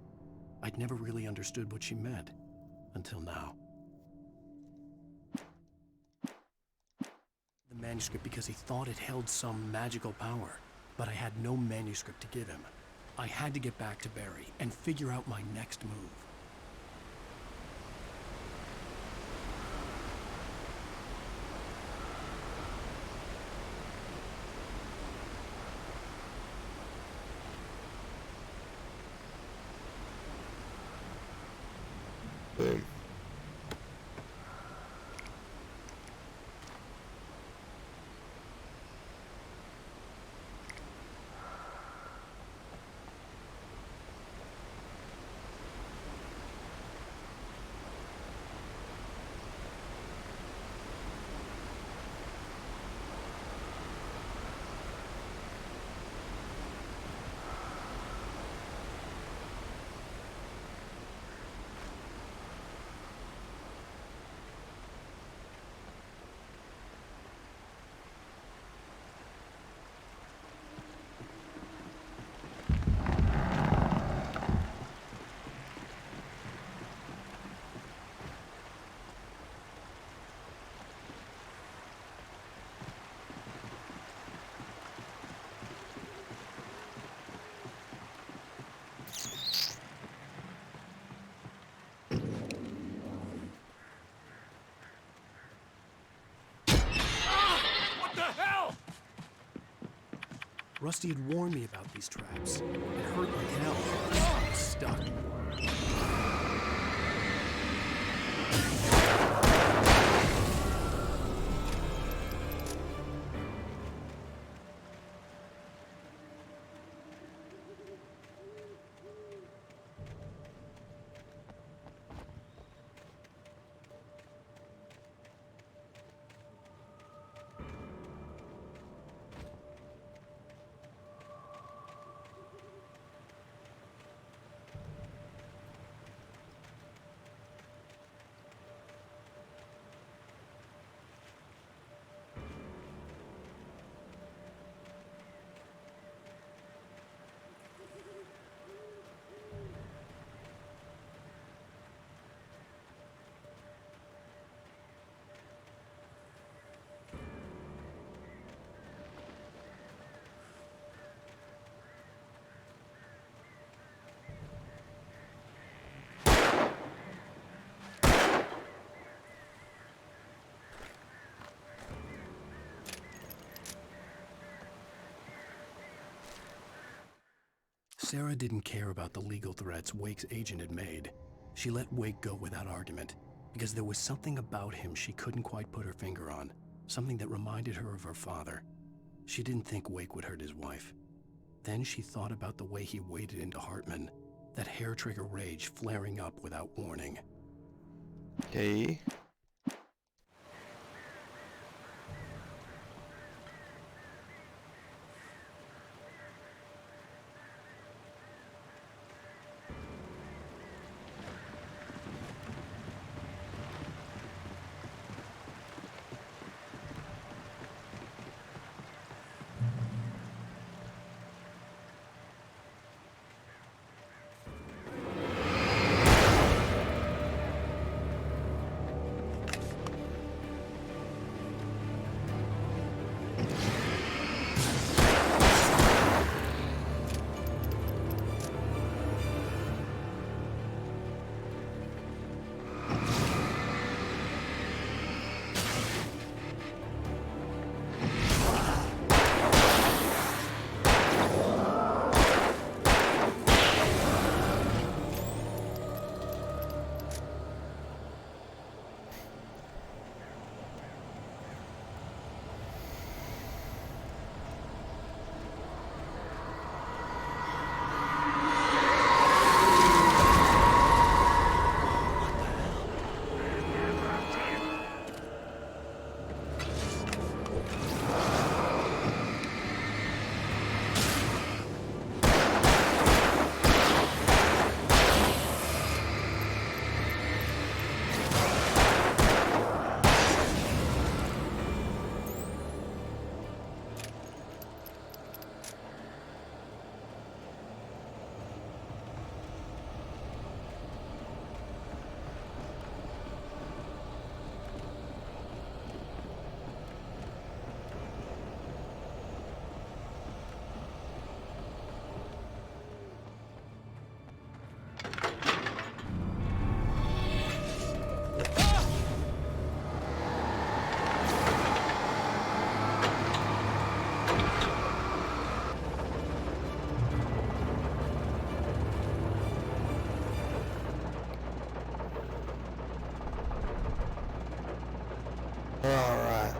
I'd never really understood what she meant, until now. The manuscript because he thought it held some magical power, but I had no manuscript to give him. I had to get back to Barry and figure out my next move. Boom. Rusty had warned me about these traps. It hurt like hell. I was stuck. Sarah didn't care about the legal threats Wake's agent had made. She let Wake go without argument, because there was something about him she couldn't quite put her finger on, something that reminded her of her father. She didn't think Wake would hurt his wife. Then she thought about the way he waded into Hartman, that hair-trigger rage flaring up without warning. Okay. Alright.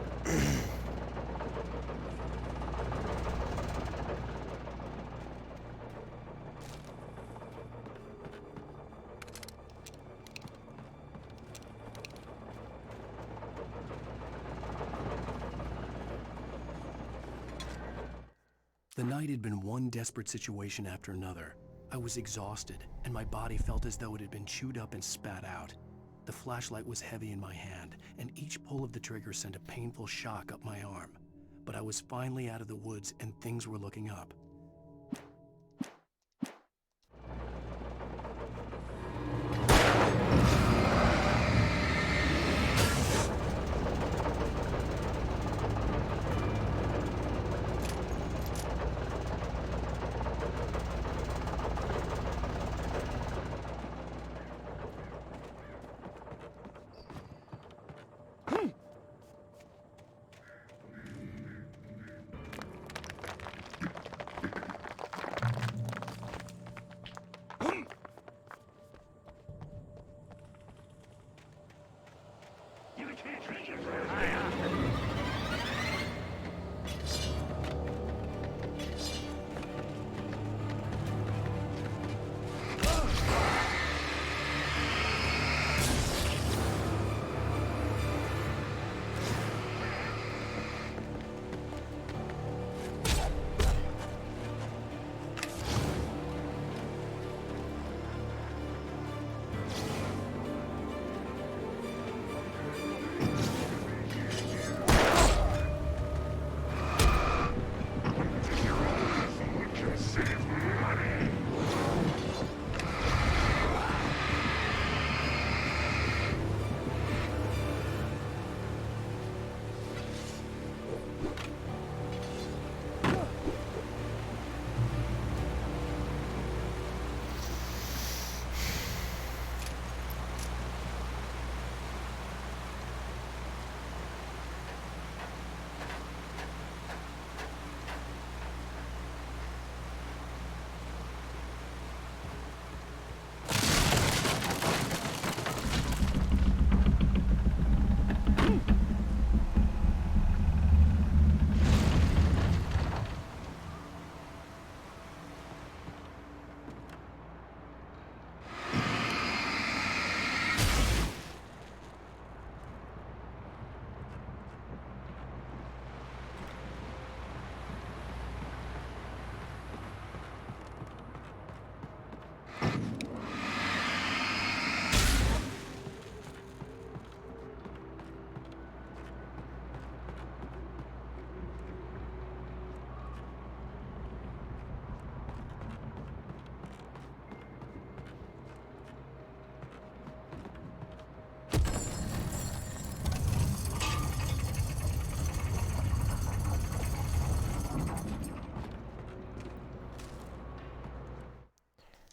The night had been one desperate situation after another. I was exhausted, and my body felt as though it had been chewed up and spat out. The flashlight was heavy in my hand, and each pull of the trigger sent a painful shock up my arm. But I was finally out of the woods, and things were looking up.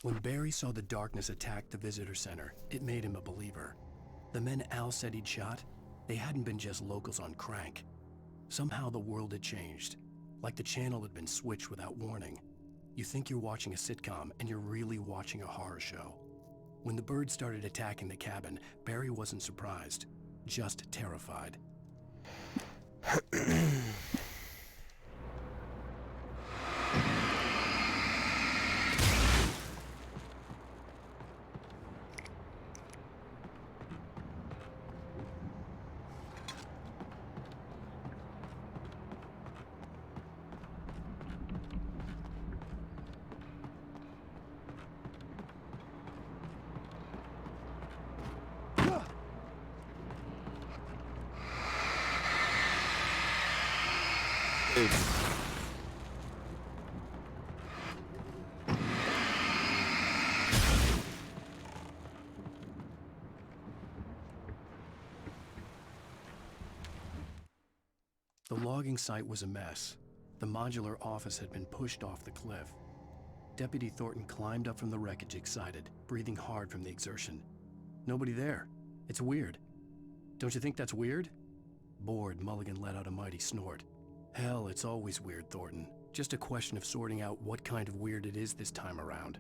When Barry saw the darkness attack the visitor center, it made him a believer. The men Al said he'd shot, they hadn't been just locals on crank. Somehow the world had changed, like the channel had been switched without warning. You think you're watching a sitcom, and you're really watching a horror show. When the birds started attacking the cabin, Barry wasn't surprised, just terrified. The logging site was a mess. The modular office had been pushed off the cliff. Deputy Thornton climbed up from the wreckage excited, breathing hard from the exertion. Nobody there. It's weird. Don't you think that's weird? Bored, Mulligan let out a mighty snort. Hell, it's always weird, Thornton. Just a question of sorting out what kind of weird it is this time around.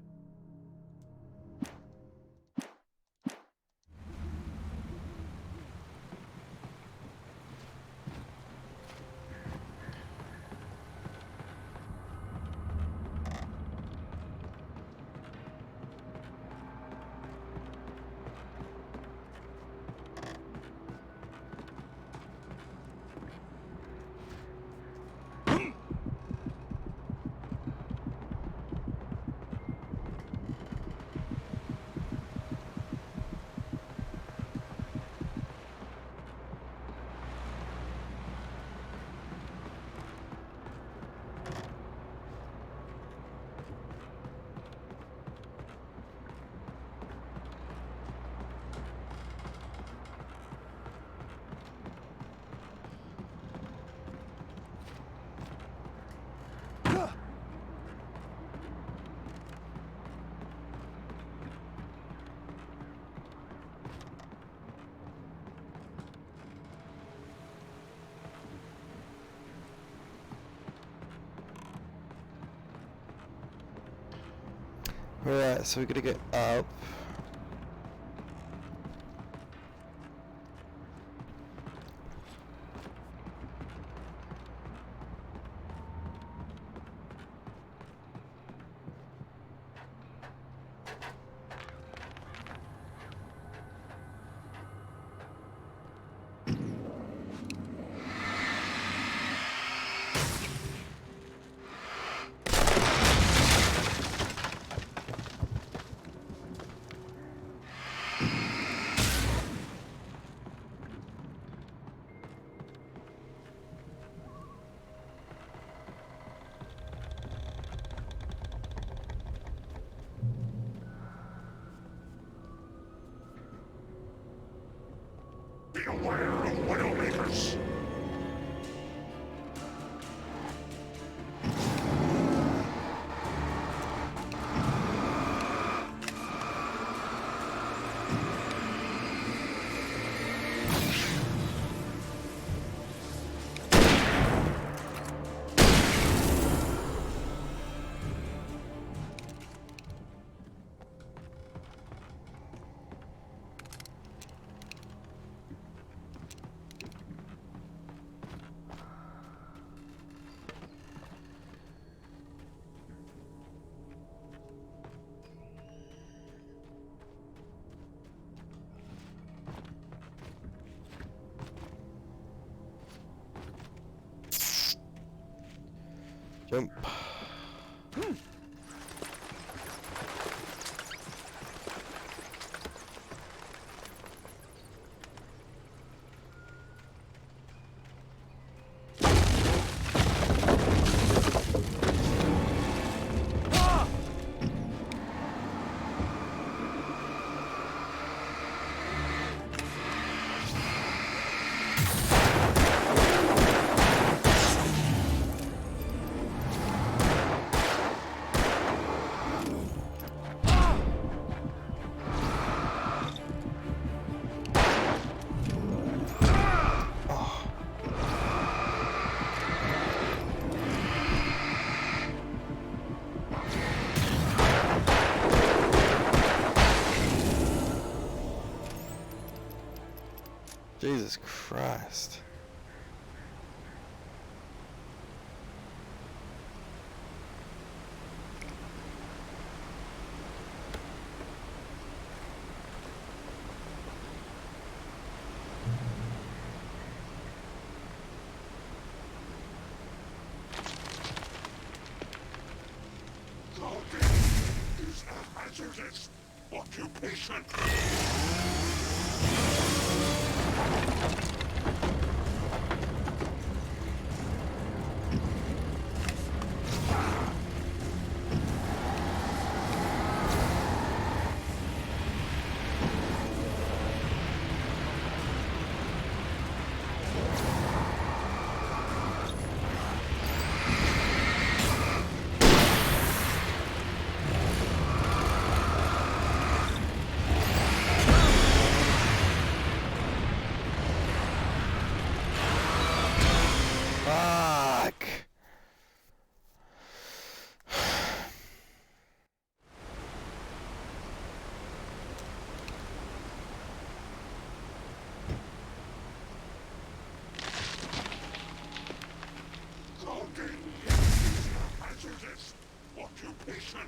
Alright, so we're gonna get up. Beware of Widowmakers. Jump. Jesus Christ. Is a hazardous occupation. Fuck. Cloaking is a hazardous occupation.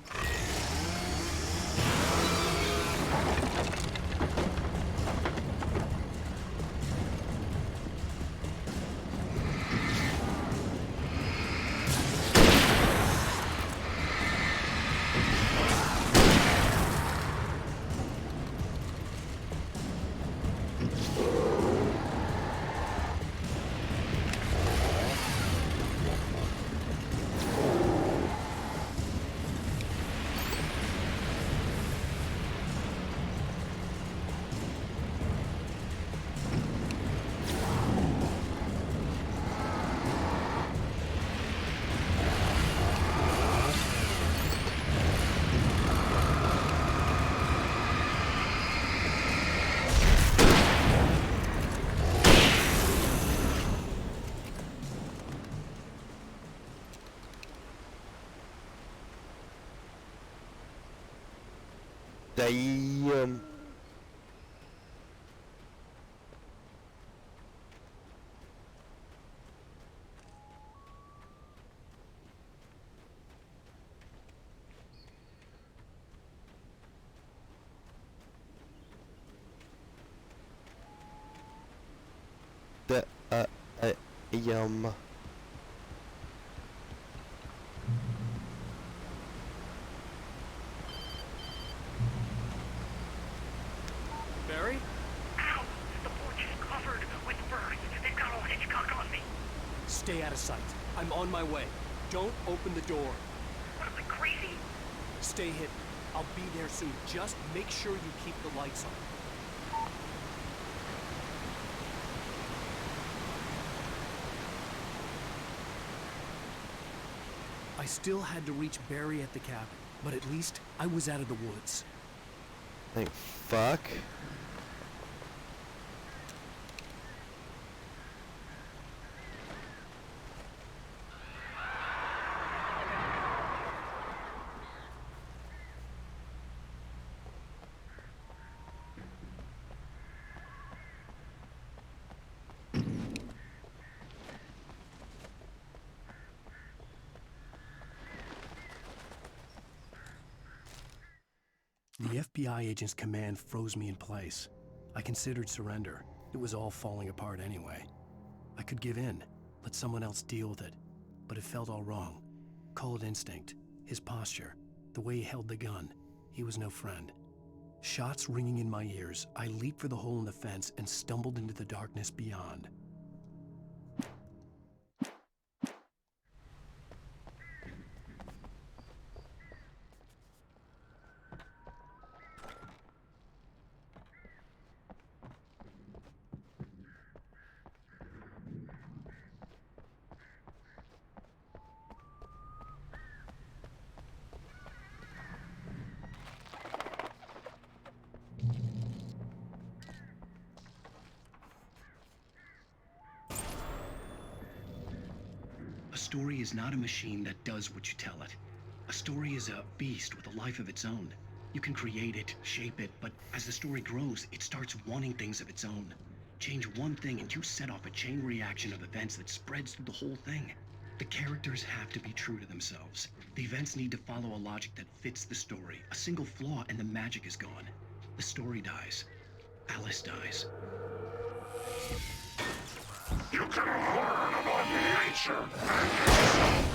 Damn. The yum. Barry? Ow! The porch is covered with birds. They've got old Hitchcock on me. Stay out of sight. I'm on my way. Don't open the door. What am I, crazy? Stay hidden. I'll be there soon. Just make sure you keep the lights on. I still had to reach Barry at the cabin, but at least I was out of the woods. Thank fuck. The FBI agent's command froze me in place. I considered surrender. It was all falling apart anyway. I could give in, let someone else deal with it. But it felt all wrong. Call it instinct. His posture. The way he held the gun. He was no friend. Shots ringing in my ears, I leaped for the hole in the fence and stumbled into the darkness beyond. A story is not a machine that does what you tell it. A story is a beast with a life of its own. You can create it, shape it, but as the story grows, it starts wanting things of its own. Change one thing and you set off a chain reaction of events that spreads through the whole thing. The characters have to be true to themselves. The events need to follow a logic that fits the story. A single flaw and the magic is gone. The story dies. Alice dies. You can learn about nature and yourself.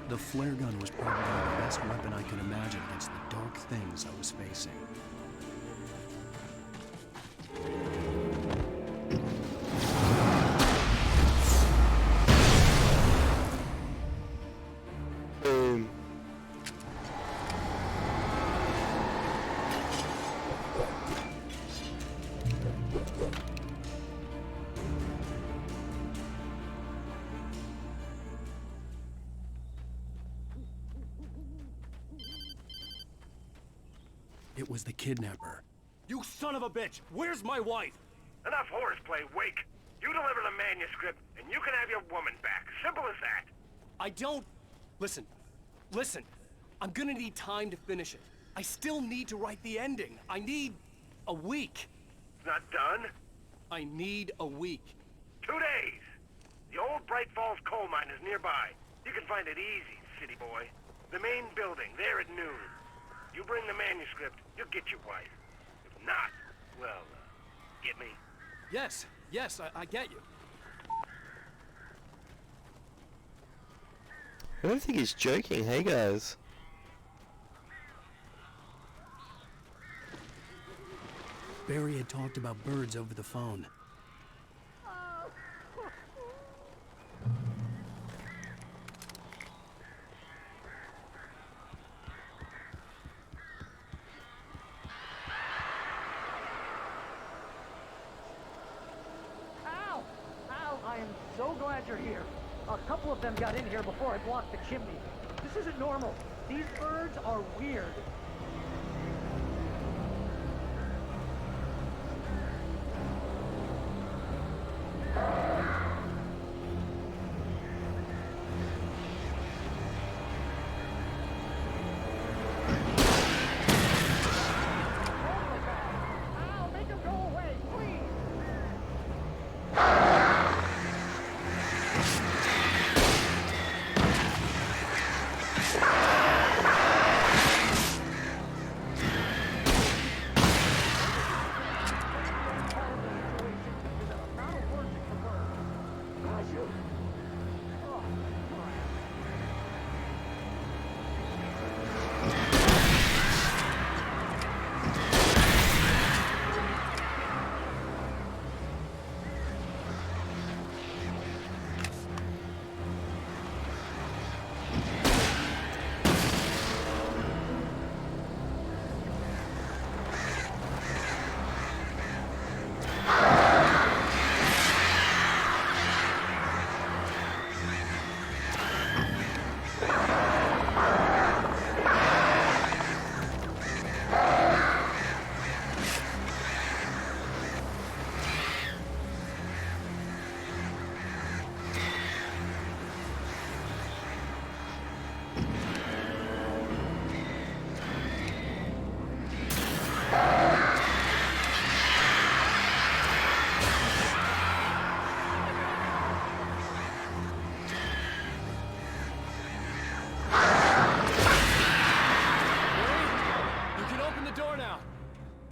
The flare gun was probably the best weapon I could imagine against the dark things I was facing. Boom. It was the kidnapper. You son of a bitch! Where's my wife? Enough horseplay, Wake. You deliver the manuscript, and you can have your woman back. Simple as that. I don't... Listen. Listen. I'm gonna need time to finish it. I still need to write the ending. I need... a week. Not done? I need a week. 2 days. The old Bright Falls coal mine is nearby. You can find it easy, city boy. The main building, there at noon. You bring the manuscript, you'll get your wife. If not, well, get me? Yes, I get you. I don't think he's joking, hey guys. Barry had talked about birds over the phone. glad you're here. A couple of them got in here before I blocked the chimney. This isn't normal. These birds are weird.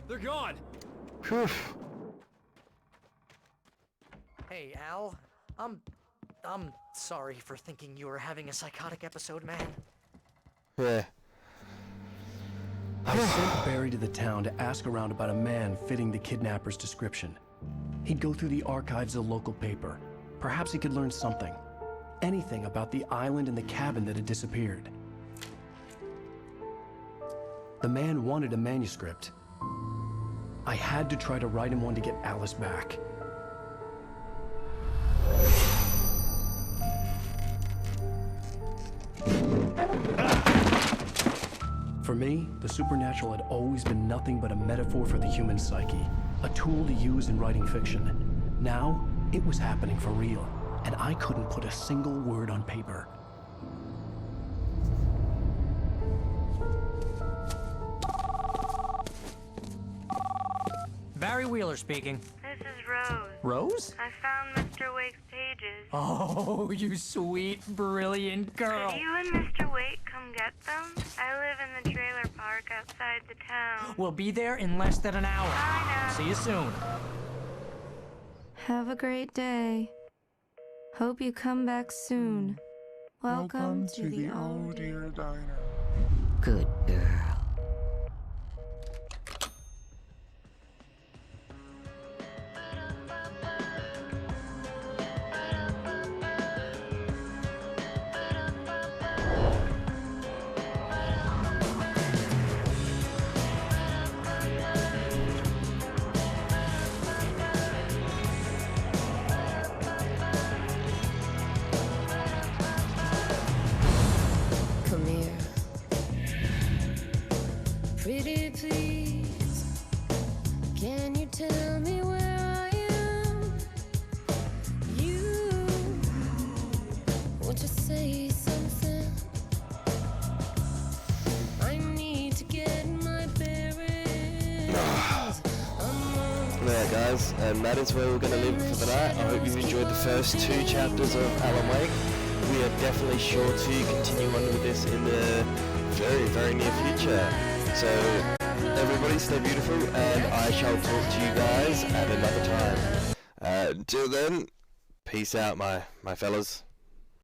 They're gone. Whew. Hey, Al. I'm sorry for thinking you were having a psychotic episode, man. Yeah. I sent Barry to the town to ask around about a man fitting the kidnapper's description. He'd go through the archives of the local paper. Perhaps he could learn something. Anything about the island and the cabin that had disappeared. The man wanted a manuscript. I had to try to write him one to get Alice back. For me, the supernatural had always been nothing but a metaphor for the human psyche, a tool to use in writing fiction. Now, it was happening for real, and I couldn't put a single word on paper. Barry Wheeler speaking. This is Rose. Rose? I found Mr. Wake's pages. Oh, you sweet, brilliant girl. Could you and Mr. Wake come get them? I live in the trailer park outside the town. We'll be there in less than an hour. Bye now. See you soon. Have a great day. Hope you come back soon. Welcome to the Oh Dear Diner. Good girl. Come here. Pretty please, can you tell me where I am? You want to say something? I need to get my bearings. There guys, and that is where we're going to leave it for the night. I hope you enjoyed the first 2 chapters of Alan Wake. We are definitely sure to continue on with this in the very, very near future. So, everybody stay beautiful, and I shall talk to you guys at another time. Until then, peace out, my fellas.